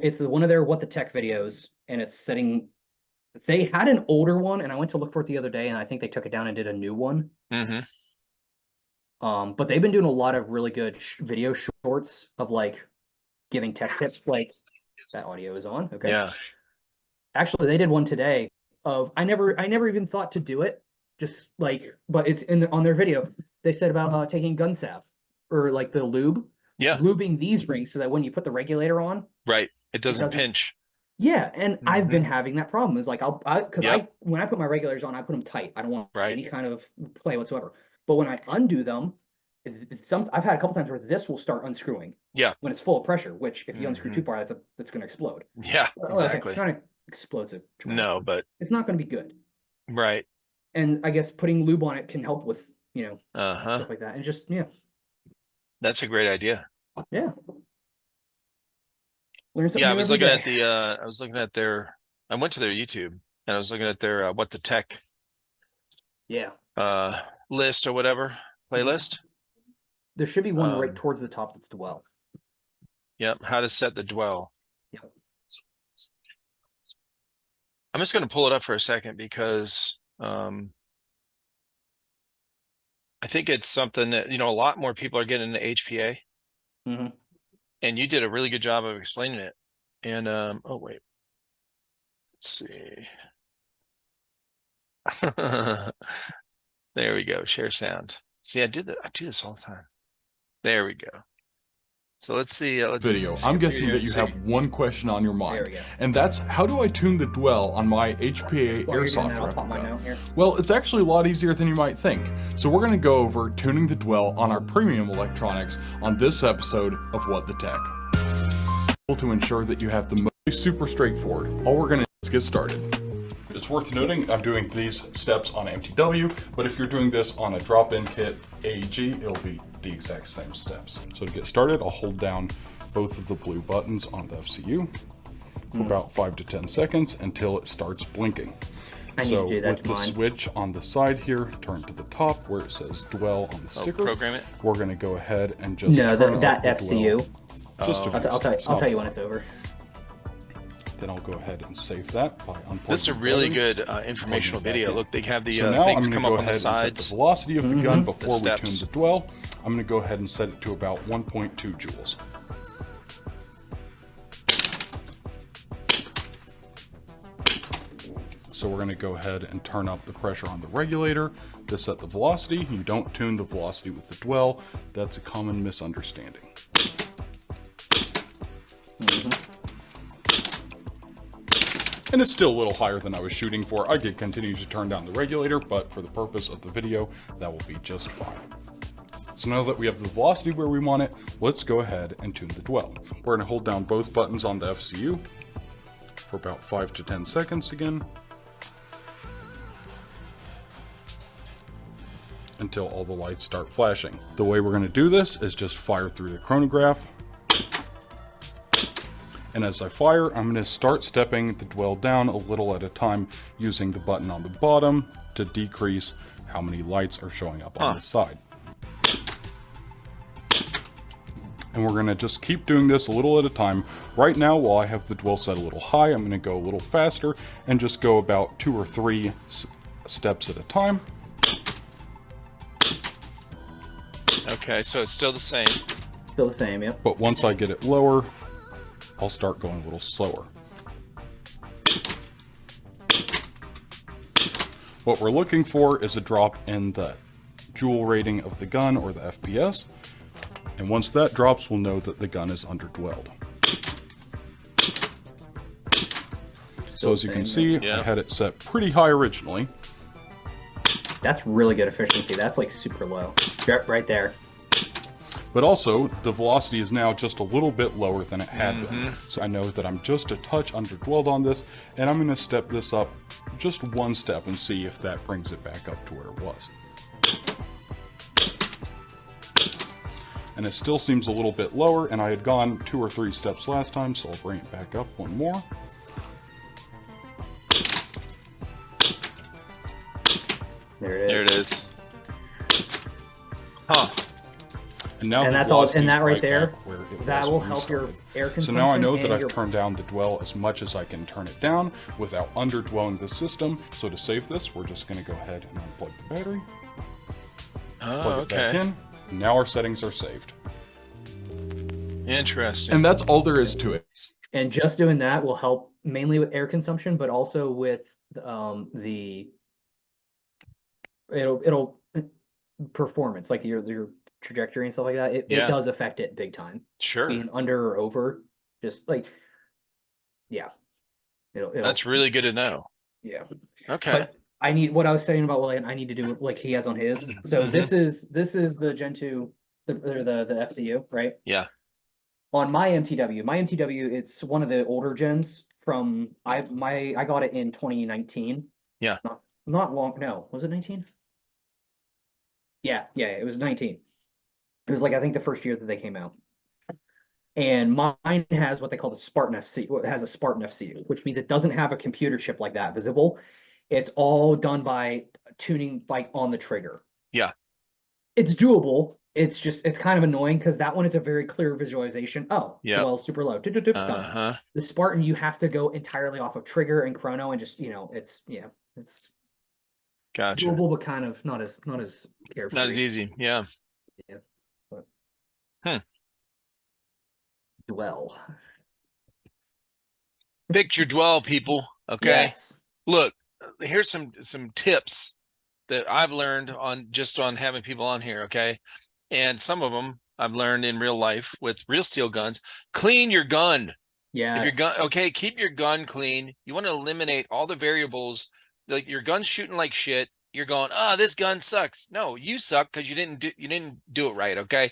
It's one of their What the Tech videos, and it's setting. They had an older one, and I went to look for it the other day, and I think they took it down and did a new one. But they've been doing a lot of really good video shorts of like giving tech tips. Like that audio is on. Okay. Yeah. Actually, they did one today of I never even thought to do it. Just like, but it's on their video. They said about taking gun salve or like the lube. Yeah. Lubing these rings so that when you put the regulator on, right, it doesn't pinch. Yeah, and I've been having that problem. Is like when I put my regulators on, I put them tight. I don't want any kind of play whatsoever. But when I undo them, I've had a couple times where this will start unscrewing. Yeah. When it's full of pressure, which if you unscrew too far, that's going to explode. Yeah, exactly. It's not explosive. No, but it's not going to be good. Right. And I guess putting lube on it can help with stuff like that, and just That's a great idea. Yeah. I was looking at their. I went to their YouTube and I was looking at their What the Tech. Yeah. List or whatever playlist. There should be one right towards the top that's dwell. Yep. How to set the dwell. Yep. I'm just going to pull it up for a second because I think it's something that a lot more people are getting into HPA. And you did a really good job of explaining it. And oh wait, let's see. There we go. Share sound. See, I do this all the time. There we go. So let's see. I'm guessing that you have one question on your mind, and that's how do I tune the dwell on my HPA Airsoft replica? Well, it's actually a lot easier than you might think. So we're going to go over tuning the dwell on our premium electronics on this episode of What the Tech. To ensure that you have the most super straightforward, all we're going to do is get started. It's worth noting I'm doing these steps on MTW, but if you're doing this on a drop-in kit AEG, it'll be the exact same steps. So to get started, I'll hold down both of the blue buttons on the FCU for about 5 to 10 seconds until it starts blinking. So with the switch on the side here, turn to the top where it says dwell on the sticker. Program it. We're going to go ahead and just turn that FCU. I'll tell you when it's over. Then I'll go ahead and save that by unplugging. This is a really good informational video. Look, they have the now things I'm come go up on the sides. Set the velocity of the gun before we tune the dwell. I'm going to go ahead and set it to about 1.2 joules. So we're going to go ahead and turn up the pressure on the regulator to set the velocity. You don't tune the velocity with the dwell. That's a common misunderstanding. And it's still a little higher than I was shooting for. I could continue to turn down the regulator, but for the purpose of the video, that will be just fine. So now that we have the velocity where we want it, let's go ahead and tune the dwell. We're going to hold down both buttons on the FCU for about 5 to 10 seconds again, until all the lights start flashing. The way we're going to do this is just fire through the chronograph And as I fire, I'm going to start stepping the dwell down a little at a time using the button on the bottom to decrease how many lights are showing up on the side. And we're going to just keep doing this a little at a time. Right now, while I have the dwell set a little high, I'm going to go a little faster and just go about 2 or 3 steps at a time. Okay, so it's still the same. Still the same, yeah. But once I get it lower, I'll start going a little slower. What we're looking for is a drop in the joule rating of the gun or the FPS. And once that drops, we'll know that the gun is underdwelled. So as you can see, I had it set pretty high originally. That's really good efficiency. That's like super low. Right there. But also, the velocity is now just a little bit lower than it had been. So I know that I'm just a touch underdwelled on this, and I'm going to step this up just 1 step and see if that brings it back up to where it was. And it still seems a little bit lower, and I had gone 2 or 3 steps last time, so I'll bring it back up 1 more. There it is. There it is. Huh. And now that's all. And that right there, that will help your air consumption. So now I know that I've turned down the dwell as much as I can turn it down without underdwelling the system. So to save this, we're just going to go ahead and unplug the battery. Plug it back in. And now our settings are saved. Interesting. And that's all there is to it. And just doing that will help mainly with air consumption, but also with it'll performance, like your trajectory and stuff like that. It does affect it big time. Sure. Being under or over, just like, yeah. That's really good to know. Yeah. Okay. But I need what I was saying about what I need to do like he has on his. So this is the Gen 2, the FCU, right? Yeah. On my MTW, it's one of the older gens from I got it in 2019. Yeah. Not long. No, was it 19? Yeah, it was 19. It was like, I think the first year that they came out. And mine has what they call the Spartan FC. It has a Spartan FCU, which means it doesn't have a computer chip like that visible. It's all done by tuning like on the trigger. Yeah. It's doable. It's kind of annoying because that one is a very clear visualization. Oh, yeah. Well, super low. The Spartan, you have to go entirely off of trigger and chrono and just, it's gotcha. Doable, but kind of not as carefree. Not as easy. Yeah. Yeah. But, Dwell. Picture dwell, people. Okay. Yes. Look, here's some tips that I've learned on having people on here. Okay. And some of them I've learned in real life with real steel guns. Clean your gun. Yeah. If your gun, keep your gun clean. You want to eliminate all the variables. Like your gun's shooting like shit. You're going, oh, this gun sucks. No, you suck because you didn't do it right. Okay.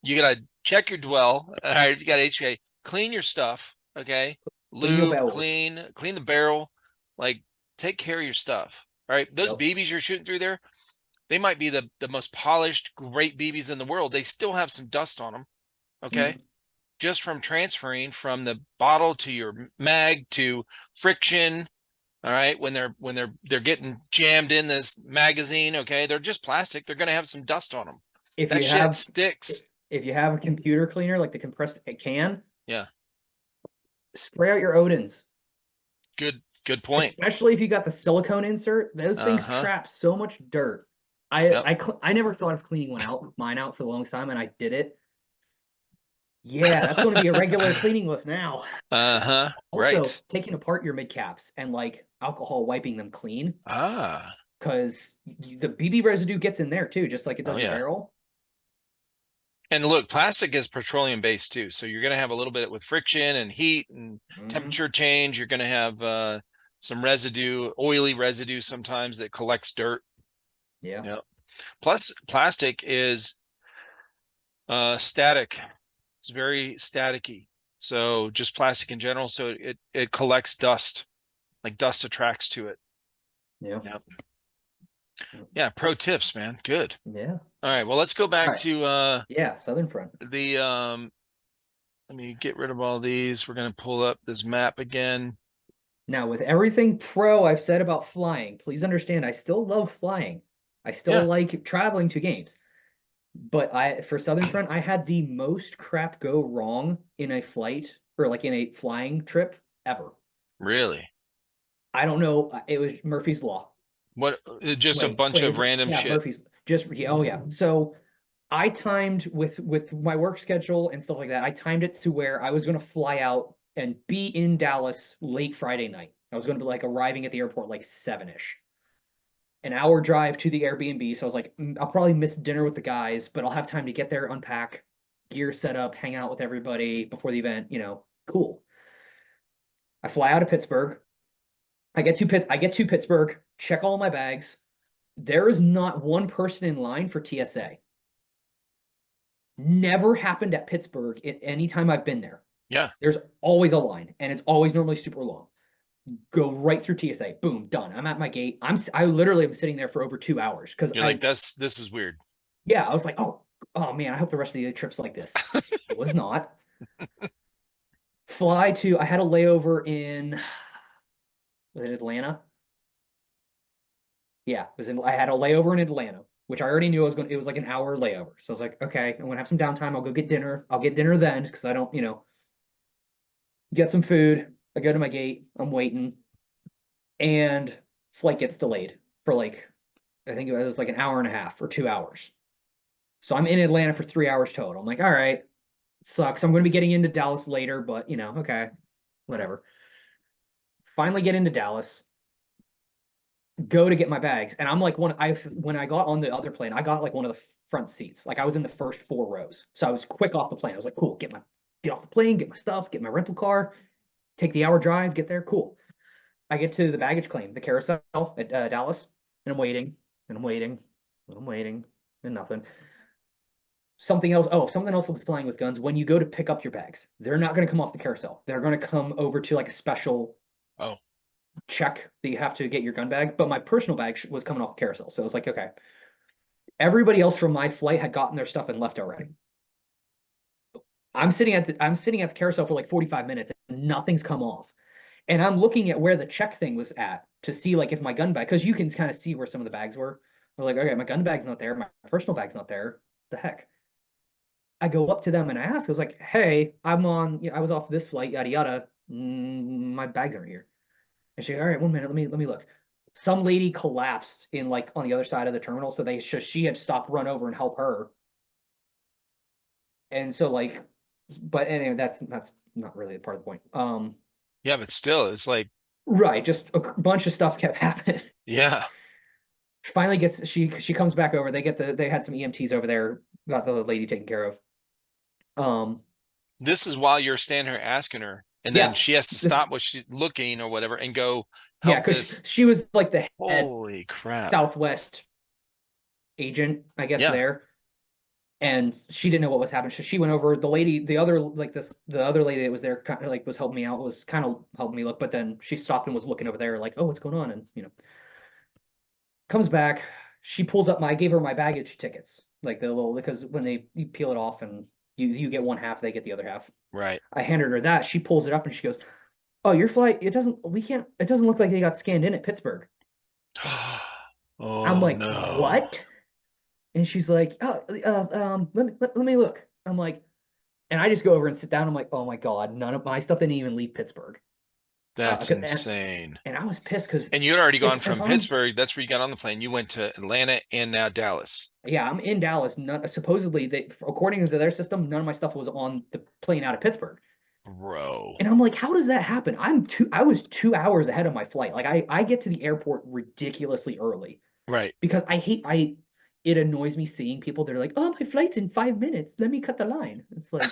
You gotta check your dwell. All right. If you got HPA, clean your stuff. Okay. Lube, clean the barrel. Like, take care of your stuff. All right. Those BBs you're shooting through there, they might be the most polished, great BBs in the world. They still have some dust on them. Okay. Just from transferring from the bottle to your mag to friction. All right. When they're getting jammed in this magazine. Okay. They're just plastic. They're going to have some dust on them. If that shit sticks. If you have a computer cleaner, like the compressed can. Yeah. Spray out your Odins. Good point. Especially if you got the silicone insert. Those things trap so much dirt. I never thought of cleaning mine out for the longest time, and I did it. Yeah, that's going to be a regular cleaning list now. Also, right. Taking apart your mid caps and like alcohol wiping them clean. Because the BB residue gets in there too, just like it does your barrel. And look, plastic is petroleum based too, so you're going to have a little bit with friction and heat and temperature change. You're going to have some residue, oily residue sometimes that collects dirt. Yeah. Plus, plastic is static. It's very staticky. So just plastic in general. So it collects dust, like dust attracts to it. Yeah. Yeah. Pro tips, man. Good. Yeah. All right. Well, let's go back to Southern Front. The let me get rid of all these. We're going to pull up this map again. Now, with everything pro I've said about flying, please understand I still love flying. I still like traveling to games. But for Southern Front, I had the most crap go wrong in a flight or like in a flying trip ever. Really? I don't know. It was Murphy's Law. What? Just a bunch of random shit. Murphy's just oh yeah. So I timed with my work schedule and stuff like that. I timed it to where I was going to fly out and be in Dallas late Friday night. I was going to be like arriving at the airport like 7-ish. An hour drive to the Airbnb. So I was like, I'll probably miss dinner with the guys, but I'll have time to get there, unpack, gear set up, hang out with everybody before the event. Cool. I fly out of Pittsburgh. I get to Pittsburgh, check all my bags. There is not one person in line for TSA. Never happened at Pittsburgh at any time I've been there. Yeah. There's always a line, and it's always normally super long. Go right through TSA. Boom, done. I'm at my gate. I literally am sitting there for over 2 hours because you're like, this is weird. Yeah, I was like, oh man, I hope the rest of the trip's like this. It was not. I had a layover in, was it Atlanta? Yeah, I had a layover in Atlanta, which I already knew it was like an hour layover. So I was like, okay, I'm going to have some downtime. I'll go get dinner. I'll get dinner then because I don't, get some food. I go to my gate. I'm waiting. And flight gets delayed for like, I think it was like an hour and a half or 2 hours. So I'm in Atlanta for 3 hours total. I'm like, all right, sucks. I'm going to be getting into Dallas later, but okay, whatever. Finally get into Dallas. Go to get my bags, and I'm like when I got on the other plane, I got like one of the front seats. Like I was in the first 4 rows, so I was quick off the plane. I was like, cool, get off the plane, get my stuff, get my rental car, take the hour drive, get there, cool. I get to the baggage claim, the carousel at Dallas, and I'm waiting, and I'm waiting, and I'm waiting, and nothing. Something else was flying with guns. When you go to pick up your bags, they're not going to come off the carousel. They're going to come over to like a special check that you have to get your gun bag. But my personal bag was coming off the carousel. So I was like, okay. Everybody else from my flight had gotten their stuff and left already. I'm sitting at the carousel for like 45 minutes and nothing's come off. And I'm looking at where the check thing was at to see like if my gun bag, because you can kind of see where some of the bags were. I was like, okay, my gun bag's not there. My personal bag's not there. The heck? I go up to them and I ask, I was like, hey, I was off this flight, yada, yada. My bags aren't here. And she's like, all right, 1 minute, let me look. Some lady collapsed in like on the other side of the terminal. So she had stopped, run over and help her. And so like, but anyway, that's not really a part of the point. Yeah, but still, it's like, right. Just a bunch of stuff kept happening. Yeah. Finally she comes back over. They had some EMTs over there, got the lady taken care of. This is while you're standing here asking her, and then she has to stop what she's looking or whatever and go help. Yeah, because she was like the head holy crap Southwest agent, I guess, there. And she didn't know what was happening. So she went over. The other lady that was there kind of like was helping me out, was kind of helping me look, but then she stopped and was looking over there like, oh, what's going on? And comes back. She pulls up I gave her my baggage tickets, like the little, because when you peel it off and you get one half, they get the other half. Right. I handed her that. She pulls it up and she goes, oh, your flight, it doesn't look like they got scanned in at Pittsburgh. Oh, I'm like, no. What? And she's like, let me look. I'm like, and I just go over and sit down. I'm like, oh my God, none of my stuff didn't even leave Pittsburgh. That's insane. And I was pissed because. And you had already gone from Pittsburgh. That's where you got on the plane. You went to Atlanta and now Dallas. Yeah, I'm in Dallas. Supposedly, according to their system, none of my stuff was on the plane out of Pittsburgh. Bro. And I'm like, how does that happen? I was 2 hours ahead of my flight. Like I get to the airport ridiculously early. Right. Because it annoys me seeing people. They're like, oh, my flight's in 5 minutes. Let me cut the line. It's like,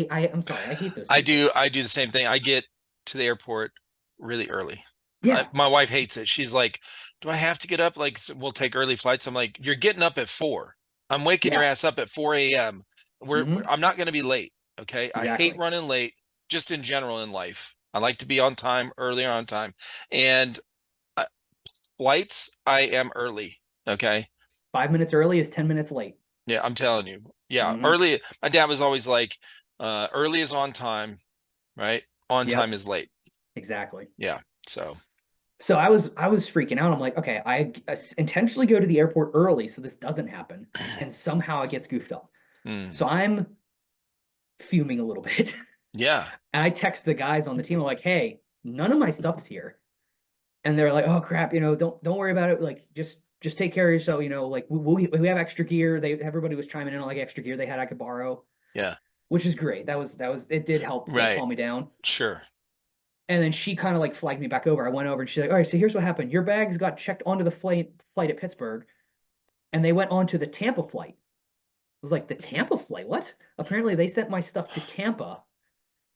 I'm sorry. I hate those people. I do the same thing. I get to the airport really early. Yeah. My wife hates it. She's like, do I have to get up? Like, we'll take early flights. I'm like, you're getting up at 4. I'm waking your ass up at 4 a.m. I'm not going to be late. Okay. Exactly. I hate running late just in general in life. I like to be on time, earlier on time. And flights, I am early. Okay. 5 minutes early is 10 minutes late. Yeah, I'm telling you. Yeah. Early. My dad was always like, early is on time, right? On time is late. Exactly. Yeah. So I was freaking out. I'm like, okay, I intentionally go to the airport early so this doesn't happen, and somehow it gets goofed up. So I'm fuming a little bit. Yeah. And I text the guys on the team. I'm like, hey, none of my stuff's here. And they're like, oh crap, don't worry about it. Like, just take care of yourself. Like we have extra gear. Everybody was chiming in on like extra gear they had I could borrow. Yeah. Which is great. That was it did help like, calm me down. Sure. And then she kind of like flagged me back over. I went over and she's like, all right, so here's what happened. Your bags got checked onto the flight at Pittsburgh, and they went on to the Tampa flight. I was like, the Tampa flight? What? Apparently they sent my stuff to Tampa.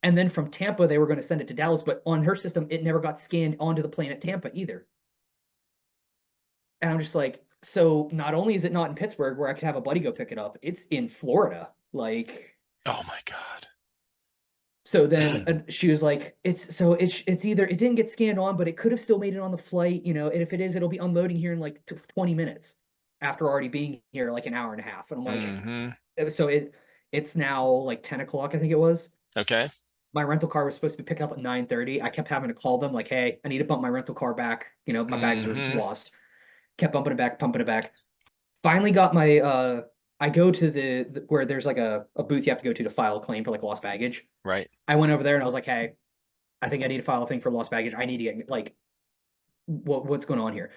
And then from Tampa, they were going to send it to Dallas, but on her system, it never got scanned onto the plane at Tampa either. And I'm just like, so not only is it not in Pittsburgh where I could have a buddy go pick it up, it's in Florida. Like, oh my God. So then she was like, it's either it didn't get scanned on, but it could have still made it on the flight, and if it is, it'll be unloading here in like 20 minutes after already being here like an hour and a half. And I'm like, so it's now like 10 o'clock, I think it was. Okay. My rental car was supposed to be picking up at 9:30. I kept having to call them like, hey, I need to bump my rental car back. My bags are lost. Kept bumping it back, pumping it back. Finally got my I go to the where there's like a booth you have to go to file a claim for like lost baggage. Right. I went over there and I was like, hey, I think I need to file a thing for lost baggage. I need to get like what's going on here.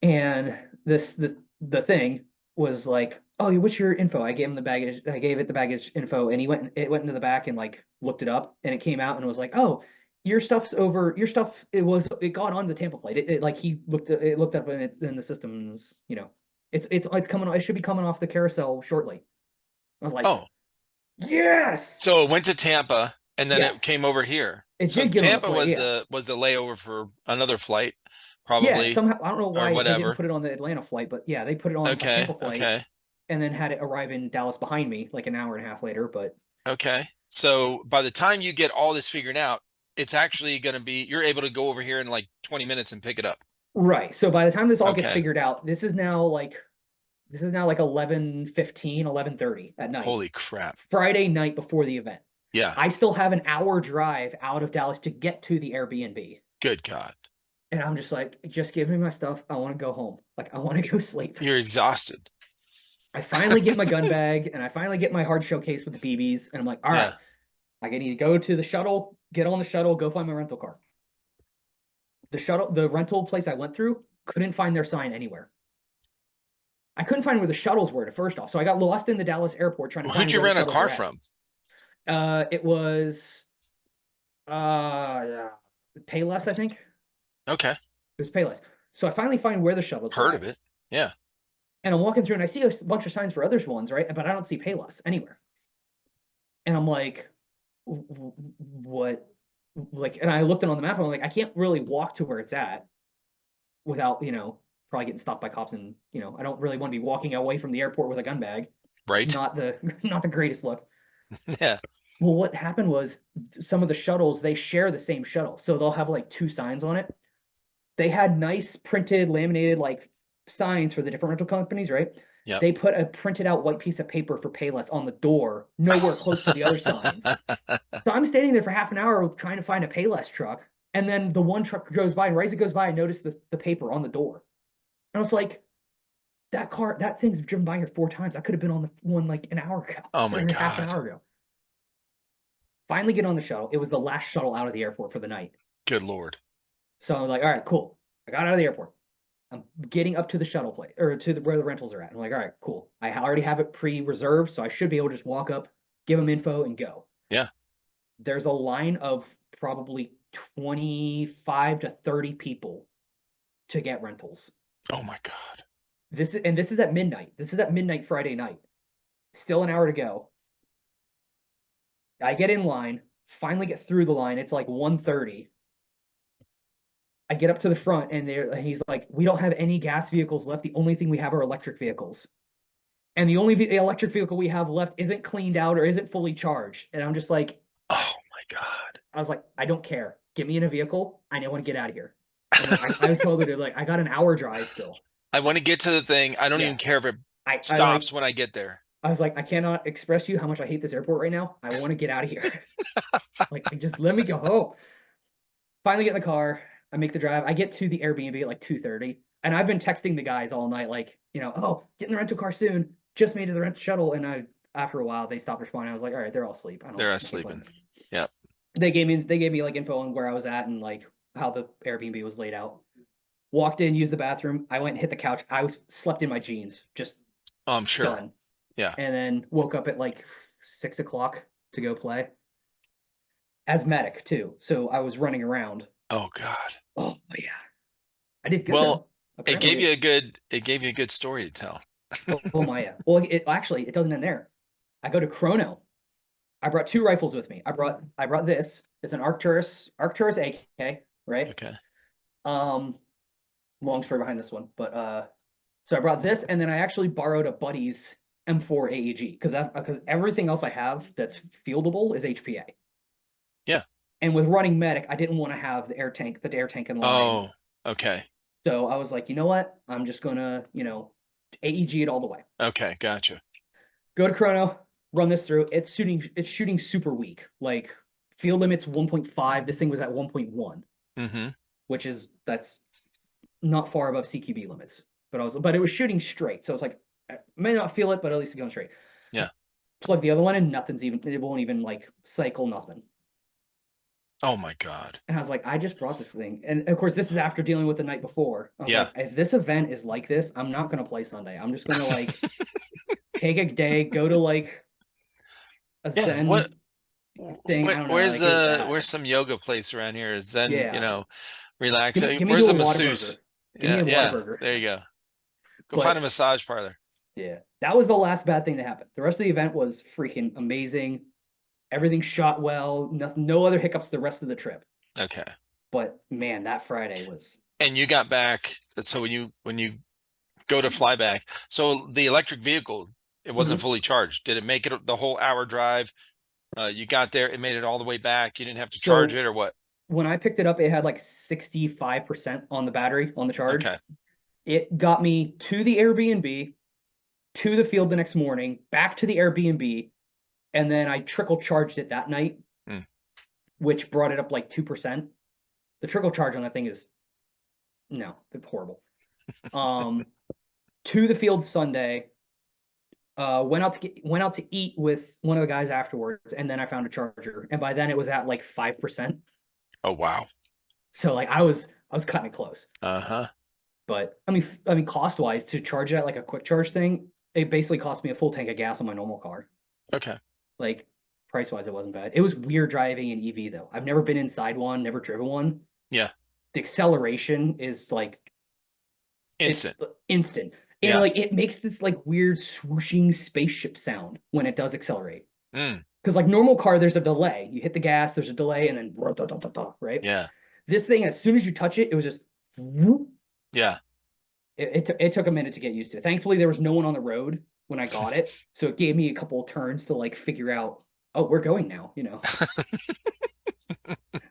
And the thing was like, oh, what's your info? I gave him the baggage. I gave it the baggage info, and it went into the back and like looked it up, and it came out and it was like, oh, your stuff's over. Your stuff it got on the Tampa flight. It like he looked up in the systems. It's coming. It should be coming off the carousel shortly. I was like, oh, yes. So it went to Tampa, and then it came over here. So Tampa was the layover for another flight, probably. Yeah, somehow I don't know why they didn't put it on the Atlanta flight, but yeah, they put it on the Tampa flight, and then had it arrive in Dallas behind me like an hour and a half later. But so by the time you get all this figured out, it's actually going to be you're able to go over here in like 20 minutes and pick it up. Right. So by the time this all gets figured out, this is now like 11:15, 11:30 at night. Holy crap. Friday night before the event. Yeah. I still have an hour drive out of Dallas to get to the Airbnb. Good God. And I'm just like, just give me my stuff. I want to go home. Like, I want to go sleep. You're exhausted. I finally get my gun bag and I finally get my hard shell case with the BBs. And I'm like, all right, I need to go to the shuttle, get on the shuttle, go find my rental car. The rental place I went through, couldn't find their sign anywhere. I couldn't find where the shuttles were first off. So I got lost in the Dallas airport trying to find who'd you rent a car from? It was Payless, I think. Okay. It was Payless. So I finally find where the shuttles were. Heard of it. Yeah. And I'm walking through and I see a bunch of signs for other ones, right? But I don't see Payless anywhere. And I'm like, what? Like, and I looked on the map and I'm like, I can't really walk to where it's at without, probably getting stopped by cops. And, I don't really want to be walking away from the airport with a gun bag. Right. Not the greatest look. Yeah. Well, what happened was some of the shuttles, they share the same shuttle. So they'll have like two signs on it. They had nice printed, laminated like signs for the different rental companies, right? Yeah. They put a printed out white piece of paper for Payless on the door, nowhere close to the other signs. So I'm standing there for half an hour trying to find a Payless truck. And then the one truck goes by, and right as it goes by, I noticed the paper on the door. And I was like, that thing's driven by here 4 times. I could have been on the one like an hour ago. Oh my God. Half an hour ago. Finally get on the shuttle. It was the last shuttle out of the airport for the night. Good Lord. So I'm like, all right, cool. I got out of the airport. I'm getting up to the shuttle place or to where the rentals are at. I'm like, all right, cool. I already have it pre-reserved, so I should be able to just walk up, give them info, and go. Yeah. There's a line of probably 25 to 30 people to get rentals. Oh my God. This is at midnight. This is at midnight Friday night. Still an hour to go. I get in line, finally get through the line. It's like 1:30. I get up to the front and he's like, we don't have any gas vehicles left. The only thing we have are electric vehicles. And the only electric vehicle we have left isn't cleaned out or isn't fully charged. And I'm just like, oh my God. I was like, I don't care. Get me in a vehicle. I want to get out of here. I told her, I got an hour drive still. I want to get to the thing. I don't even care if it stops when I get there. I was like, I cannot express to you how much I hate this airport right now. I want to get out of here. Like, just let me go home. Finally get in the car. I make the drive. I get to the Airbnb at like 2:30. And I've been texting the guys all night, like, oh, get in the rental car soon. Just made it to the rental shuttle. And after a while, they stopped responding. I was like, all right, they're all asleep. They're all sleeping. Yeah. They gave me like info on where I was at and like how the Airbnb was laid out. Walked in, used the bathroom. I went and hit the couch. Slept in my jeans, just I'm sure. done. Yeah. And then woke up at like 6 o'clock to go play. As medic too, so I was running around. Oh God. Oh yeah, I did good. Well, it gave you a good story to tell. Oh my yeah. Well, it doesn't end there. I go to Chrono. I brought 2 rifles with me. I brought this. It's an Arcturus AK, right? Okay. Long story behind this one, but so I brought this, and then I actually borrowed a buddy's M4 AEG because everything else I have that's fieldable is HPA. Yeah. And with running medic, I didn't want to have the air tank in line. Oh, okay. So I was like, you know what? I'm just gonna, AEG it all the way. Okay, gotcha. Go to Chrono, run this through. It's shooting super weak. Like field limits 1.5. This thing was at 1.1. Mm-hmm. That's not far above CQB limits. But it was shooting straight. So it's like I may not feel it, but at least it's going straight. Yeah. Plug the other one in, it won't even like cycle nothing. Oh my God. And I was like, I just brought this thing. And of course, this is after dealing with the night before. I was Yeah. like, if this event is like this, I'm not going to play Sunday. I'm just going to like take a day, go to like a Zen thing. Where's some yoga place around here? Zen, relax. Give me Where's a a masseuse? Give me a Whataburger. There you go. Go find a massage parlor. Yeah. That was the last bad thing that happened. The rest of the event was freaking amazing. Everything shot well. No other hiccups the rest of the trip. Okay. But man, that Friday was. And you got back. So when you go to fly back, so the electric vehicle, it wasn't fully charged. Did it make it the whole hour drive? You got there, it made it all the way back. You didn't have to charge it or what? When I picked it up, it had like 65% on the battery on the charge. Okay. It got me to the Airbnb, to the field the next morning, back to the Airbnb. And then I trickle charged it that night, which brought it up like 2%. The trickle charge on that thing is horrible. To the field Sunday, went out to eat with one of the guys afterwards, and then I found a charger, and by then it was at like 5%. Oh wow! So like I was cutting it close. Uh-huh. But I mean, cost wise, to charge it at like a quick charge thing, it basically cost me a full tank of gas on my normal car. Okay. Like price wise, it wasn't bad. It was weird driving an EV though. I've never been inside one, never driven one. Yeah. The acceleration is like instant. And like it makes this like weird swooshing spaceship sound when it does accelerate. Because like normal car, there's a delay. You hit the gas, there's a delay, and then right? Yeah. This thing, as soon as you touch it, it was just whoop. Yeah. It took a minute to get used to. Thankfully, there was no one on the road when I got it, so it gave me a couple of turns to like figure out, oh, we're going now,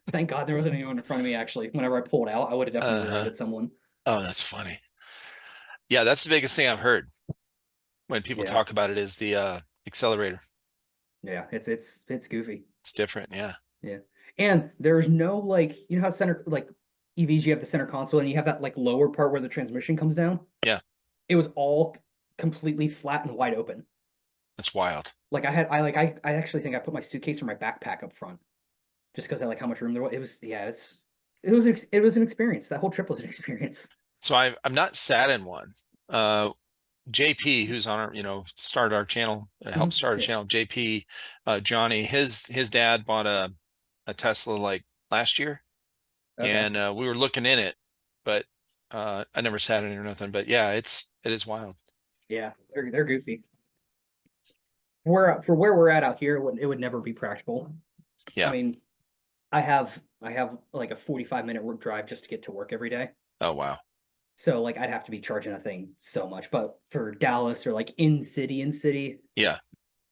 Thank God there wasn't anyone in front of me. Actually, whenever I pulled out, I would have definitely rear-ended someone. Oh, that's funny. Yeah, that's the biggest thing I've heard when people talk about it is the accelerator. Yeah, it's goofy. It's different, yeah. Yeah, and there's no like how center like EVs you have the center console and you have that like lower part where the transmission comes down. Yeah, it was all completely flat and wide open. That's wild. Like I actually think I put my suitcase or my backpack up front, just because I like how much room there was. It was an experience. That whole trip was an experience. So I'm not sat in one. JP, who's on our, started our channel, helped start a channel. JP, Johnny, his dad bought a Tesla like last year, and we were looking in it, but I never sat in it or nothing. But yeah, it is wild. Yeah, they're goofy. For where we're at out here, it would never be practical. Yeah, I mean, I have like a 45-minute work drive just to get to work every day. Oh wow. So like I'd have to be charging that thing so much, but for Dallas or like in city, yeah,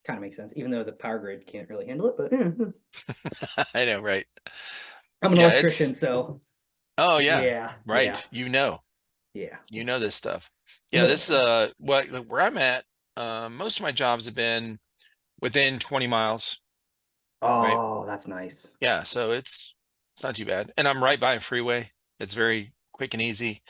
kind of makes sense. Even though the power grid can't really handle it, but I know, right? I'm an electrician, so. Oh yeah, yeah, right. Yeah. Yeah, this stuff. Yeah, this where I'm at. most of my jobs have been within 20 miles. Right? Oh, that's nice. Yeah, so it's not too bad. And I'm right by a freeway. It's very quick and easy.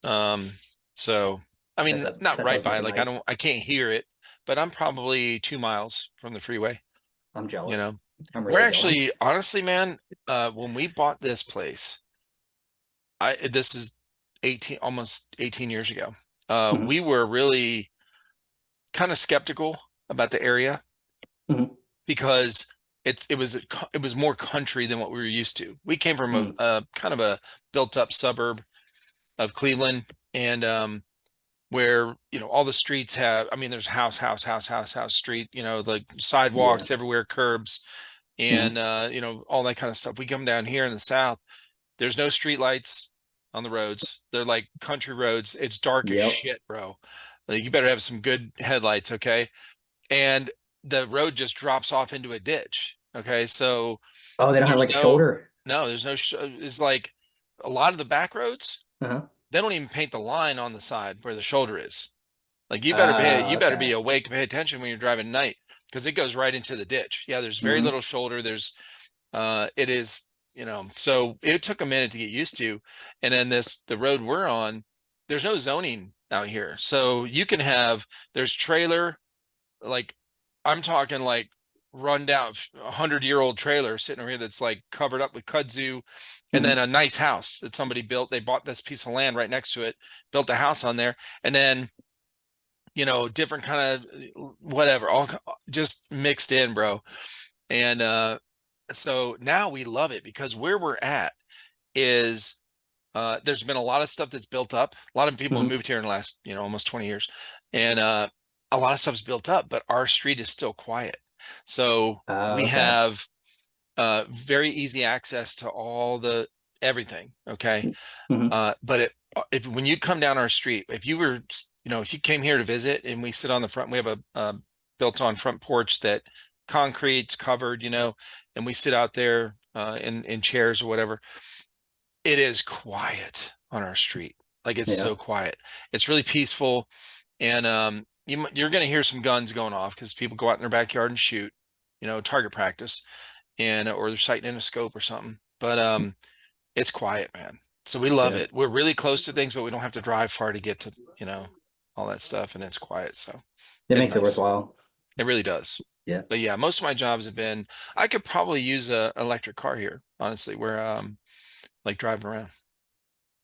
So I mean, not right by, like nice. I can't hear it, but I'm probably 2 miles from the freeway. I'm jealous. You know, I'm really we're actually jealous. Honestly, man, when we bought this place, this is almost 18 years ago. We were really kind of skeptical about the area because it was more country than what we were used to. We came from a kind of a built up suburb of Cleveland, and where, you know, all the streets have, I mean, there's house street, you know, the sidewalks everywhere, curbs, and you know, all that kind of stuff. We come down here in the South, there's no street lights on the roads. They're like country roads. It's dark as shit, bro. Like, you better have some good headlights, okay? And the road just drops off into a ditch. Okay, so they don't have like a shoulder. No, there's no. It's like a lot of the back roads. They don't even paint the line on the side where the shoulder is. Like, you better be awake, pay attention when you're driving at night, because it goes right into the ditch. Yeah, there's very little shoulder. There's it is, you know. So it took a minute to get used to, and then the road we're on, there's no zoning out here, so you can have, there's trailer, like, I'm talking like run down 100-year-old trailer sitting over here that's like covered up with kudzu, and then a nice house that somebody built. They bought this piece of land right next to it, built a house on there, and then, you know, different kind of whatever, all just mixed in, bro. And so now we love it, because where we're at is there's been a lot of stuff that's built up. A lot of people have moved here in the last, you know, almost 20 years, and a lot of stuff's built up, but our street is still quiet. So we have very easy access to all the everything. Okay. But when you come down our street, if you were, you know, if you came here to visit, and we sit on the front, we have a built on front porch that concrete's covered, you know, and we sit out there in chairs or whatever. It is quiet on our street. Like, it's so quiet. It's really peaceful. And you're going to hear some guns going off, because people go out in their backyard and shoot, you know, target practice, and or they're sighting in a scope or something. But it's quiet, man. So we love it. We're really close to things, but we don't have to drive far to get to, you know, all that stuff, and it's quiet. So it makes it worthwhile. It really does. Yeah. But yeah, most of my jobs have been, I could probably use an electric car here, honestly, where like driving around.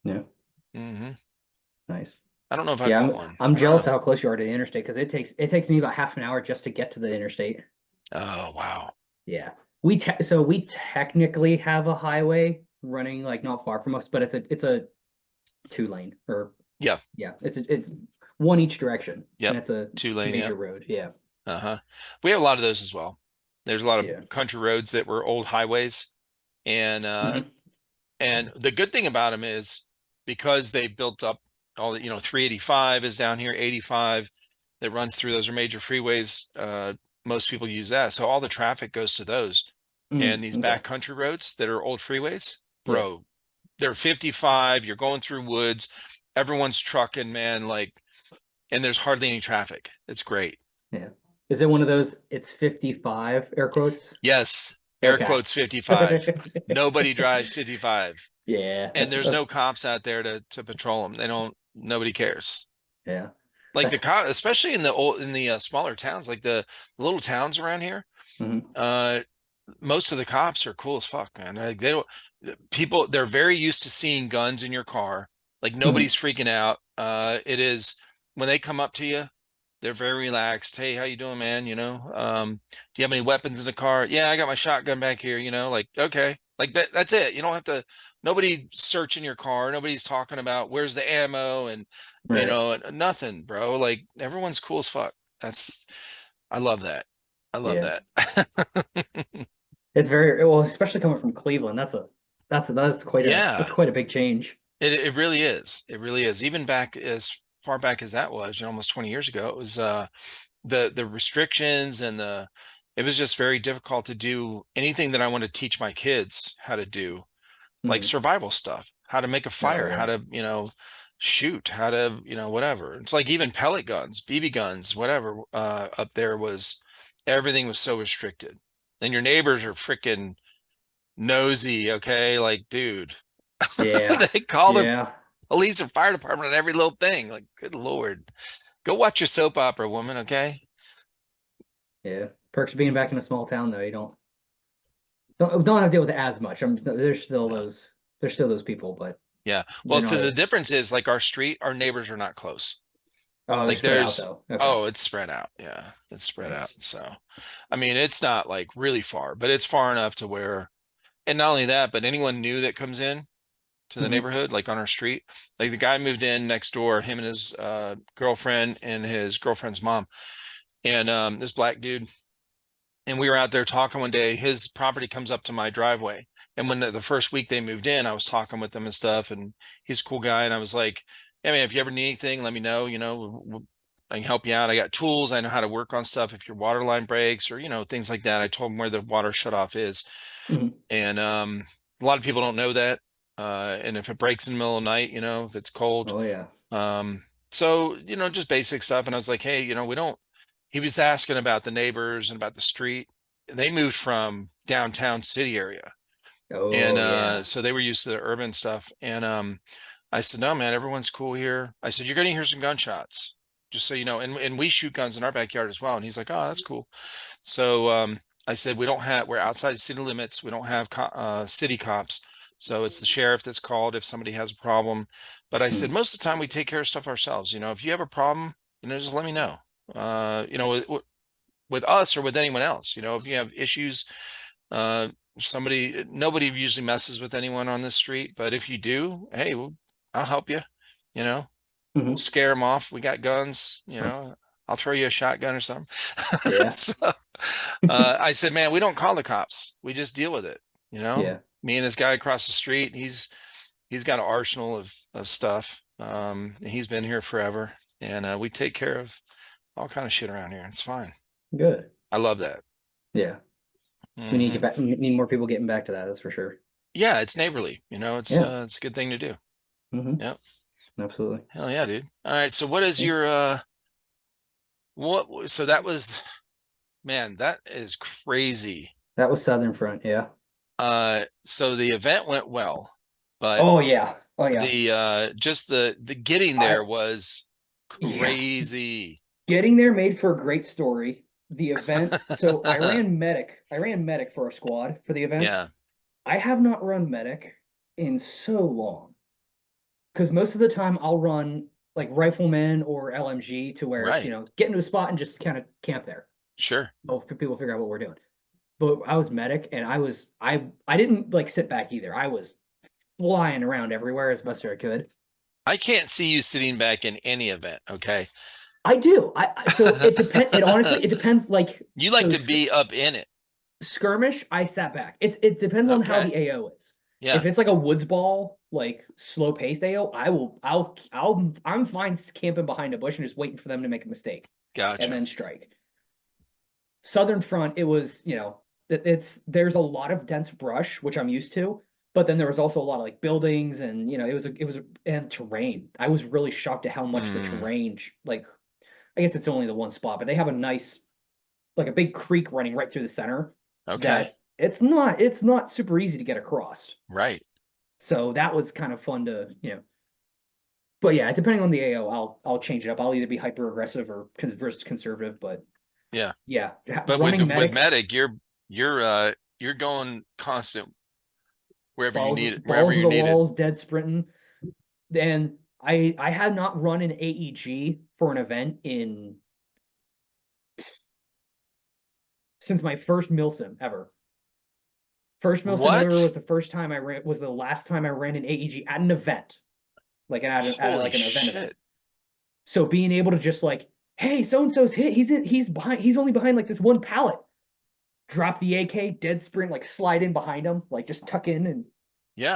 Yeah. Nice. I don't know if I want one. I'm jealous of how close you are to the interstate, because it takes me about half an hour just to get to the interstate. Oh, wow. Yeah. We technically have a highway running like not far from us, but it's a 2-lane, or it's one each direction. Yeah. And it's a 2-lane major road. Yeah. We have a lot of those as well. There's a lot of country roads that were old highways, and the good thing about them is, because they built up all the, you know, 385 is down here, 85 that runs through, those are major freeways. Most people use that, so all the traffic goes to those. And these back country roads that are old freeways, bro, they're 55, you're going through woods, everyone's trucking, man, like, and there's hardly any traffic. It's great. Yeah. Is it one of those, it's 55 air quotes? Yes, air quotes 55. Nobody drives 55. Yeah. And there's no cops out there to patrol them. Nobody cares. Yeah. Like especially in the smaller towns, like the little towns around here, most of the cops are cool as fuck, man. Like, they're very used to seeing guns in your car. Like, nobody's freaking out. It is, when they come up to you, they're very relaxed. Hey, how you doing, man? You know, do you have any weapons in the car? Yeah, I got my shotgun back here, you know, like, okay. Like, that's it. You don't have to, nobody's searching your car. Nobody's talking about where's the ammo and, you know, nothing, bro. Like, everyone's cool as fuck. I love that. I love that. It's very, well, especially coming from Cleveland. That's quite a big change. It really is. It really is. Even back as far back as that was, you know, almost 20 years ago, it was the restrictions, and it was just very difficult to do anything that I want to teach my kids how to do, like survival stuff, how to make a fire, how to, you know, shoot, how to, whatever. It's like even pellet guns, BB guns, whatever, up there was, everything was so restricted. And your neighbors are freaking nosy, okay? Like, dude, Yeah. they call the Yeah. police or fire department on every little thing. Like, good Lord. Go watch your soap opera, woman, okay? Yeah. Perks of being back in a small town though, you don't have to deal with it as much. There's still those people, but Yeah. they're Well, not so the as difference is like our street, our neighbors are not close. they're Like spread out there's, though. Okay. oh, it's spread out. Yeah, it's spread Nice. out. So, I mean, it's not like really far, but it's far enough to where, and not only that, but anyone new that comes in to the Mhm. neighborhood, like on our street, like the guy moved in next door, him and his girlfriend and his girlfriend's mom, and this black dude. And we were out there talking one day. His property comes up to my driveway. And when the first week they moved in, I was talking with them and stuff. And he's a cool guy. And I was like, hey, man, if you ever need anything, let me know. I can help you out. I got tools. I know how to work on stuff if your water line breaks or, things like that. I told him where the water shutoff is. Mhm. And a lot of people don't know that. And if it breaks in the middle of the night, if it's cold. Oh yeah. So, just basic stuff. And I was like, hey, he was asking about the neighbors and about the street. They moved from downtown city area. Oh And yeah. so they were used to the urban stuff. And I said, no, man, everyone's cool here. I said, you're going to hear some gunshots, just so you know. And we shoot guns in our backyard as well. And he's like, oh, that's cool. So I said, we're outside city limits. We don't have city cops. So it's the sheriff that's called if somebody has a problem. But I said, most of the time we take care of stuff ourselves. If you have a problem, just let me know. With us or with anyone else, if you have issues, nobody usually messes with anyone on this street, but if you do, hey, I'll help you, we'll scare them off. We got guns, I'll throw you a shotgun or something. Yeah. So, I said, man, we don't call the cops. We just deal with it. Yeah. Me and this guy across the street, he's got an arsenal of stuff. He's been here forever, and we take care of all kind of shit around here. It's fine. Good. I love that. Yeah. We need to get back. We need more people getting back to that. That's for sure. Yeah, it's neighborly. It's a good thing to do. Yep. Absolutely. Hell yeah, dude. All right. So what is your so that was, man, that is crazy. That was Southern Front, yeah. So the event went well, but oh yeah. The just the getting there was crazy. Getting there made for a great story. The event, so I ran medic for a squad for the event. Yeah. I have not run medic in so long. Because most of the time I'll run like rifleman or LMG to where it's, get into a spot and just kind of camp there. Sure. Well, people figure out what we're doing. But I was medic and I didn't like sit back either. I was flying around everywhere as best as I could. I can't see you sitting back in any event, okay? I do. So it depends. It depends. Like you like to be up in it. Skirmish, I sat back. It depends on how the AO is. Yeah. If it's like a woods ball, like slow paced AO, I'm fine camping behind a bush and just waiting for them to make a mistake. Gotcha. And then strike. Southern Front, it was, there's a lot of dense brush, which I'm used to, but then there was also a lot of like buildings and and terrain. I was really shocked at how much the terrain, like, I guess it's only the one spot, but they have a nice, like a big creek running right through the center. Okay. It's not super easy to get across. Right. So that was kind of fun to, but yeah, depending on the AO, I'll change it up. I'll either be hyper aggressive or versus conservative, but yeah. But with medic, you're going constant wherever you need it, wherever you need it. Dead sprinting. And I had not run an AEG for an event since my first milsim ever. First milsim ever was the first time I ran. Was the last time I ran an AEG at an event, like an event. So being able to just like, hey, so and so's hit. He's behind. He's only behind like this one pallet. Drop the AK, dead sprint, like slide in behind him, like just tuck in and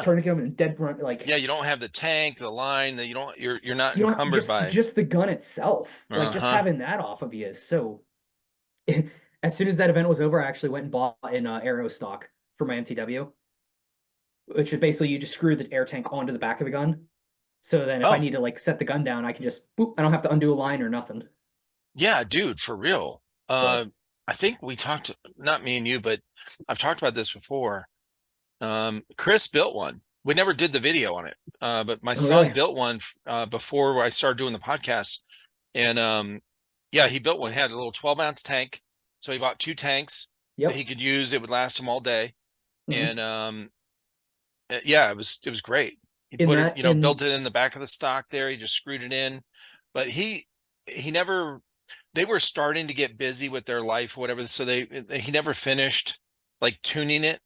turn him and dead front. Like you don't have the tank, the line that you're not encumbered by just the gun itself. Like just having that off of you is so. As soon as that event was over, I actually went and bought an arrow stock for my MTW, which is basically you just screw the air tank onto the back of the gun. So then if I need to like set the gun down, I can just boop. I don't have to undo a line or nothing. Yeah, dude, for real. I think we talked, not me and you, but I've talked about this before. Chris built one. We never did the video on it, but my son built one before I started doing the podcast. And yeah, he built one. He had a little 12-ounce tank. So he bought 2 tanks that he could use. It would last him all day. And yeah, it was great. He put it, built it in the back of the stock there. He just screwed it in. But he never, they were starting to get busy with their life, whatever. So he never finished like tuning it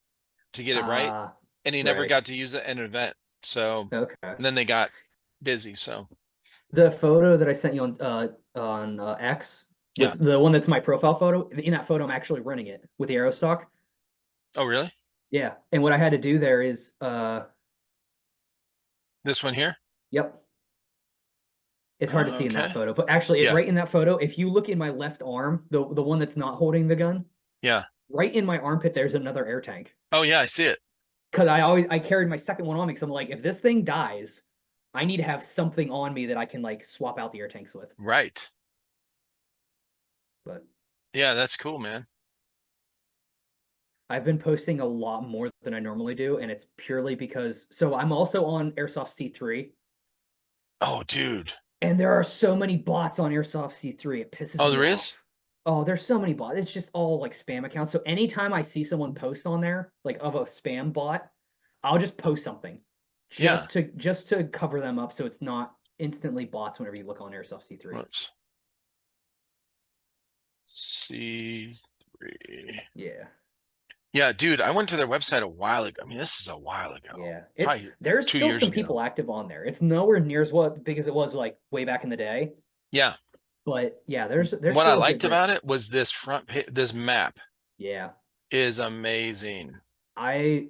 to get it right. And he never got to use it in an event. So and then they got busy. So the photo that I sent you on X, the one that's my profile photo, in that photo I'm actually running it with the Aerostock. Oh really? Yeah. And what I had to do there is this one here? Yep. It's hard to see in that photo, but actually right in that photo, if you look in my left arm, the one that's not holding the gun, right in my armpit there's another air tank. Oh yeah, I see it. Because I carried my second one on me because I'm like, if this thing dies, I need to have something on me that I can like swap out the air tanks with. Right. But yeah, that's cool, man. I've been posting a lot more than I normally do, and it's purely because I'm also on Airsoft C3. Oh, dude. And there are so many bots on Airsoft C3. It pisses me off. Oh, there is? Oh, there's so many bots. It's just all like spam accounts. So anytime I see someone post on there, like of a spam bot, I'll just post something just to cover them up so it's not instantly bots whenever you look on Airsoft C3. Whoops. C3. Yeah. Yeah, dude, I went to their website a while ago. I mean, this is a while ago. Yeah. There's still some people active on there. It's nowhere near as big as it was like way back in the day. Yeah. But yeah, there's what I liked about it was this front page, this map. Yeah. Is amazing. I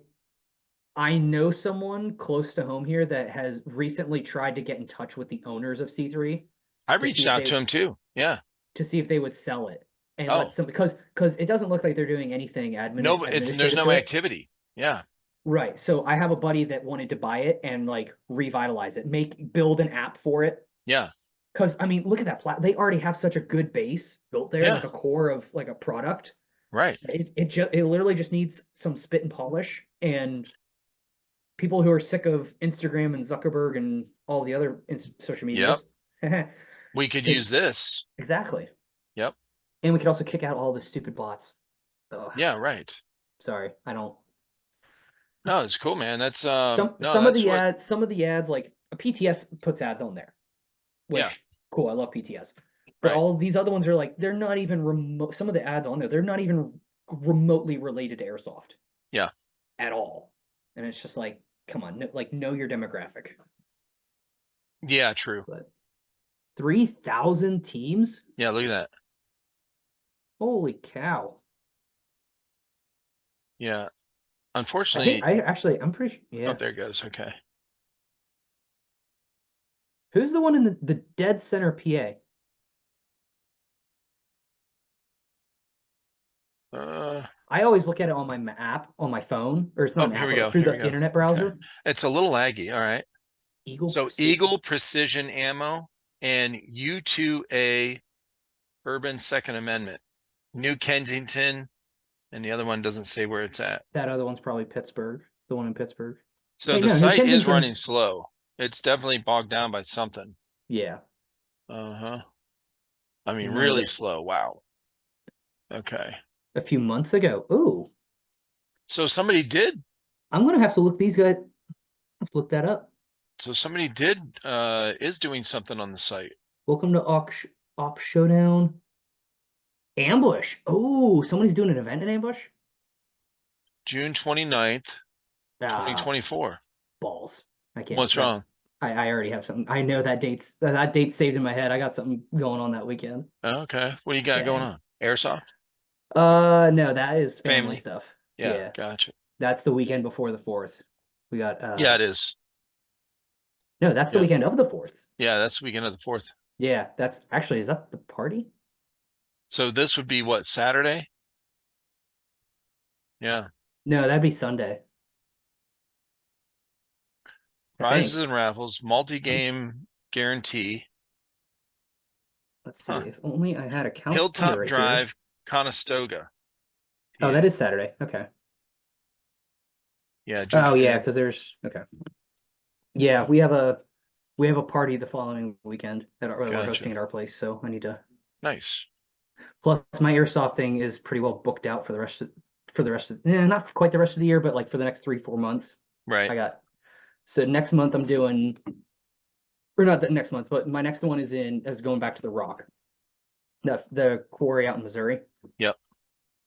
know someone close to home here that has recently tried to get in touch with the owners of C3. I reached out to him too. Yeah. To see if they would sell it. And let some, because it doesn't look like they're doing anything No, there's no activity. Yeah. Right. So I have a buddy that wanted to buy it and like revitalize it, build an app for it. Yeah. Because I mean, look at that they already have such a good base built there, like a core of like a product. Right. It literally just needs some spit and polish, and people who are sick of Instagram and Zuckerberg and all the other social media. We could use this. Exactly. Yep. And we could also kick out all the stupid bots. Ugh. Yeah, right. Sorry, I don't. No, it's cool, man. That's some of the ads, like a PTS puts ads on there. Which cool, I love PTS. But all these other ones are like, they're not even remote. Some of the ads on there, they're not even remotely related to Airsoft. Yeah. At all. And it's just like, come on, know your demographic. Yeah, true. But 3,000 teams? Yeah, look at that. Holy cow. Yeah. Unfortunately, I'm pretty sure. Oh, there it goes. Okay. Who's the one in the dead center PA? I always look at it on my app on my phone, or it's not an app, through the internet browser. Okay. It's a little laggy. All right. Eagle Precision Ammo and U2A Urban Second Amendment, New Kensington, and the other one doesn't say where it's at. That other one's probably Pittsburgh, the one in Pittsburgh. So the site is running slow. It's definitely bogged down by something. Yeah. I mean, really slow. Wow. Okay. A few months ago. Ooh. So somebody did. I'm gonna have to look these guys. Let's look that up. So somebody is doing something on the site. Welcome to Op Showdown. Ambush. Oh, somebody's doing an event in Ambush? June 29th, 2024. Balls. I can't. What's wrong? I already have something. I know that date's saved in my head. I got something going on that weekend. Okay. What do you got going on? Airsoft? No, that is family stuff. Yeah, gotcha. That's the weekend before the 4th. We got yeah, it is. No, that's the weekend of the 4th. Yeah, that's the weekend of the 4th. Yeah, that's actually, is that the party? So this would be what, Saturday? Yeah. No, that'd be Sunday. Prizes and raffles, multi-game guarantee. Let's see. If only I had a calendar. Hilltop right Drive, here. Conestoga. Oh, that is Saturday. Okay. Yeah. June oh 29th. yeah, because there's Yeah, we have a party the following weekend that we're hosting at our place, so I need to. Nice. Plus, my airsofting is pretty well booked out for the rest of not quite the rest of the year, but like for the next 3-4 months. Right. So next month I'm doing, or not the next month, but my next one is going back to the Rock, the quarry out in Missouri. Yep.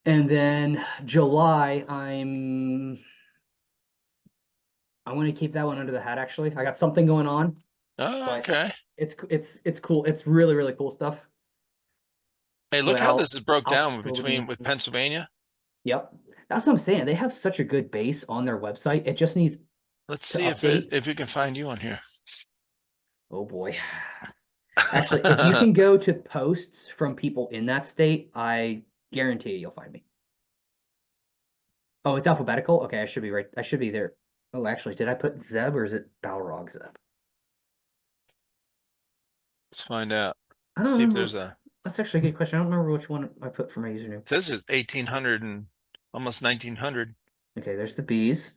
And then July I want to keep that one under the hat. Actually, I got something going on. Oh, okay. It's cool. It's really, really cool stuff. Hey, look how this is broke down with Pennsylvania. Yep, that's what I'm saying. They have such a good base on their website. It just needs. Let's see if we can find you on here. Oh boy. Actually, if you can go to posts from people in that state, I guarantee you'll find me. Oh, it's alphabetical? Okay, I should be right. I should be there. Oh, actually, did I put Zeb or is it Balrog Zeb? Let's find out. I don't see remember. If there's a. That's actually a good question. I don't remember which one I put for my username. It says it's 1800 and almost 1900. Okay, there's the B's.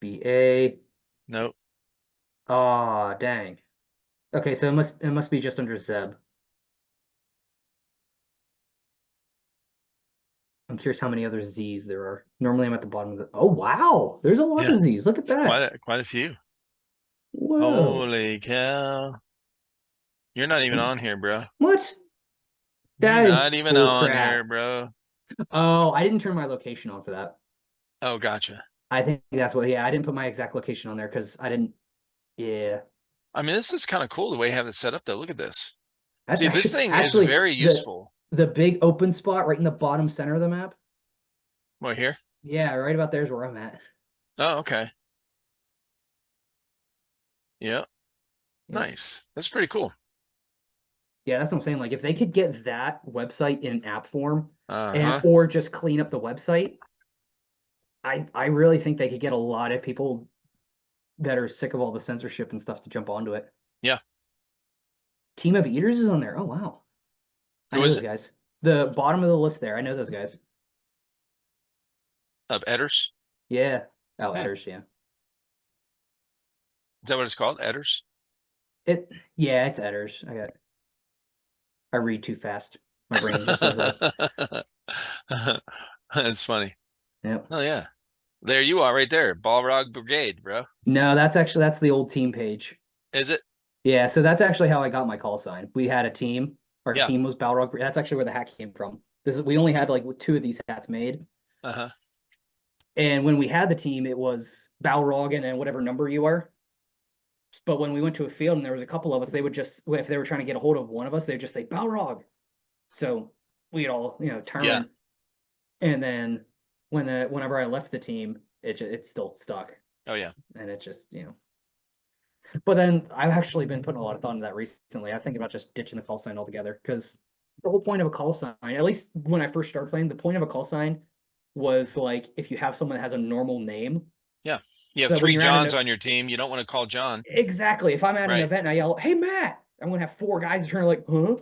BA. Nope. Oh, dang. Okay, so it must be just under Zeb. I'm curious how many other Z's there are. Normally I'm at the bottom of the. Oh wow, there's a lot of Z's. Look at that. Quite a few. Whoa. Holy cow. You're not even on here, bro. What? You're not even on here, bro. Oh, I didn't turn my location on for that. Oh, gotcha. I think that's what. Yeah, I didn't put my exact location on there because I didn't. Yeah. I mean, this is kind of cool the way you have it set up, though. Look at this. That's this thing is very useful. The big open spot right in the bottom center of the map. What, here? Yeah, right about there is where I'm at. Oh, okay. Yeah. Nice. That's pretty cool. Yeah, that's what I'm saying. Like, if they could get that website in app form, or just clean up the website, I really think they could get a lot of people that are sick of all the censorship and stuff to jump onto it. Yeah. Team of Eaters is on there. Oh wow. I know those guys. The bottom of the list there. I know those guys. Of Edders? Yeah. Oh, Edders, yeah. Is that what it's called? Edders? Yeah, it's Edders. I read too fast. My brain just says that. That's funny. Yep. Oh yeah. There you are right there. Balrog Brigade, bro. No, that's the old team page. Is it? Yeah, so that's actually how I got my call sign. We had a team. Our team was Balrog. That's actually where the hat came from. We only had like 2 of these hats made. Uh-huh. And when we had the team, it was Balrog and then whatever number you are. But when we went to a field and there was a couple of us, they would just, if they were trying to get a hold of one of us, they'd just say Balrog. So we'd all, turn. Yeah. And then whenever I left the team, it still stuck. Oh yeah. And it just, But then I've actually been putting a lot of thought into that recently. I'm thinking about just ditching the call sign altogether because the whole point of a call sign, at least when I first started playing, the point of a call sign was like if you have someone that has a normal name. Yeah. You have 3 Johns on your team. You don't want to call John. Exactly. If I'm at an event and I yell, "Hey Matt," I'm gonna have 4 guys turn like, "Huh?"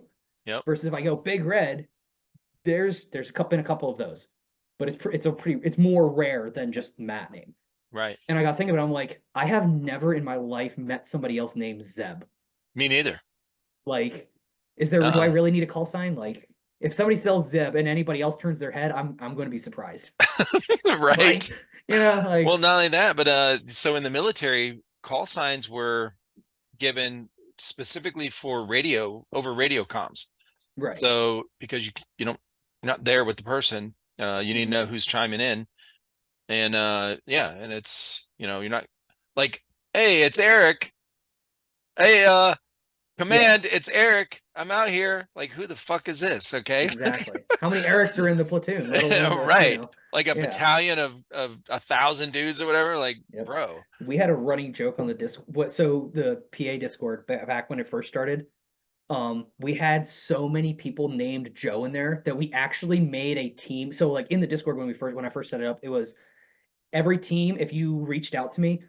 Yep. Versus if I go Big Red, there's a couple of those, but it's more rare than just Matt name. Right. And I got thinking about it, I'm like, I have never in my life met somebody else named Zeb. Me neither. Like, do I really need a call sign? Like, if somebody sells Zeb and anybody else turns their head, I'm going to be surprised. Right. Like, well, not only that, but so in the military, call signs were given specifically for over radio comms. Right. So because you're not there with the person, you need to know who's chiming in. And and it's you're not like, hey, it's Eric. Hey, command, it's Eric. I'm out here. Like, who the fuck is this? Okay. Exactly. How many Erics are in the platoon? Right. Like a battalion of 1,000 dudes or whatever. Like, bro. We had a running joke on the Discord. So the PA Discord back when it first started, we had so many people named Joe in there that we actually made a team. So like in the Discord when I first set it up, it was every team. If you reached out to me,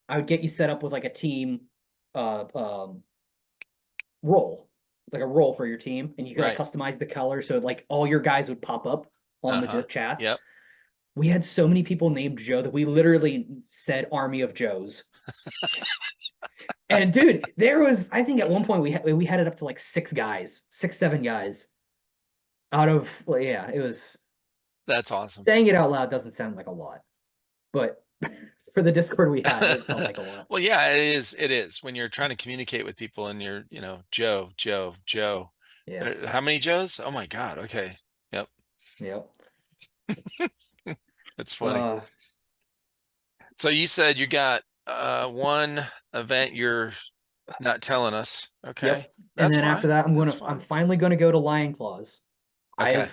I would get you set up with like a team role, like a role for your team, and you could like customize the color so like all your guys would pop up on the chats. Yep. We had so many people named Joe that we literally said army of Joes. And dude, there was, I think at one point we had it up to like 7 guys out of, well, yeah, it was. That's awesome. Saying it out loud doesn't sound like a lot, but for the Discord we had, it felt like a lot. Well, yeah, it is. It is when you're trying to communicate with people and you're, Joe. Yeah. How many Joes? Oh my God. Okay. Yep. Yep. That's funny. So you said you got one event you're not telling us. Okay. Yep. And then after that, I'm finally gonna go to Lion Claws. Okay.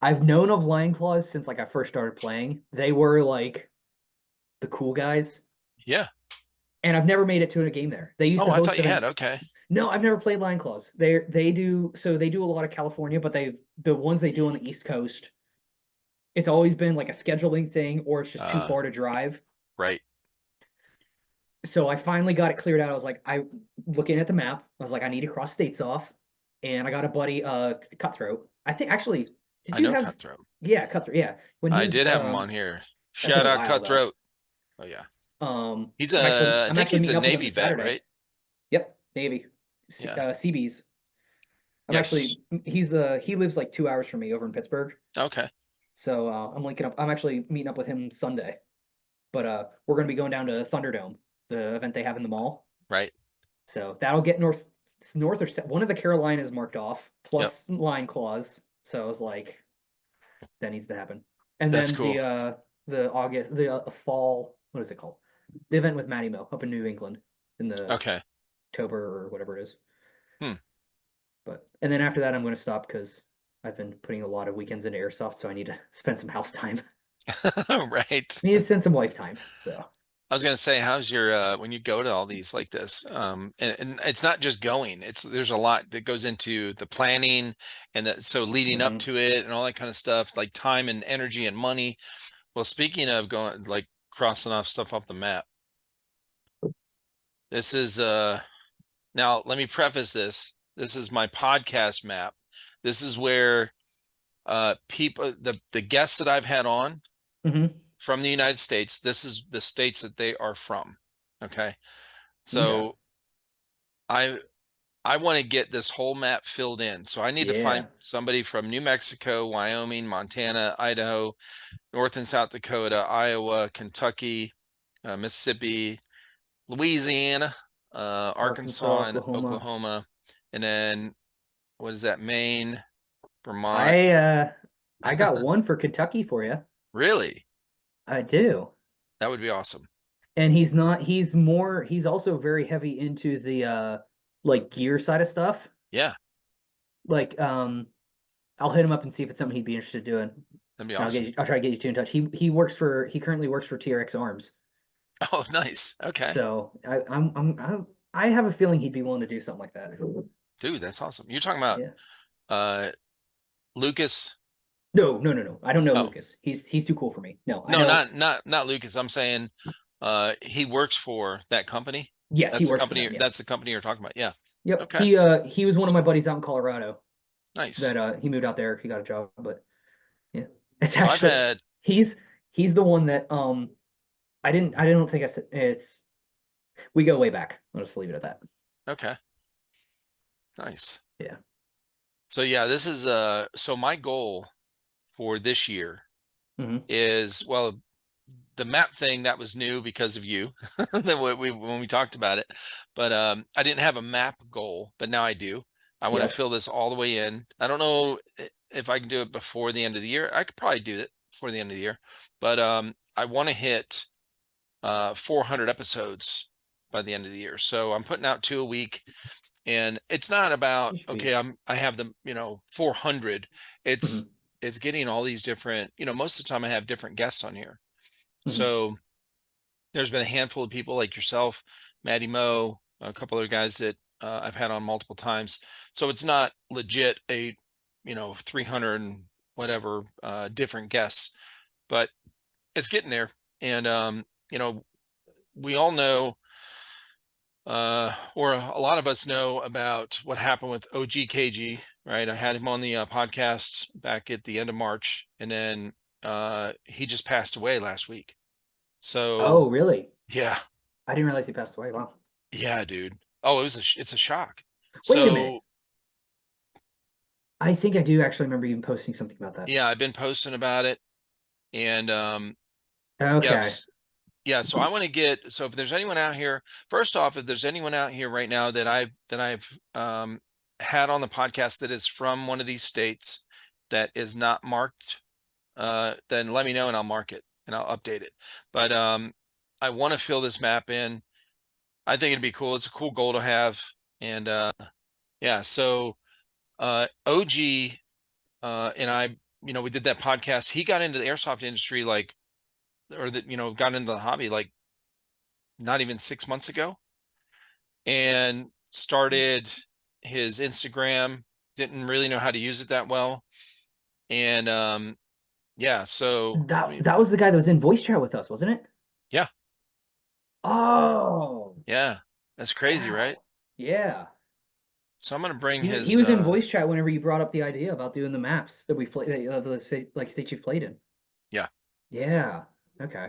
I've known of Lion Claws since like I first started playing. They were like the cool guys. Yeah. And I've never made it to a game there. They used to host I thought you had. Okay. No, I've never played Lion Claws. They do a lot of California, but the ones they do on the East Coast, it's always been like a scheduling thing, or it's just too far to drive. Right. So I finally got it cleared out. I was like, looking at the map, I was like, I need to cross states off. And I got a buddy, Cutthroat. I think actually, I know Cutthroat. Yeah, Cutthroat. Yeah. I did have him on here. Shout out Cutthroat. Oh yeah. He's I think he's a Navy vet, right? Yep, Navy. CBs. He lives like 2 hours from me over in Pittsburgh. Okay. So I'm linking up. I'm actually meeting up with him Sunday. But we're gonna be going down to Thunderdome, the event they have in the mall. Right. So that'll get north or one of the Carolinas marked off, plus Lion Claws. So I was like, that needs to happen. And that's then cool. the fall, what is it called? The event with Matty Mo up in New England in the October or whatever it is. And then after that, I'm going to stop because I've been putting a lot of weekends into Airsoft, so I need to spend some house time. Right. I need to spend some wife time. So I was going to say, how's your when you go to all these like this? And it's not just going. There's a lot that goes into the planning and so leading up to it and all that kind of stuff, like time and energy and money. Well, speaking of going like crossing off stuff off the map, this is now let me preface this. This is my podcast map. This is where people, the guests that I've had on from the United States, this is the states that they are from. Okay. So I want to get this whole map filled in. So I need to find somebody from New Mexico, Wyoming, Montana, Idaho, North and South Dakota, Iowa, Kentucky, Mississippi, Louisiana, Arkansas, and Oklahoma. And then what is that? Maine, Vermont. I got one for Kentucky for you. Really? I do. That would be awesome. And he's also very heavy into the like gear side of stuff. Yeah. Like I'll hit him up and see if it's something he'd be interested in doing. That'd be awesome. I'll try to get you two in touch. He currently works for TRX Arms. Oh, nice. Okay. So I have a feeling he'd be willing to do something like that. Dude, that's awesome. You're talking about Lucas? No. I don't know Lucas. He's too cool for me. No, not Lucas. I'm saying he works for that company. Yes, he works for them, That's the company you're talking about. Yeah. Yep. Okay. He was one of my buddies out in Colorado. Nice. That he moved out there. He got a job, but yeah, it's actually he's the one that I don't think I said it's. We go way back. I'll just leave it at that. Okay. Nice. Yeah. So yeah, this is so my goal for this year is, well, the map thing that was new because of you when we talked about it, but I didn't have a map goal, but now I do. I want to fill this all the way in. I don't know if I can do it before the end of the year. I could probably do it before the end of the year, but I want to hit 400 episodes by the end of the year. So I'm putting out 2 a week, and it's not about, okay, I have them, 400. It's getting all these different, most of the time I have different guests on here. So there's been a handful of people like yourself, Matty Mo, a couple other guys that I've had on multiple times. So it's not legit a, 300 and whatever different guests, but it's getting there. And, we all know, or a lot of us know about what happened with OGKG, right? I had him on the podcast back at the end of March, and then he just passed away last week. So. Oh, really? Yeah. I didn't realize he passed away. Wow. Yeah, dude. Oh, it's a shock. Wait a minute. I think I do actually remember you posting something about that. Yeah, I've been posting about it, and okay. Yeah, so I want to get, so if there's anyone out here, first off, if there's anyone out here right now that I've had on the podcast that is from one of these states that is not marked, then let me know and I'll mark it and I'll update it. But I want to fill this map in. I think it'd be cool. It's a cool goal to have. And yeah, so OG and I, we did that podcast. He got into the airsoft industry got into the hobby like not even 6 months ago, and started his Instagram. Didn't really know how to use it that well, and yeah, so that was the guy that was in voice chat with us, wasn't it? Yeah. Oh. Yeah, that's crazy, wow. Right? Yeah. So I'm gonna bring his. He was in voice chat whenever you brought up the idea about doing the maps that we've played, the states you've played in. Yeah. Yeah. Okay.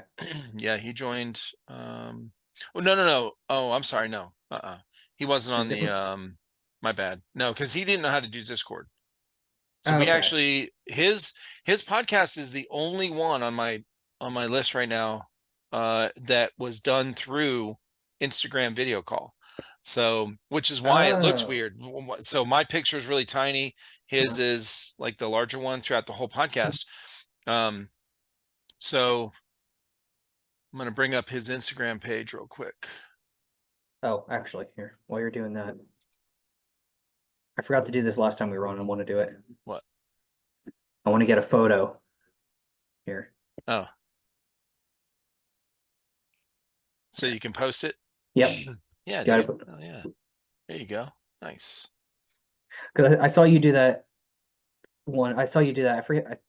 Yeah, he joined. Oh no. Oh, I'm sorry. No. He wasn't on the. My bad. No, because he didn't know how to do Discord. So we actually his podcast is the only one on my list right now that was done through Instagram video call. So, which is why it looks weird. So my picture is really tiny. His is like the larger one throughout the whole podcast. So I'm going to bring up his Instagram page real quick. Oh, actually, here, while you're doing that, I forgot to do this last time we were on. I want to do it. What? I want to get a photo here. Oh. So you can post it? Yep. Yeah. Oh, yeah. There you go. Nice. Because I saw you do that one. I saw you do that. I forget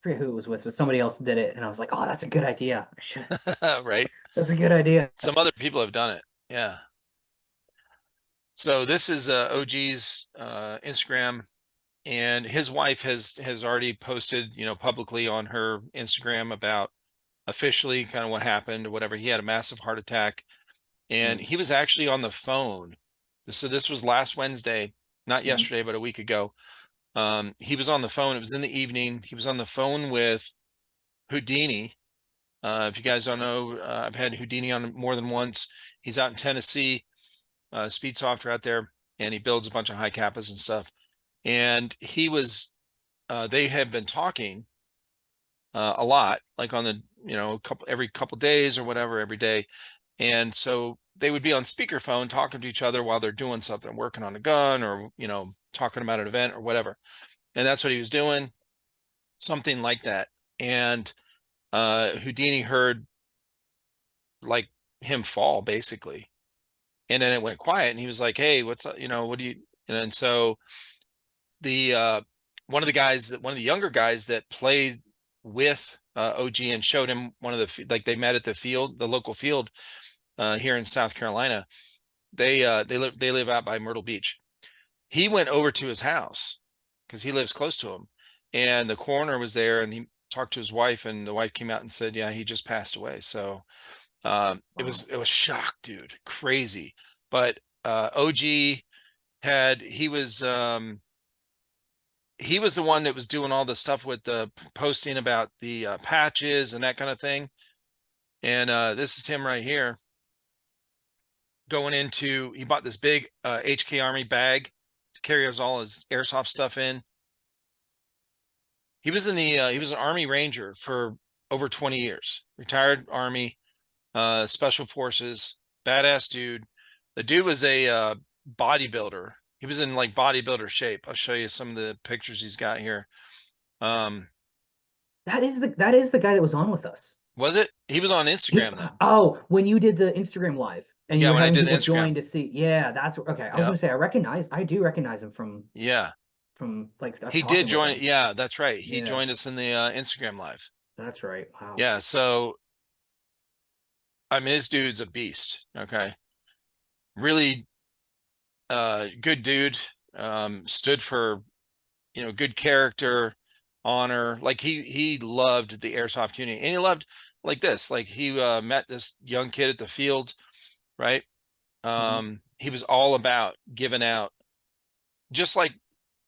who it was with, but somebody else did it, and I was like, "Oh, that's a good idea." Right. That's a good idea. Some other people have done it. Yeah. So this is OG's Instagram, and his wife has already posted, publicly on her Instagram about officially kind of what happened or whatever. He had a massive heart attack, and he was actually on the phone. So this was last Wednesday, not yesterday, but a week ago. He was on the phone. It was in the evening. He was on the phone with Houdini. If you guys don't know, I've had Houdini on more than once. He's out in Tennessee, speed software out there, and he builds a bunch of high kappas and stuff. And he was, they have been talking a lot, like on the, every couple days or whatever, every day. And so they would be on speakerphone talking to each other while they're doing something, working on a gun or, talking about an event or whatever. And that's what he was doing, something like that. And Houdini heard like him fall basically. And then it went quiet and he was like, "Hey, what's up? What do you?" And so the one of the younger guys that played with OG and showed him one of the, like, they met at the local field here in South Carolina. They live out by Myrtle Beach. He went over to his house because he lives close to him, and the coroner was there, and he talked to his wife, and the wife came out and said, "Yeah, he just passed away." So it was shock, dude, crazy. But OG he was the one that was doing all the stuff with the posting about the patches and that kind of thing. And this is him right here going into, he bought this big HK Army bag to carry all his airsoft stuff in. He was in the he was an Army Ranger for over 20 years, retired Army, Special Forces, badass dude. The dude was a bodybuilder. He was in like bodybuilder shape. I'll show you some of the pictures he's got here. That is the guy that was on with us. Was it? He was on Instagram then. Oh, when you did the Instagram live. And yeah, when I did the Instagram. Join to see. Yeah, that's okay. I was gonna say I do recognize him from. Yeah. From like. He did join. Yeah, that's right. He joined us in the Instagram live. That's right. Wow. Yeah. So I mean, this dude's a beast. Okay. Really good dude. Stood for, you know, good character, honor. Like he loved the airsoft community, and he loved like this. Like he met this young kid at the field, right? He was all about giving out, just like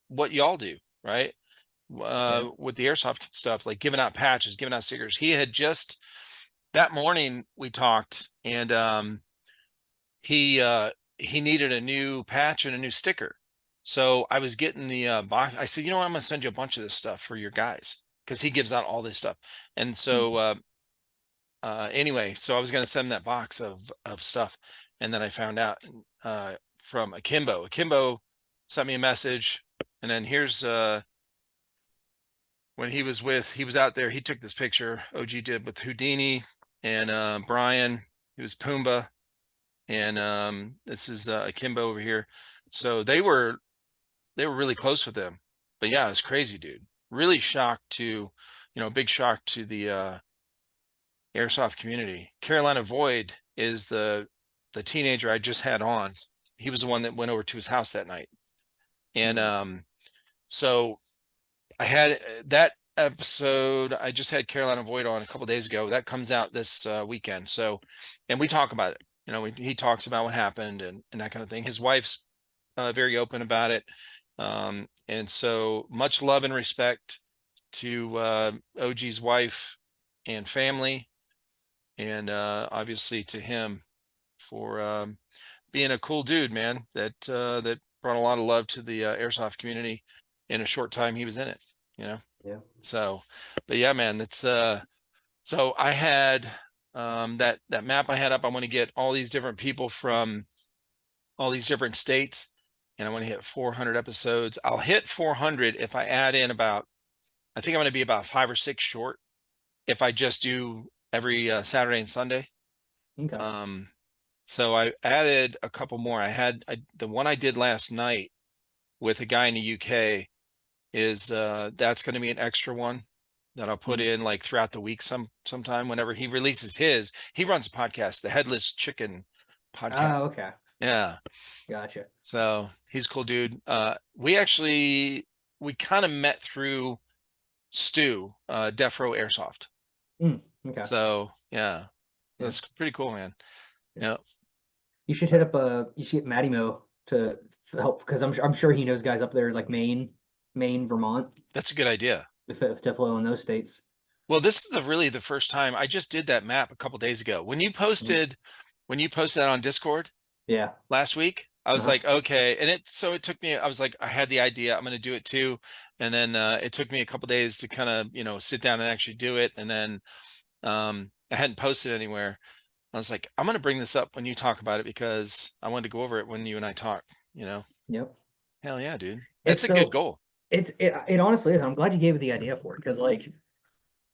what y'all do, right? With the airsoft stuff, like giving out patches, giving out stickers. He had just that morning we talked, and he needed a new patch and a new sticker. So I was getting the box. I said, you know what, I'm gonna send you a bunch of this stuff for your guys, because he gives out all this stuff. And so anyway, so I was gonna send that box of stuff, and then I found out from Akimbo. Akimbo sent me a message, and then here's when he was out there, he took this picture OG did with Houdini and Brian, he was Pumbaa, and this is Akimbo over here. So they were really close with them. But yeah, it's crazy, dude. Really shocked to, you know, big shock to the airsoft community. Carolina Void is the teenager I just had on. He was the one that went over to his house that night. And so I had that episode. I just had Carolina Void on a couple days ago. That comes out this weekend. So, and we talk about it. You know, he talks about what happened and that kind of thing. His wife's very open about it. And so much love and respect to OG's wife and family, and obviously to him for being a cool dude, man, that brought a lot of love to the airsoft community in a short time he was in it, you know? Yeah. So, but yeah, man, it's so I had that map I had up. I want to get all these different people from all these different states, and I want to hit 400 episodes. I'll hit 400 if I add in about, I think I'm going to be about 5 or 6 short if I just do every Saturday and Sunday. Okay. So I added a couple more. I had the one I did last night with a guy in the UK is that's going to be an extra one that I'll put in like throughout the week sometime whenever he releases his. He runs a podcast, the Headless Chicken podcast. Oh, okay. Yeah. Gotcha. So he's a cool dude. We kind of met through Stu, Defro Airsoft. Okay. So yeah, that's pretty cool, man. Yeah. You should hit up you should get Matty Mo to help, because I'm sure he knows guys up there like Maine, Vermont. That's a good idea. If Deflo in those states. Well, this is really the first time. I just did that map a couple days ago. When you posted that on Discord, last week, I was like, okay. And it took me, I was like, I had the idea, I'm going to do it too. And then it took me a couple days to kind of, you know, sit down and actually do it. And then I hadn't posted anywhere. I was like, I'm going to bring this up when you talk about it, because I wanted to go over it when you and I talk, you know? Yep. Hell yeah, dude. That's a good goal. It honestly is. I'm glad you gave it the idea for it, because like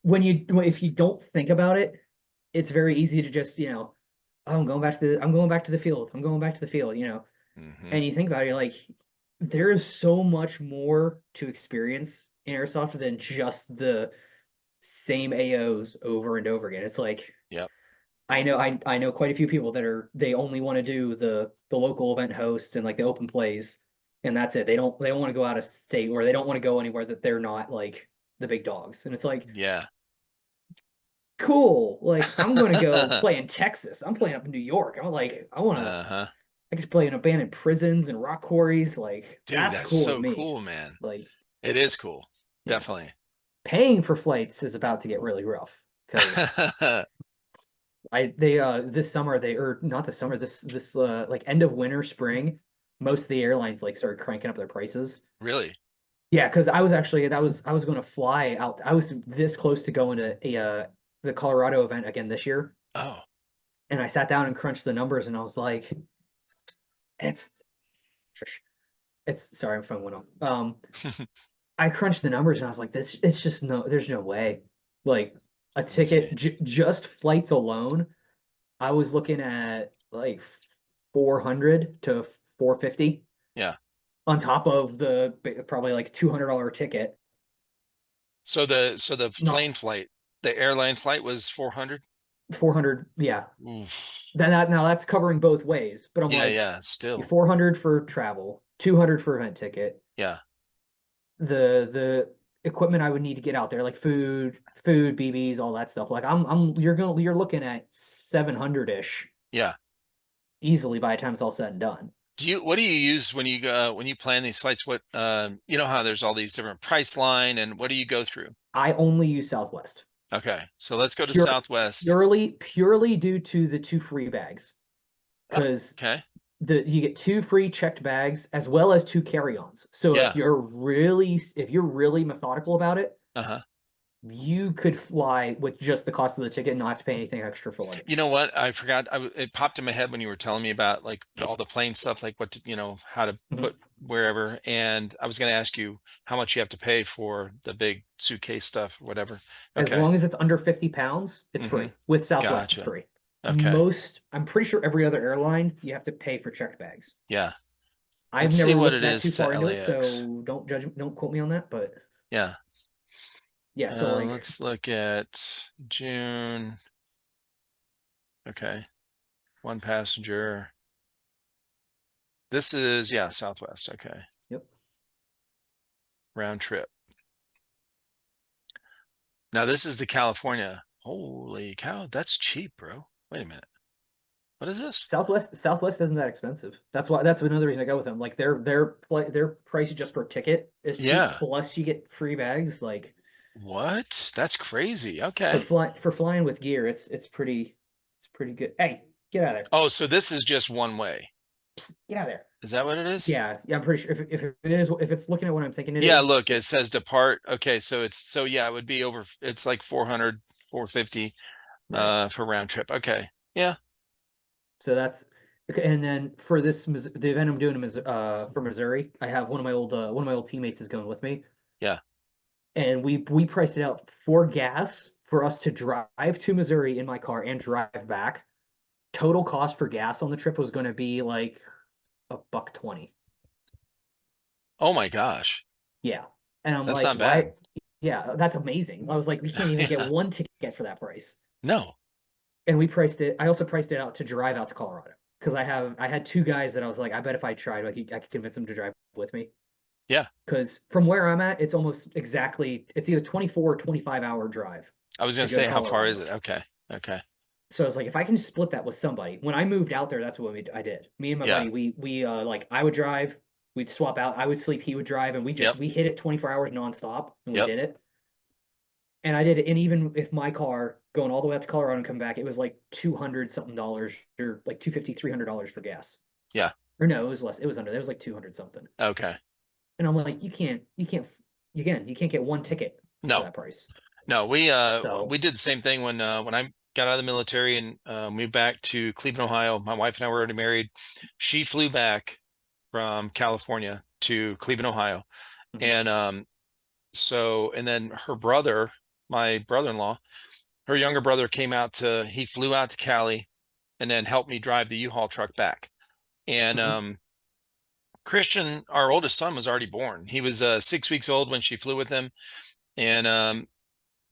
if you don't think about it, it's very easy to just, you know, oh, I'm going back to the field. I'm going back to the field, you know. And you think about it, you're like, there is so much more to experience in airsoft than just the same AOs over and over again. It's like, I know quite a few people that they only want to do the local event host and like the open plays, and that's it. They don't want to go out of state, or they don't want to go anywhere that they're not like the big dogs. And it's like, cool. Like, I'm going to go play in Texas. I'm playing up in New York. I want to. I could play in abandoned prisons and rock quarries. Like, dude, that's cool so cool, man. Like, it is cool. Definitely. Paying for flights is about to get really rough, because this summer this like end of winter, spring, most of the airlines like started cranking up their prices. Really? Yeah, because I was going to fly out. I was this close to going to the Colorado event again this year. Oh. And I sat down and crunched the numbers, and I was like, it's sorry, my phone went off. I crunched the numbers, and I was like, it's just there's no way. Like, a ticket, just flights alone, I was looking at like 400 to 450. Yeah. On top of the probably like $200 ticket. So the plane flight, the airline flight was 400? 400, yeah. Oof. Now that's covering both ways, but I'm like, yeah, still 400 for travel, 200 for event ticket. Yeah. The equipment I would need to get out there, like food, BBs, all that stuff. Like you're looking at 700-ish. Yeah. Easily by the time it's all said and done. What do you use when you plan these flights? What you know how there's all these different price line, and what do you go through? I only use Southwest. Okay, so let's go to Southwest. Purely due to the 2 free bags. Because okay. You get 2 free checked bags as well as 2 carry-ons. So if you're really methodical about it, you could fly with just the cost of the ticket and not have to pay anything extra for luggage. You know what? I forgot. It popped in my head when you were telling me about like all the plane stuff, like what to, how to put wherever. And I was going to ask you how much you have to pay for the big suitcase stuff, whatever. Okay. As long as it's under 50 pounds, it's free. With Southwest, it's free. Okay. I'm pretty sure every other airline, you have to pay for checked bags. Yeah. I've never looked that too far into it, so don't quote me on that, but yeah. Yeah, so let's look at June. Okay. 1 passenger. This is, Southwest. Okay. Yep. Round trip. Now this is to California. Holy cow, that's cheap, bro. Wait a minute. What is this? Southwest isn't that expensive. That's another reason I go with them. Like their price just per ticket is cheap, plus you get free bags. Like what? That's crazy. Okay. For flying with gear, it's pretty good. Hey, get out of there. Oh, so this is just one way. Psst, get out of there. Is that what it is? Yeah, I'm pretty sure if it's looking at what I'm thinking it is. Yeah, look, it says depart. Okay, so it would be over, it's like 400, 450 for round trip. Okay. Yeah. So that's okay. And then for the event I'm doing for Missouri, I have one of my old teammates is going with me. Yeah. And we priced it out for gas for us to drive to Missouri in my car and drive back. Total cost for gas on the trip was going to be like $120. Oh my gosh. Yeah. And I'm that's like, not bad. Yeah, that's amazing. I was like, we can't even get one ticket for that price. No. And I also priced it out to drive out to Colorado because I had 2 guys that I was like, I bet if I tried, I could convince them to drive with me. Yeah. Because from where I'm at, it's almost exactly, it's either 24 or 25 hour drive. I was going to say, how far is it? Okay. Okay. So I was like, if I can split that with somebody, when I moved out there, that's what I did. Me and my buddy, we like, I would drive, we'd swap out, I would sleep, he would drive, and we hit it 24 hours nonstop, and we did it. And I did it, and even with my car going all the way out to Colorado and come back, it was like $200 something, or like $250, $300 for gas. Yeah. Or no, it was less. It was like 200 something. Okay. And I'm like, you can't get one ticket for that price. No, we did the same thing when I got out of the military and moved back to Cleveland, Ohio. My wife and I were already married. She flew back from California to Cleveland, Ohio. And and then her brother, my brother-in-law, her younger brother he flew out to Cali and then helped me drive the U-Haul truck back. And Christian, our oldest son, was already born. He was 6 weeks old when she flew with him. And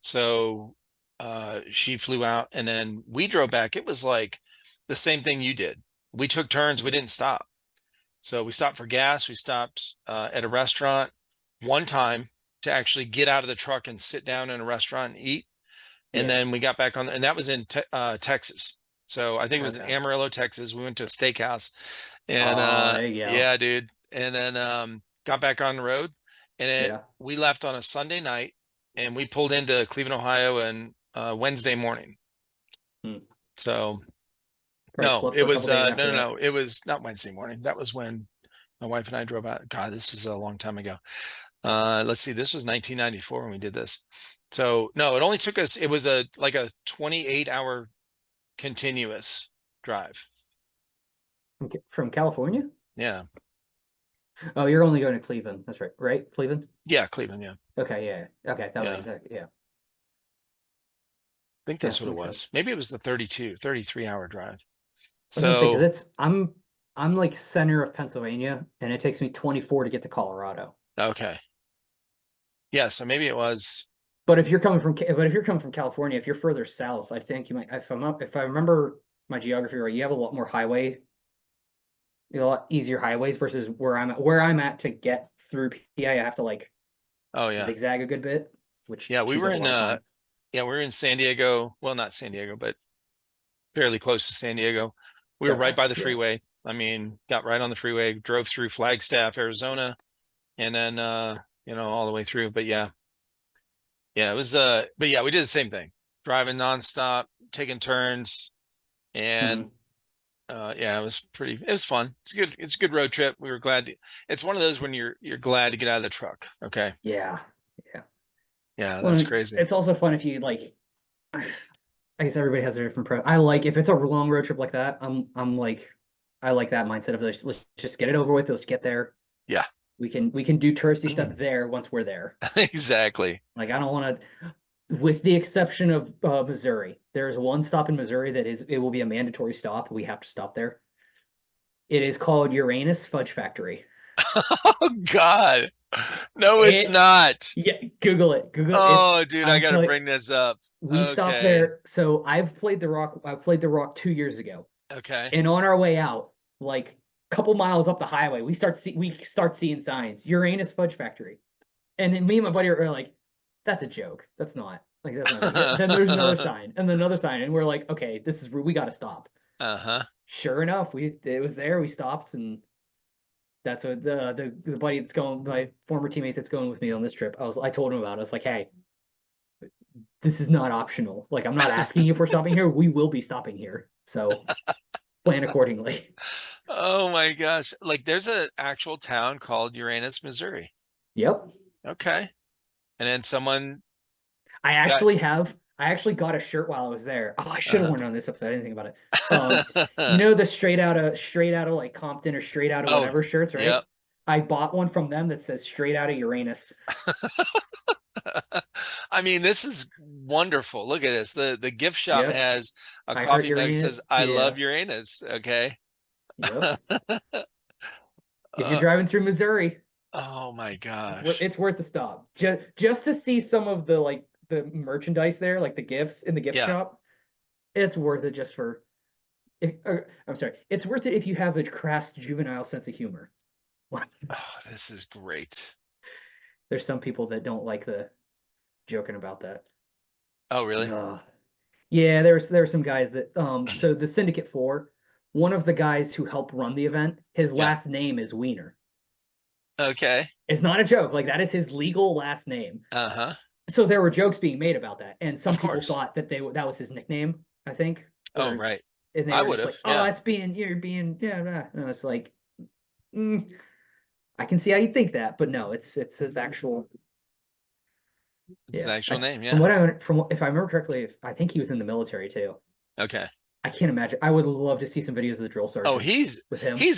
so she flew out and then we drove back. It was like the same thing you did. We took turns. We didn't stop. So we stopped for gas. We stopped at a restaurant one time to actually get out of the truck and sit down in a restaurant and eat. And then we got back on, and that was in Texas. So I think it was in Amarillo, Texas. We went to a steakhouse and there you go. Yeah, dude. And then got back on the road and we left on a Sunday night and we pulled into Cleveland, Ohio and Wednesday morning. So no, it was no, it was not Wednesday morning. That was when my wife and I drove out. God, this is a long time ago. Let's see, this was 1994 when we did this. So no, it only took us, it was like a 28-hour continuous drive. From California? Yeah. Oh, you're only going to Cleveland. That's right. Right? Cleveland? Yeah, Cleveland, yeah. Okay, yeah. Okay, yeah. I think that's what it was. Sense. Maybe it was the 33-hour drive. So I'm like center of Pennsylvania and it takes me 24 to get to Colorado. Okay. Yeah, so maybe it was But if you're coming from California, if you're further south, I think you might. If I remember my geography right, you have a lot more highway, a lot easier highways versus where I'm at. Where I'm at to get through PA, I have to like zigzag a good bit. Which we were in we were in San Diego. Well, not San Diego, but fairly close to San Diego. We were right by the freeway. I mean, got right on the freeway, drove through Flagstaff, Arizona, and then all the way through. But yeah, it was but yeah, we did the same thing. Driving nonstop, taking turns, and it was fun. It's a good road trip. We were glad it's one of those when you're glad to get out of the truck. Okay. Yeah. That's crazy. It's also fun if you like, I guess everybody has their different I like if it's a long road trip like that, I'm like, I like that mindset of let's just get it over with. Let's get there. Yeah. We can do touristy stuff there once we're there. Exactly. Like I don't want to, with the exception of Missouri. There's one stop in Missouri it will be a mandatory stop. We have to stop there. It is called Uranus Fudge Factory. Oh God. No, it's not. Yeah, Google it. Oh, dude, I gotta bring this up. We stopped there. So I've played the Rock 2 years ago. Okay. And on our way out, like a couple miles up the highway, we start seeing signs. Uranus Fudge Factory. And then me and my buddy are like, that's a joke. That's not. Like that's not. Then there's another sign and another sign, and we're like, okay, we got to stop. Sure enough, it was there. We stopped, and that's what the buddy that's going, my former teammate that's going with me on this trip. I told him about it. I was like, hey, this is not optional. Like, I'm not asking you if we're stopping here. We will be stopping here. So plan accordingly. Oh my gosh. Like there's an actual town called Uranus, Missouri. Yep. Okay. And then someone I actually got a shirt while I was there. Oh, I should have worn it on this episode. I didn't think about it. You know the straight out of like Compton or straight out of whatever shirts, right? Yep. I bought one from them that says straight out of Uranus. I mean, this is wonderful. Look at this. The gift shop has a coffee mug that says I love Uranus. Okay. Yep. If you're driving through Missouri. Oh my gosh. It's worth the stop. Just to see some of the the merchandise there, like the gifts in the gift shop. It's worth it just for it's worth it if you have a crass juvenile sense of humor. Oh, this is great. There's some people that don't like the joking about that. Oh, really? Yeah, there's some guys that so the Syndicate 4, one of the guys who helped run the event, his last name is Wiener. Okay. It's not a joke. Like that is his legal last name. So there were jokes being made about that, and some people thought that that was his nickname. I think. Oh, right. And I would have. Like, oh, that's you're being And it's like, I can see how you think that, but no, it's his actual. It's an actual name, yeah. If I remember correctly, I think he was in the military too. Okay. I can't imagine. I would love to see some videos of the drill sergeant. Oh, he's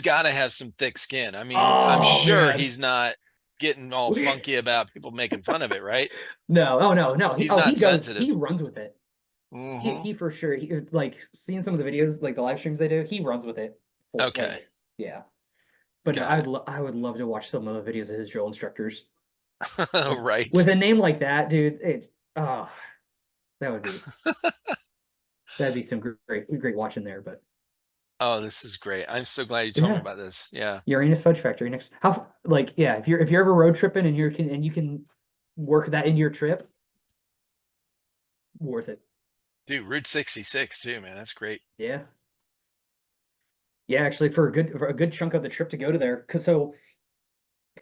got to have some thick skin. I mean, I'm sure he's not getting all funky about people making fun of it, right? No. He's not sensitive. He runs with it. He for sure. He like seeing some of the videos, like the live streams they do. He runs with it. Okay. Like, yeah. But I would love to watch some of the videos of his drill instructors. Right. With a name like that, dude, that would be that'd be some great watching there. But this is great. I'm so glad you told me about this. Yeah. Uranus Fudge Factory next. If you're ever road tripping and you can work that into your trip, worth it. Dude, Route 66 too, man. That's great. Yeah. Yeah, actually, for a good chunk of the trip to go to there,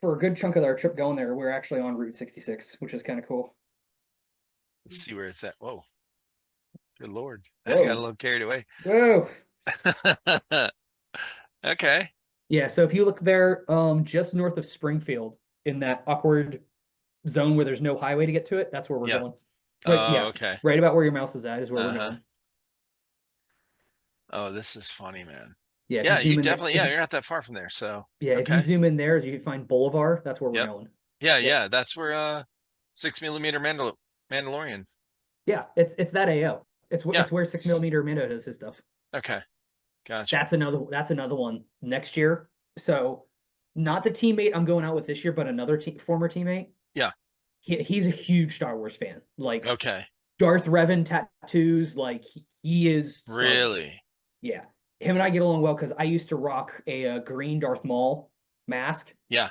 for a good chunk of our trip going there, we're actually on Route 66, which is kind of cool. Let's see where it's at. Whoa. Good Lord. I got a little carried away. Whoa. Okay. Yeah, so if you look there, just north of Springfield, in that awkward zone where there's no highway to get to it, that's where we're going. Okay. Right about where your mouse is at is where we're going. Oh, this is funny, man. Yeah, you definitely, you're not that far from there, so. Yeah, if you zoom in there, you find Boulevard, that's where we're going. Yeah, that's where 6mm Mandalorian. Yeah, it's that AO. It's where 6mm Mando does his stuff. Okay, gotcha. That's another one next year. So, not the teammate I'm going out with this year, but another former teammate. Yeah. he's a huge Star Wars fan. Like, okay, Darth Revan tattoos. Like, he is really. Yeah, him and I get along well because I used to rock a green Darth Maul mask. Yeah.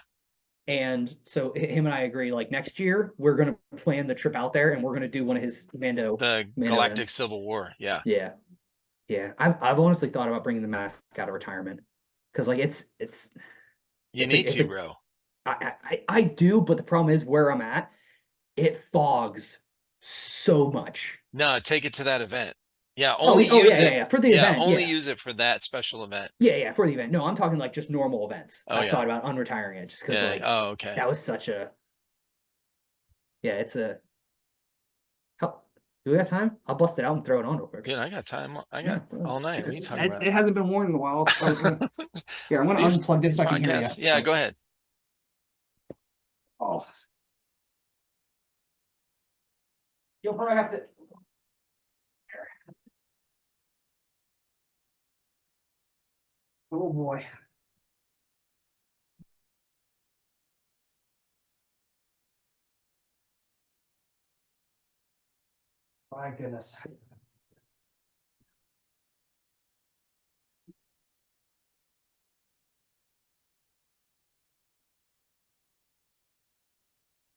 And so him and I agree, like, next year we're gonna plan the trip out there and we're gonna do one of his Mando Galactic events. Civil War. Yeah. Yeah. I've honestly thought about bringing the mask out of retirement because, like, you need to, bro. I do, but the problem is where I'm at, it fogs so much. No, take it to that event. Yeah, only use it for the event. Only use it for that special event. Yeah, for the event. No, I'm talking like just normal events. Oh, I thought about unretiring it just because okay. That was such a it's a how do we got time? I'll bust it out and throw it on real quick. Dude, I got time. I got all night. What are you talking about? It hasn't been worn in a while. Here, I'm gonna unplug this so I can hear you. Yeah, go ahead. Oh. You'll probably have to. Oh boy. My goodness.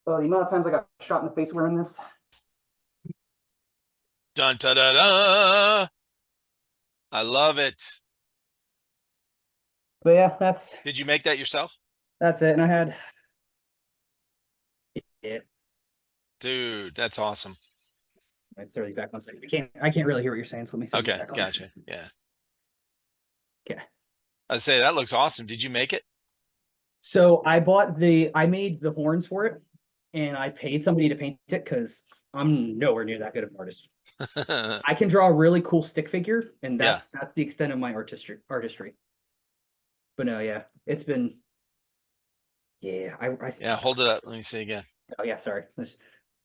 The amount of times I got shot in the face wearing this. Dun da da da. I love it. But yeah, that's. Did you make that yourself? That's it, and I had. Yeah. Dude, that's awesome. I throw these back one second. I can't really hear what you're saying, so let me throw these back on. Gotcha. Yeah. Okay. I'd say that looks awesome. Did you make it? So I made the horns for it, and I paid somebody to paint it because I'm nowhere near that good of an artist. I can draw a really cool stick figure, and that's the extent of my artistry. But no, yeah, it's been. Yeah, yeah, hold it up. Let me see again. Oh yeah, sorry.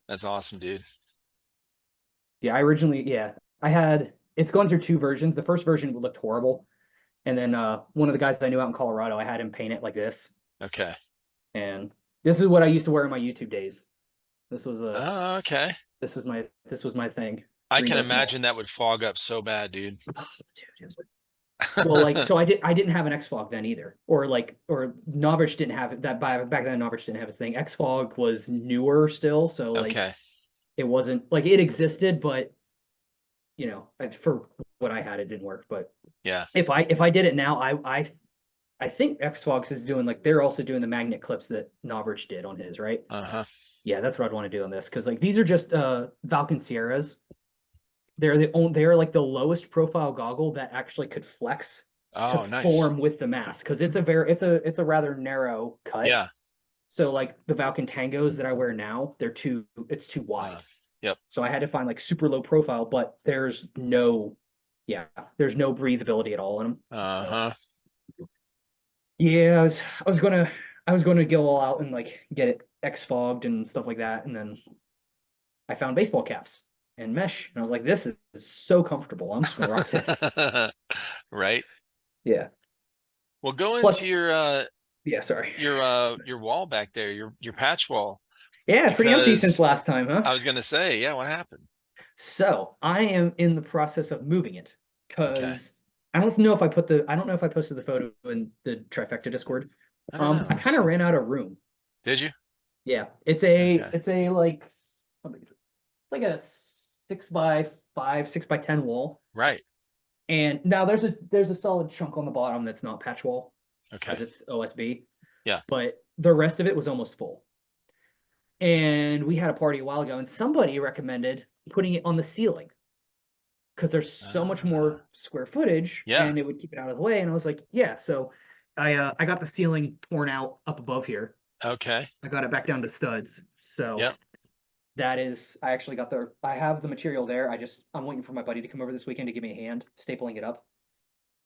That's awesome, dude. Yeah, I had. It's gone through two versions. The first version looked horrible, and then one of the guys that I knew out in Colorado, I had him paint it like this. Okay. And this is what I used to wear in my YouTube days. This was Oh, okay. This was my thing. I can imagine that would fog up so bad, dude. Oh, dude, well, like, so I didn't have an X-Fog then either, or Novich didn't have it. Back then, Novich didn't have his thing. X-Fog was newer still, so like, it wasn't like it existed, but you know, for what I had, it didn't work. But yeah, if I did it now, I think X-Fogs is doing, like, they're also doing the magnet clips that Novich did on his, right? Yeah, that's what I'd want to do on this, because like these are just Falcon Sierras. They're like the lowest profile goggle that actually could flex to form with the mask, because it's a rather narrow cut. Yeah. So like the Falcon Tangos that I wear now, it's too wide. Yep. So I had to find like super low profile, but there's no breathability at all in them. So, yeah, I was gonna go all out and like get it X-fogged and stuff like that, and then I found baseball caps and mesh, and I was like, this is so comfortable. I'm just gonna rock this. Right. Yeah. Well, go into your your wall back there, your patch wall. Yeah, pretty empty since last time, huh? I was gonna say, yeah, what happened? So I am in the process of moving it because I don't know if I posted the photo in the Trifecta Discord. I kind of ran out of room. Did you? Yeah, it's a like a 6x5, 6x10 wall. Right. And now there's a solid chunk on the bottom that's not patch wall. Okay. Because it's OSB. Yeah. But the rest of it was almost full. And we had a party a while ago, and somebody recommended putting it on the ceiling because there's so much more square footage, and it would keep it out of the way. And I was like, yeah. So I got the ceiling torn out up above here. Okay. I got it back down to studs. So that is, I have the material there. I'm waiting for my buddy to come over this weekend to give me a hand stapling it up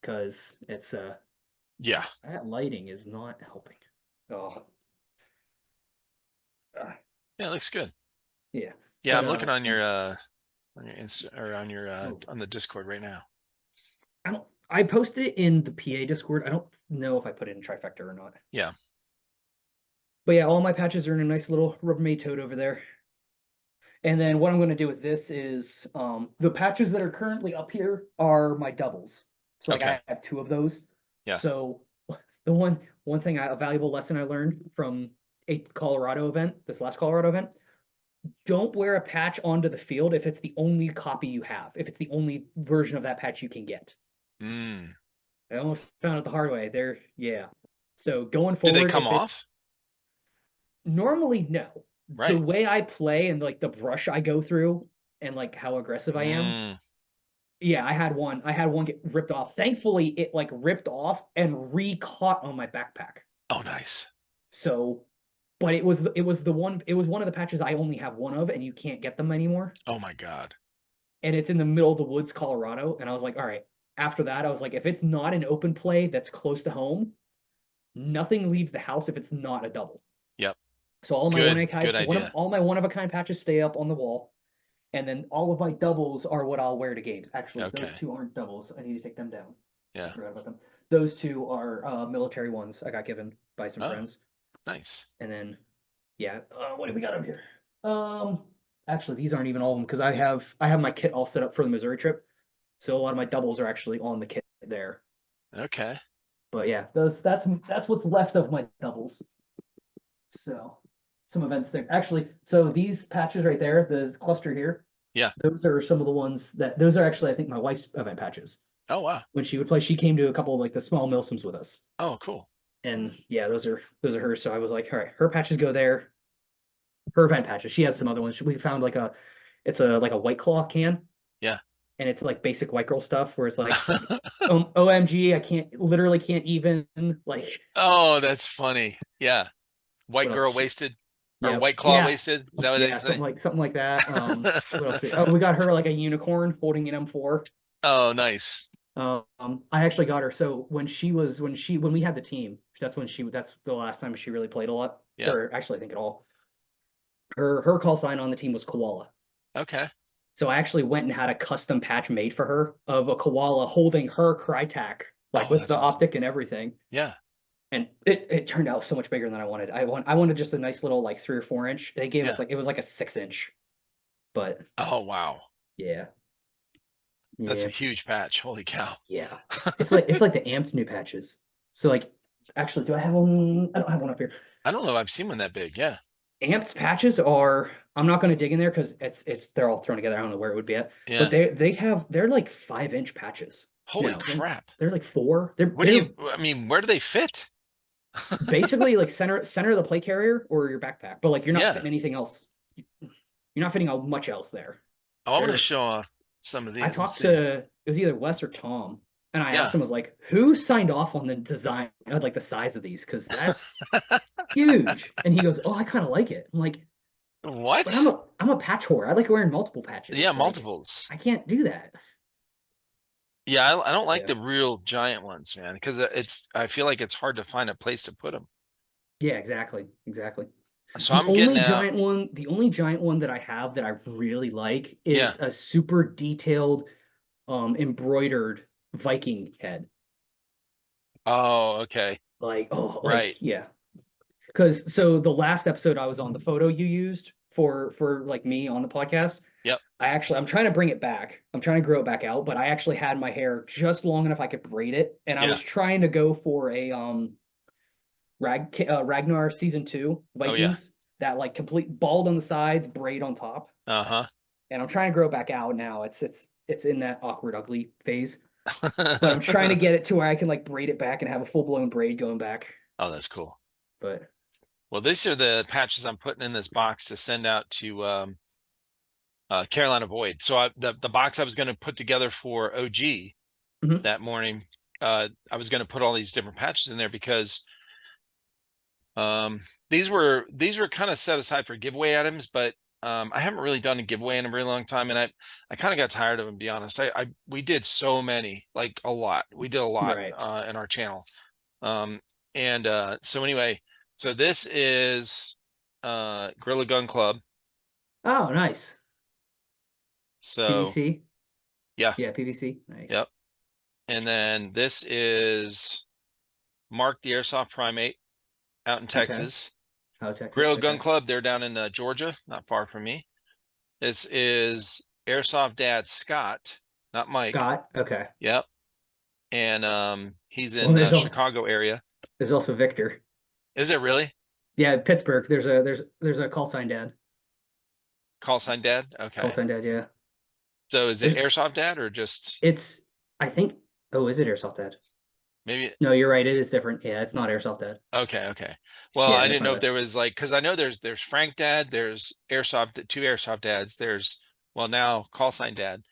because it's that lighting is not helping. Oh. Yeah, it looks good. Yeah. Yeah, I'm looking on your Insta or on your on the Discord right now. I posted it in the PA Discord. I don't know if I put it in Trifecta or not. Yeah. But yeah, all my patches are in a nice little Rubbermaid tote over there. And then what I'm going to do with this is the patches that are currently up here are my doubles. So like I have 2 of those. Yeah. So the one thing, a valuable lesson I learned from this last Colorado event, don't wear a patch onto the field if it's the only copy you have, if it's the only version of that patch you can get. Mm. I almost found it the hard way there. Yeah. So going forward, do they come off? Normally, no. Right. The way I play and like the brush I go through and like how aggressive I am. Yeah, I had one get ripped off. Thankfully, it like ripped off and re-caught on my backpack. Oh, nice. So, but it was one of the patches I only have one of, and you can't get them anymore. Oh my God. And it's in the middle of the woods, Colorado. And I was like, all right. After that, I was like, if it's not an open play that's close to home, nothing leaves the house if it's not a double. Yep. So all my all my one of a kind patches stay up on the wall, and then all of my doubles are what I'll wear to games. Actually, those 2 aren't doubles. I need to take them down. Yeah. I forgot about them. Those 2 are military ones I got given by some friends. Nice. And then, yeah, what do we got up here? Actually, these aren't even all of them because I have my kit all set up for the Missouri trip, so a lot of my doubles are actually on the kit there. Okay. But yeah, that's what's left of my doubles. So some events there. Actually, so these patches right there, the cluster here. Yeah. Those are some of the ones those are actually, I think, my wife's event patches. Oh, wow. When she would play, she came to a couple of like the small Milsims with us. Oh, cool. And yeah, those are hers. So I was like, all right, her patches go there. Her event patches. She has some other ones. We found like a White Claw can. Yeah. And it's like basic white girl stuff where it's like, OMG, I literally can't even like. Oh, that's funny. Yeah. White girl wasted. Or White Claw wasted. Is that what it is? Something like that. What else? We got her like a unicorn holding an M4. Oh, nice. I actually got her. So when we had the team, that's the last time she really played a lot. Yeah. Or actually, I think at all. Her call sign on the team was koala. Okay. So I actually went and had a custom patch made for her of a koala holding her Crytac, with the awesome optic and everything. Yeah. And it turned out so much bigger than I wanted. I wanted just a nice little 3 or 4 inch. They gave us it was like a 6 inch. But oh wow. Yeah. That's a huge patch. Holy cow. Yeah. It's like the amped new patches. So actually, do I have one? I don't have one up here. I don't know. I've seen one that big. Yeah. Amped patches are, I'm not going to dig in there because they're all thrown together. I don't know where it would be at. Yeah. But they're like 5 inch patches. Holy crap. They're like 4. Where do they fit? Basically like center of the plate carrier or your backpack, but you're not fitting anything else. You're not fitting much else there. Oh, I'm going to show off some of these. I talked to, it was either Wes or Tom, and I asked him, I was like, who signed off on the design, the size of these? Because that's huge. And he goes, oh, I kind of like it. I'm like, what? But I'm a patch whore. I like wearing multiple patches. Yeah, multiples. I can't do that. Yeah, I don't like the real giant ones, man, because I feel like it's hard to find a place to put them. Yeah, exactly. So I'm getting out. The only giant one that I have that I really like is a super detailed, embroidered Viking head. Oh, okay. Right. Yeah. Because the last episode I was on, the photo you used for me on the podcast. Yep. I'm trying to bring it back. I'm trying to grow it back out, but I actually had my hair just long enough I could braid it, and I was trying to go for a Ragnar season 2 Vikings that complete bald on the sides, braid on top. Uh-huh. And I'm trying to grow it back out now. It's in that awkward ugly phase. But I'm trying to get it to where I can braid it back and have a full blown braid going back. Oh, that's cool. But well, these are the patches I'm putting in this box to send out to Carolina Void. So the box I was going to put together for OG that morning, I was going to put all these different patches in there because these were kind of set aside for giveaway items, but I haven't really done a giveaway in a very long time, and I kind of got tired of them, to be honest. We did so many, a lot. We did a lot in our channel. So anyway, so this is Guerrilla Gun Club. Oh, nice. So PVC. Yeah, PVC. Nice. Yep. And then this is Mark the Airsoft Primate out in Texas. Oh, Texas. Real Gun Club, they're down in Georgia, not far from me. This is Airsoft Dad Scott, not Mike. Scott, okay. Yep. And he's in the Chicago area. There's also Victor. Is it really? Yeah, Pittsburgh. There's a call sign Dad. Call sign Dad? Okay. Call sign Dad, yeah. So is it Airsoft Dad or just? It's, I think, oh, is it Airsoft Dad? Maybe. No, you're right. It is different. Yeah, it's not Airsoft Dad. Okay. Well, yeah, I didn't know if there was like, because I know there's Frank Dad, there's two Airsoft Dads, there's, well, now Call Sign Dad.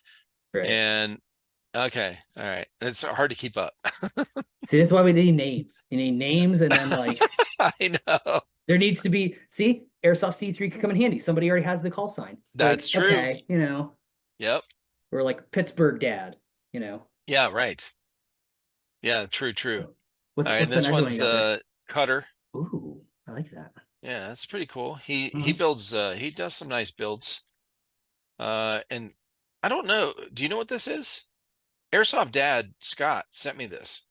Right. And okay, all right. It's hard to keep up. See, this is why we need names. You need names, and then like I know. There needs to be, see, Airsoft C3 could come in handy. Somebody already has the call sign. That's like, true. Okay, you know. Yep. Or like Pittsburgh Dad, you know. Yeah, right. Yeah, true. What's, all right, this one's Cutter. Ooh, I like that. Yeah, that's pretty cool. He builds he does some nice builds. And I don't know, do you know what this is? Airsoft Dad Scott sent me this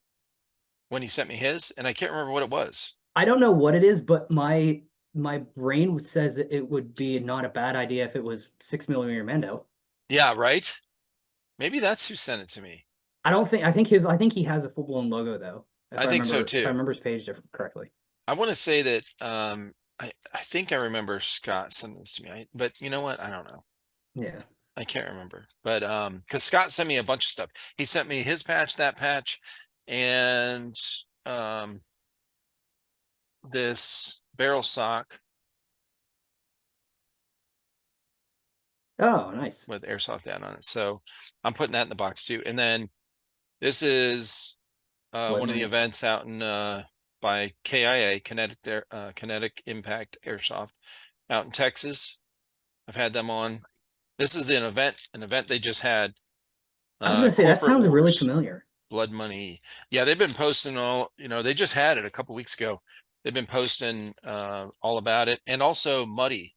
when he sent me his, and I can't remember what it was. I don't know what it is, but my brain says that it would be not a bad idea if it was 6mm Mendo. Yeah, right. Maybe that's who sent it to me. I think he has a full-blown logo though. I think so too. If I remember his page correctly. I want to say that I think I remember Scott sending this to me, but you know what? I don't know. Yeah. I can't remember, but because Scott sent me a bunch of stuff. He sent me his patch, that patch, and this barrel sock. Oh, nice. With Airsoft Dad on it. So I'm putting that in the box too. And then this is one of the events out in by KIA, Kinetic Impact Airsoft, out in Texas. I've had them on. This is an event they just had. I was gonna say that sounds really familiar. Blood Money. Yeah, they've been posting all, they just had it a couple weeks ago. They've been posting all about it. And also Muddy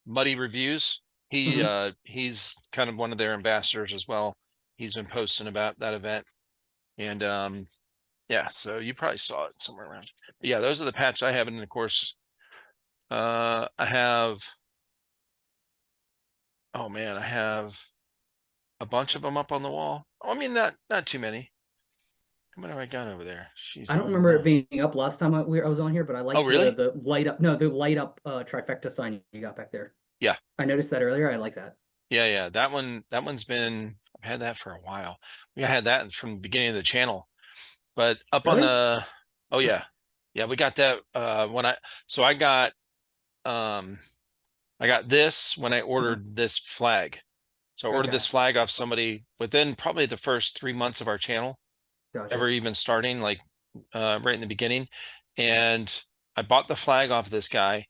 Reviews. He's kind of one of their ambassadors as well. He's been posting about that event. And yeah, so you probably saw it somewhere around. But yeah, those are the patches I have. And of course, I have, oh man, I have a bunch of them up on the wall. Oh, I mean, not too many. How many have I got over there? Jeez, I don't remember it being up last time I was on here, but I like the light up. No, the light up trifecta sign you got back there. Yeah, I noticed that earlier. I like that. Yeah, that one's been. I've had that for a while. We had that from the beginning of the channel, but up on the. Oh yeah, we got that when I got this when I ordered this flag. So I ordered this flag off somebody within probably the first 3 months of our channel, ever even starting, like right in the beginning. And I bought the flag off of this guy.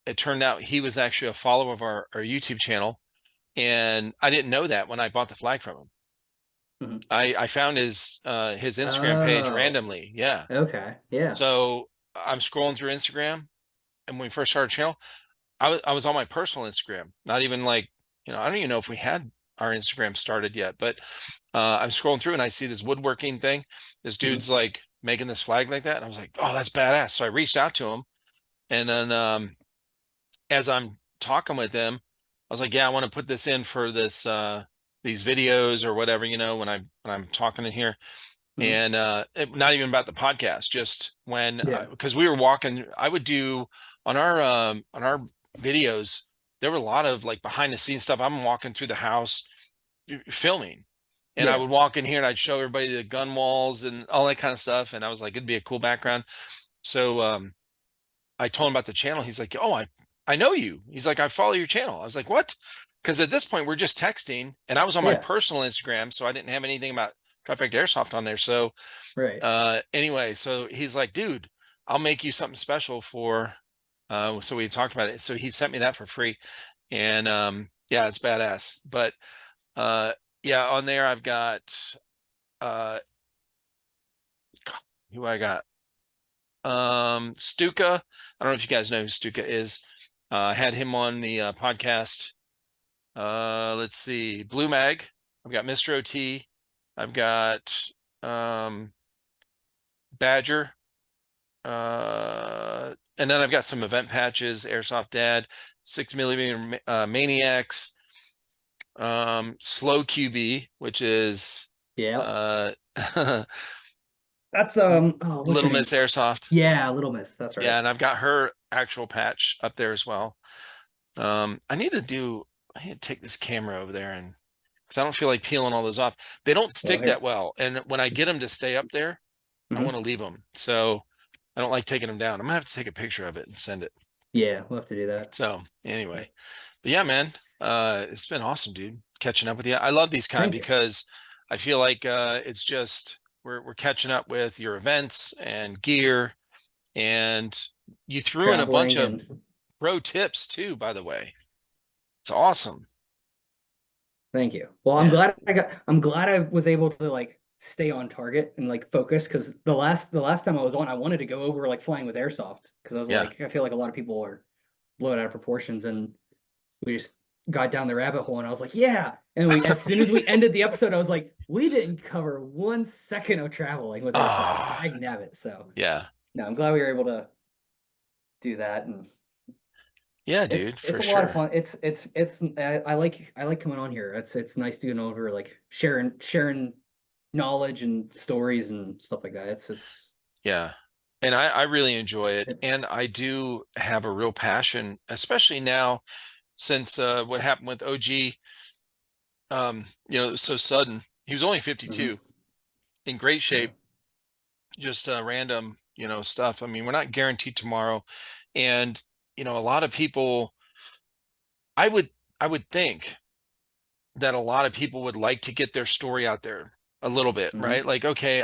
It turned out he was actually a follower of our YouTube channel. And I didn't know that when I bought the flag from him. I found his Instagram page randomly. Yeah. Okay. Yeah. So I'm scrolling through Instagram, and when we first started our channel, I was on my personal Instagram, not even like, I don't even know if we had our Instagram started yet, but I'm scrolling through and I see this woodworking thing. This dude's like making this flag like that. And I was like, oh, that's badass. So I reached out to him. And then as I'm talking with him, I was like, yeah, I want to put this in for this these videos or whatever, when I'm talking in here. And not even about the podcast, just when, because we were walking, I would do on our videos, there were a lot of like behind the scenes stuff. I'm walking through the house filming, and I would walk in here and I'd show everybody the gun walls and all that kind of stuff. And I was like, it'd be a cool background. So I told him about the channel. He's like, oh, I know you. He's like, I follow your channel. I was like, what? Because at this point we're just texting, and I was on my personal Instagram, so I didn't have anything about Trifecta Airsoft on there. So anyway, so he's like, dude, I'll make you something special for so we talked about it. So he sent me that for free, and yeah, it's badass. But yeah, on there I've got who I got, Stuka. I don't know if you guys know who Stuka is. I had him on the podcast. Let's see, Blue Mag. I've got Mr. OT. I've got Badger. and then I've got some event patches, Airsoft Dad, 6mm Maniacs, Slow QB, which is that's Little Miss Airsoft. Yeah, Little Miss, that's right. Yeah, and I've got her actual patch up there as well. I need to take this camera over there, and because I don't feel like peeling all those off. They don't stick that well, and when I get them to stay up there, I want to leave them. So I don't like taking them down. I'm gonna have to take a picture of it and send it. Yeah, we'll have to do that. So anyway, but yeah, man, it's been awesome, dude, catching up with you. I love these kind because I feel like it's just we're catching up with your events and gear, and you threw in a bunch of pro tips too, by the way. It's awesome. Thank you. Well, I'm glad I was able to like stay on target and like focus, because the last time I was on, I wanted to go over like flying with Airsoft, because I was like, I feel like a lot of people are blown out of proportions, and we just got down the rabbit hole, and I was like, yeah. And as soon as we ended the episode, I was like, we didn't cover 1 second of traveling with Airsoft. I can have it. So yeah. No, I'm glad we were able to do that. And yeah, dude, it's a lot of fun. I like coming on here. It's nice doing over like sharing knowledge and stories and stuff like that. It's yeah. And I really enjoy it. And I do have a real passion, especially now since what happened with OG. It was so sudden. He was only 52, in great shape, just random, stuff. I mean, we're not guaranteed tomorrow. And, a lot of people, I would think that a lot of people would like to get their story out there a little bit, right? Like, okay,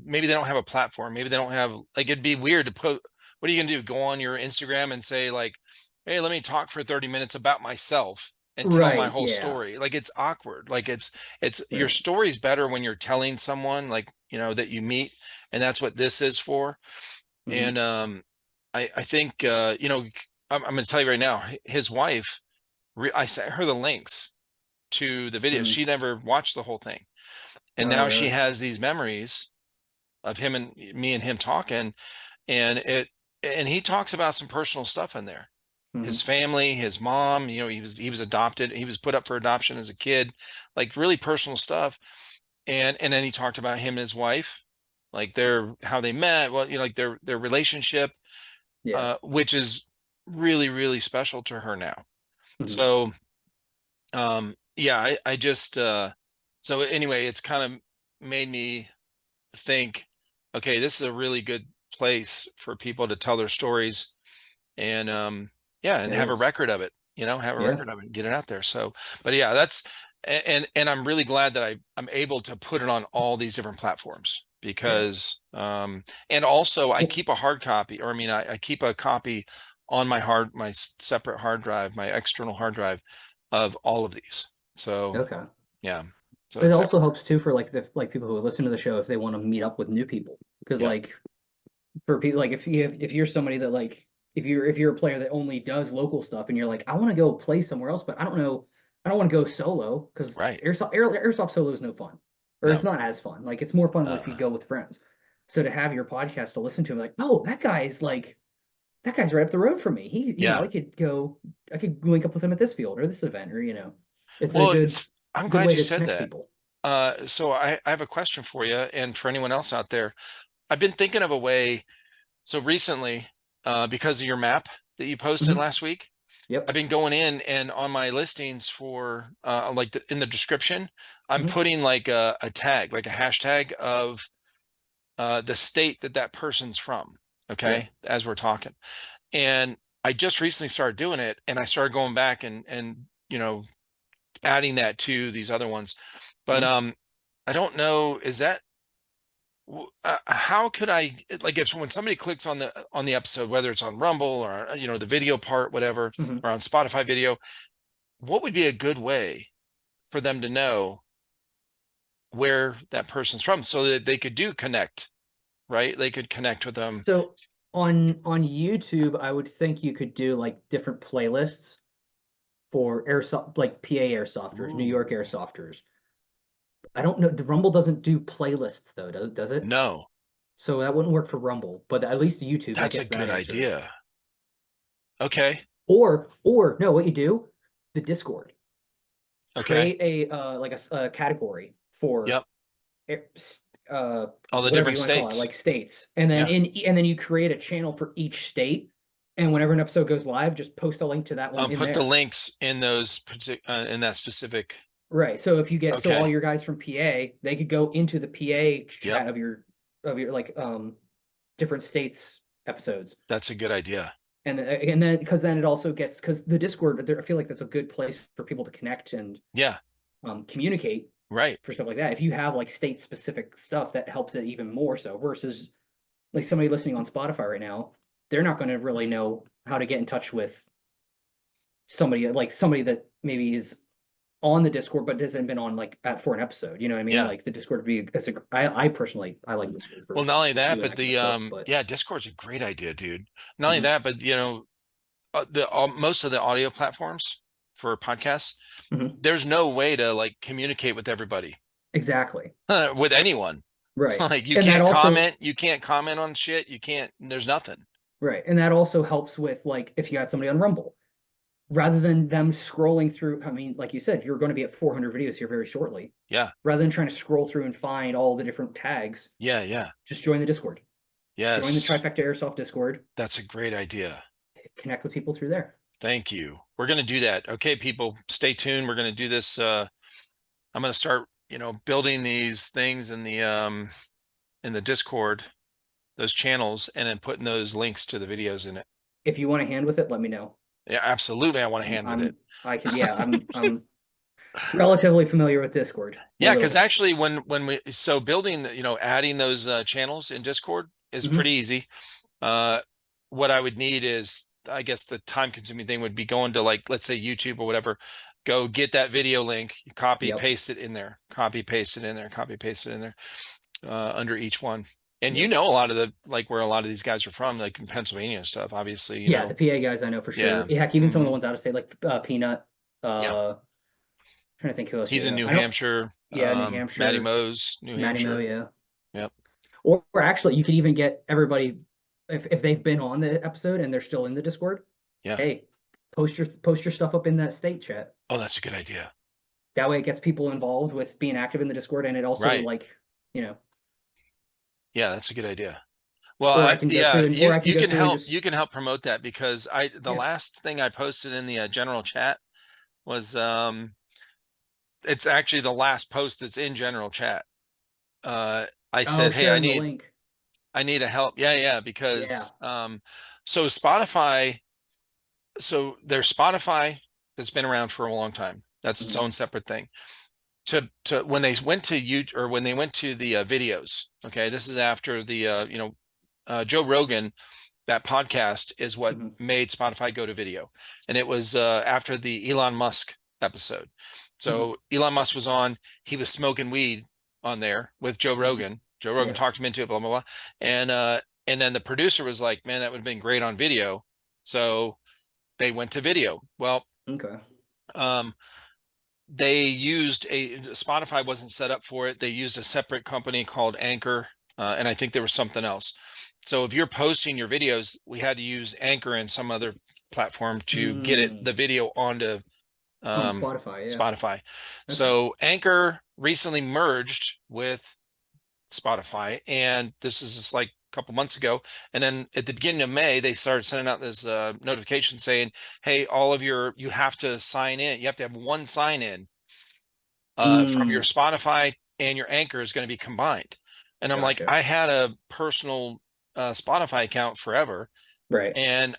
maybe they don't have a platform. Maybe they don't have, like, it'd be weird to put, what are you gonna do? Go on your Instagram and say like, hey, let me talk for 30 minutes about myself and tell my whole story. Like, it's awkward. Like it's your story's better when you're telling someone, like, that you meet, and that's what this is for. And I think I'm gonna tell you right now, his wife, I sent her the links to the video. She never watched the whole thing, and now she has these memories of him and me and him talking, and he talks about some personal stuff in there. His family, his mom, he was adopted. He was put up for adoption as a kid, like really personal stuff. And then he talked about him and his wife, like how they met, like their relationship, which is really, really special to her now. So, I just, so anyway, it's kind of made me think, okay, this is a really good place for people to tell their stories, and have a record of it, have a record of it, get it out there. So, but yeah, that's, and I'm really glad that I'm able to put it on all these different platforms, because, and also I keep a hard copy, or I keep a copy on my separate hard drive, my external hard drive, of all of these. So, yeah. So it also helps too for like people who listen to the show, if they want to meet up with new people, because like for people, like if you're somebody that like, if you're a player that only does local stuff, and you're like, I want to go play somewhere else, but I don't want to go solo, because Airsoft solo is no fun, or it's not as fun. Like, it's more fun if you go with friends. So to have your podcast to listen to, like, oh, that guy's right up the road from me. I could link up with him at this field or this event, or I'm glad you said that. So I have a question for you, and for anyone else out there. I've been thinking of a way. So recently, because of your map that you posted last week, I've been going in, and on my listings for in the description, I'm putting like a tag, like a hashtag of the state that person's from. Okay, as we're talking, and I just recently started doing it, and I started going back and adding that to these other ones, but I don't know, is that how could I, like, when somebody clicks on the episode, whether it's on Rumble or the video part, whatever, or on Spotify video, what would be a good way for them to know where that person's from, so that they could connect, right? They could connect with them. So on YouTube, I would think you could do like different playlists for Airsoft, like PA Airsofters, New York Airsofters. I don't know. The Rumble doesn't do playlists though, does it? No. So that wouldn't work for Rumble, but at least YouTube. That's a good idea. Okay. Or no, what you do, the Discord. Okay. Create a category for all the different states, like states, and then and then you create a channel for each state, and whenever an episode goes live, just post a link to that one. Put the links in those in that specific. Right. So if you get so all your guys from PA, they could go into the PA chat of your like different states episodes. That's a good idea. And then because then it also gets, because the Discord, I feel like that's a good place for people to connect and communicate. Right. For stuff like that. If you have like state specific stuff, that helps it even more so, versus like somebody listening on Spotify right now, they're not going to really know how to get in touch with somebody that maybe is on the Discord but hasn't been on like for an episode. You know what I mean? Like the Discord would be I personally like Discord. Well, not only that, but Discord's a great idea, dude. Not only that, but you know, most of the audio platforms for podcasts, there's no way to like communicate with everybody. Exactly. With anyone. Right. Like you can't comment. You can't comment on shit. You can't. There's nothing. Right. And that also helps with like if you got somebody on Rumble, rather than them scrolling through. I mean, like you said, you're going to be at 400 videos here very shortly. Yeah. Rather than trying to scroll through and find all the different tags. Yeah. Yeah. Just join the Discord. Yes. Join the Trifecta Airsoft Discord. That's a great idea. Connect with people through there. Thank you. We're going to do that. Okay, people, stay tuned. We're going to do this. I'm going to start, you know, building these things in the Discord, those channels, and then putting those links to the videos in it. If you want a hand with it, let me know. Yeah, absolutely. I want a hand with it. I can. Yeah, I'm relatively familiar with Discord. Yeah, because actually, when we building, you know, adding those channels in Discord is pretty easy. What I would need is, I guess the time-consuming thing would be going to, like, let's say YouTube or whatever, go get that video link, copy, paste it in there, copy, paste it in there, copy, paste it in there, under each one. And you know, a lot of the, like, where a lot of these guys are from, like in Pennsylvania and stuff, obviously. You know. The PA guys I know for sure. Yeah, heck, even some of the ones out of state, like Peanut. Trying to think who else. He's in New Hampshire. Yeah, New Hampshire. Matty Mose, New Hampshire. Matty Mo, yeah. Yep. Or actually, you could even get everybody, if they've been on the episode and they're still in the Discord. Yeah. Hey, post your stuff up in that state chat. Oh, that's a good idea. That way, it gets people involved with being active in the Discord, and it also like, you know. Yeah, that's a good idea. Well, you can help promote that, because the last thing I posted in the general chat was it's actually the last post that's in general chat. I said, hey, I need a help. Because so Spotify, so there's Spotify that's been around for a long time. That's its own separate thing. To when they went to YouTube, or when they went to the videos, okay, this is after the Joe Rogan, that podcast is what made Spotify go to video, and it was after the Elon Musk episode. So Elon Musk was on, he was smoking weed on there with Joe Rogan. Joe Rogan talked him into it, blah blah blah, and then the producer was like, man, that would have been great on video, so they went to video. Well, they used Spotify wasn't set up for it. They used a separate company called Anchor, and I think there was something else. So if you're posting your videos, we had to use Anchor and some other platform to get the video onto Spotify. Spotify. Okay. So Anchor recently merged with Spotify, and this is just like a couple months ago. And then at the beginning of May, they started sending out this notification saying, hey, all of you have to sign in. You have to have one sign in from your Spotify, and your Anchor is going to be combined. And I'm like, I had a personal Spotify account forever. Right. And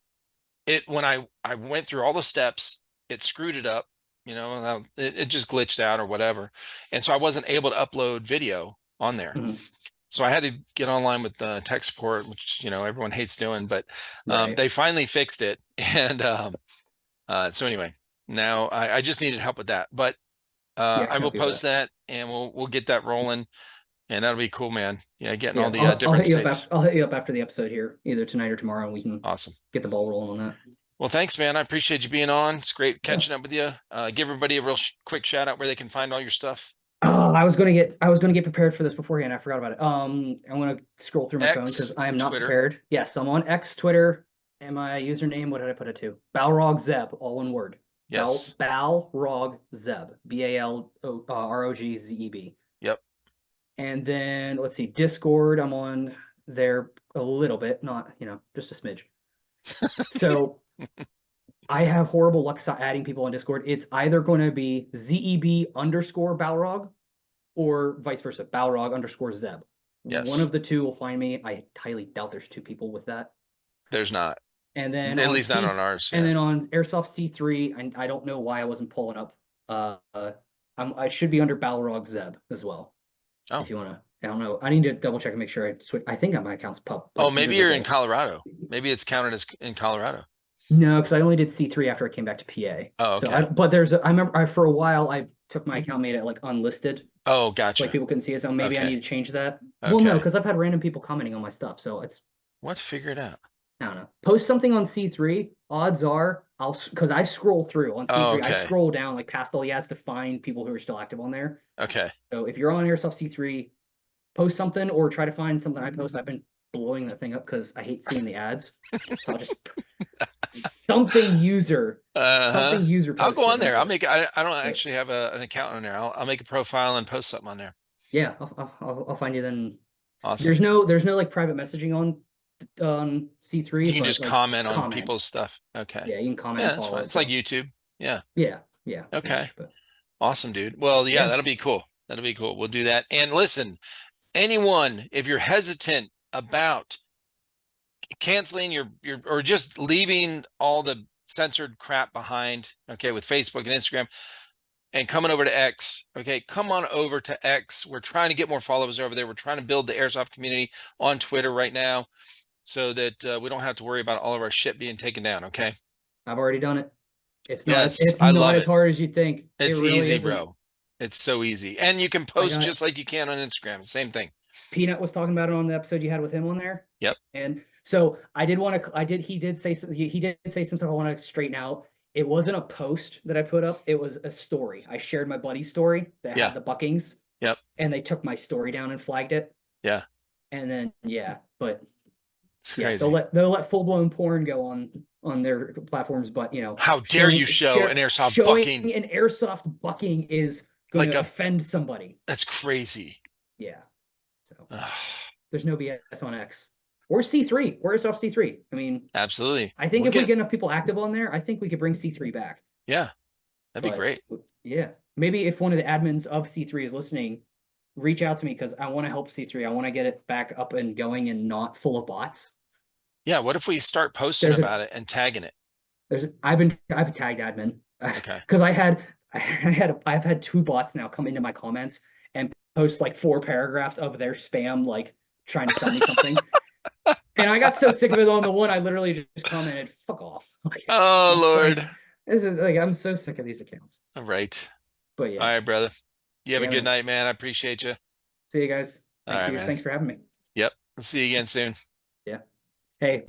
when I went through all the steps, it screwed it up, you know, it just glitched out or whatever. And so I wasn't able to upload video on there. So I had to get online with tech support, which, you know, everyone hates doing, but they finally fixed it. And so anyway, now I just needed help with that, but I will post that, and we'll get that rolling, and that'll be cool, man. Yeah, getting all the different states. I'll hit you up after the episode here, either tonight or tomorrow, and we can get the ball rolling on that. Well, thanks, man. I appreciate you being on. It's great catching up with you. Give everybody a real quick shout out where they can find all your stuff. Oh, I was gonna get prepared for this beforehand. I forgot about it. I'm gonna scroll through my phone because I am not prepared. Yes, I'm on X, Twitter, and my username. What did I put it to? Balrog Zeb, all one word. Yes. Balrog Zeb, BALROGZEB. Yep. And then let's see, Discord. I'm on there a little bit, not just a smidge. So I have horrible luck adding people on Discord. It's either going to be ZEB_Balrog or vice versa, Balrog_Zeb. Yes. One of the two will find me. I highly doubt there's two people with that. There's not. And then at least not on ours. And then on Airsoft C3, I don't know why I wasn't pulling up. I should be under Balrog Zeb as well. Oh. If you want to. I don't know. I need to double check and make sure I switch. I think my account's pub. Oh, maybe you're in Colorado. Maybe it's counted as in Colorado. No, because I only did C3 after I came back to PA. Oh, okay. So I remember for a while I took my account, made it like unlisted. Oh, gotcha. Like people couldn't see it, so maybe I need to change that. Okay. Well, no, because I've had random people commenting on my stuff, so it's. What? Figure it out. I don't know. Post something on C3. Odds are because I scroll through on C3. Oh, okay. I scroll down like past all the ads to find people who are still active on there. Okay. So if you're on Airsoft C3, post something or try to find something I post. I've been blowing that thing up because I hate seeing the ads. So I'll just something user. Something user. I'll go on there. I'll make. I don't actually have an account on there. I'll make a profile and post something on there. Yeah, I'll find you then. Awesome. There's no like private messaging on C3. You can just like, comment on people's stuff. Okay. Yeah, you can comment. Yeah, that's fine. It's like YouTube. Yeah. Yeah. Okay. Awesome, dude. Well, yeah, that'll be cool. That'll be cool. We'll do that. And listen, anyone, if you're hesitant about canceling your or just leaving all the censored crap behind, okay, with Facebook and Instagram, and coming over to X, okay, come on over to X. We're trying to get more followers over there. We're trying to build the Airsoft community on Twitter right now so that we don't have to worry about all of our shit being taken down, okay? I've already done it. It's not, yes, it's not as hard as you think. It's really easy, bro. It's so easy. And you can post just like you can on Instagram. Same thing. Peanut was talking about it on the episode you had with him on there. Yep. And so he did say some stuff I want to straighten out. It wasn't a post that I put up. It was a story. I shared my buddy's story that had the buckings. Yep. And they took my story down and flagged it. Yeah. And then, but it's crazy. They'll let full blown porn go on their platforms, but how dare you show an airsoft bucking? An airsoft bucking is going to offend somebody. That's crazy. Yeah. So there's no BS on X or C3 or Airsoft C3. I mean, absolutely. I think if we get enough people active on there, I think we could bring C3 back. Yeah, that'd be great. Yeah, maybe if one of the admins of C3 is listening, reach out to me because I want to help C3. I want to get it back up and going and not full of bots. Yeah, what if we start posting about it and tagging it? I've tagged admin. Okay. Because I've had 2 bots now come into my comments and post like 4 paragraphs of their spam, like trying to sell me something. And I got so sick of it on the one, I literally just commented, "Fuck off." Oh Lord. This is like, I'm so sick of these accounts. All right. But yeah. All right, brother. You have a good night, man. I appreciate you. See you guys. All right, man. Thanks for having me. Yep. I'll see you again soon. Yeah. Hey.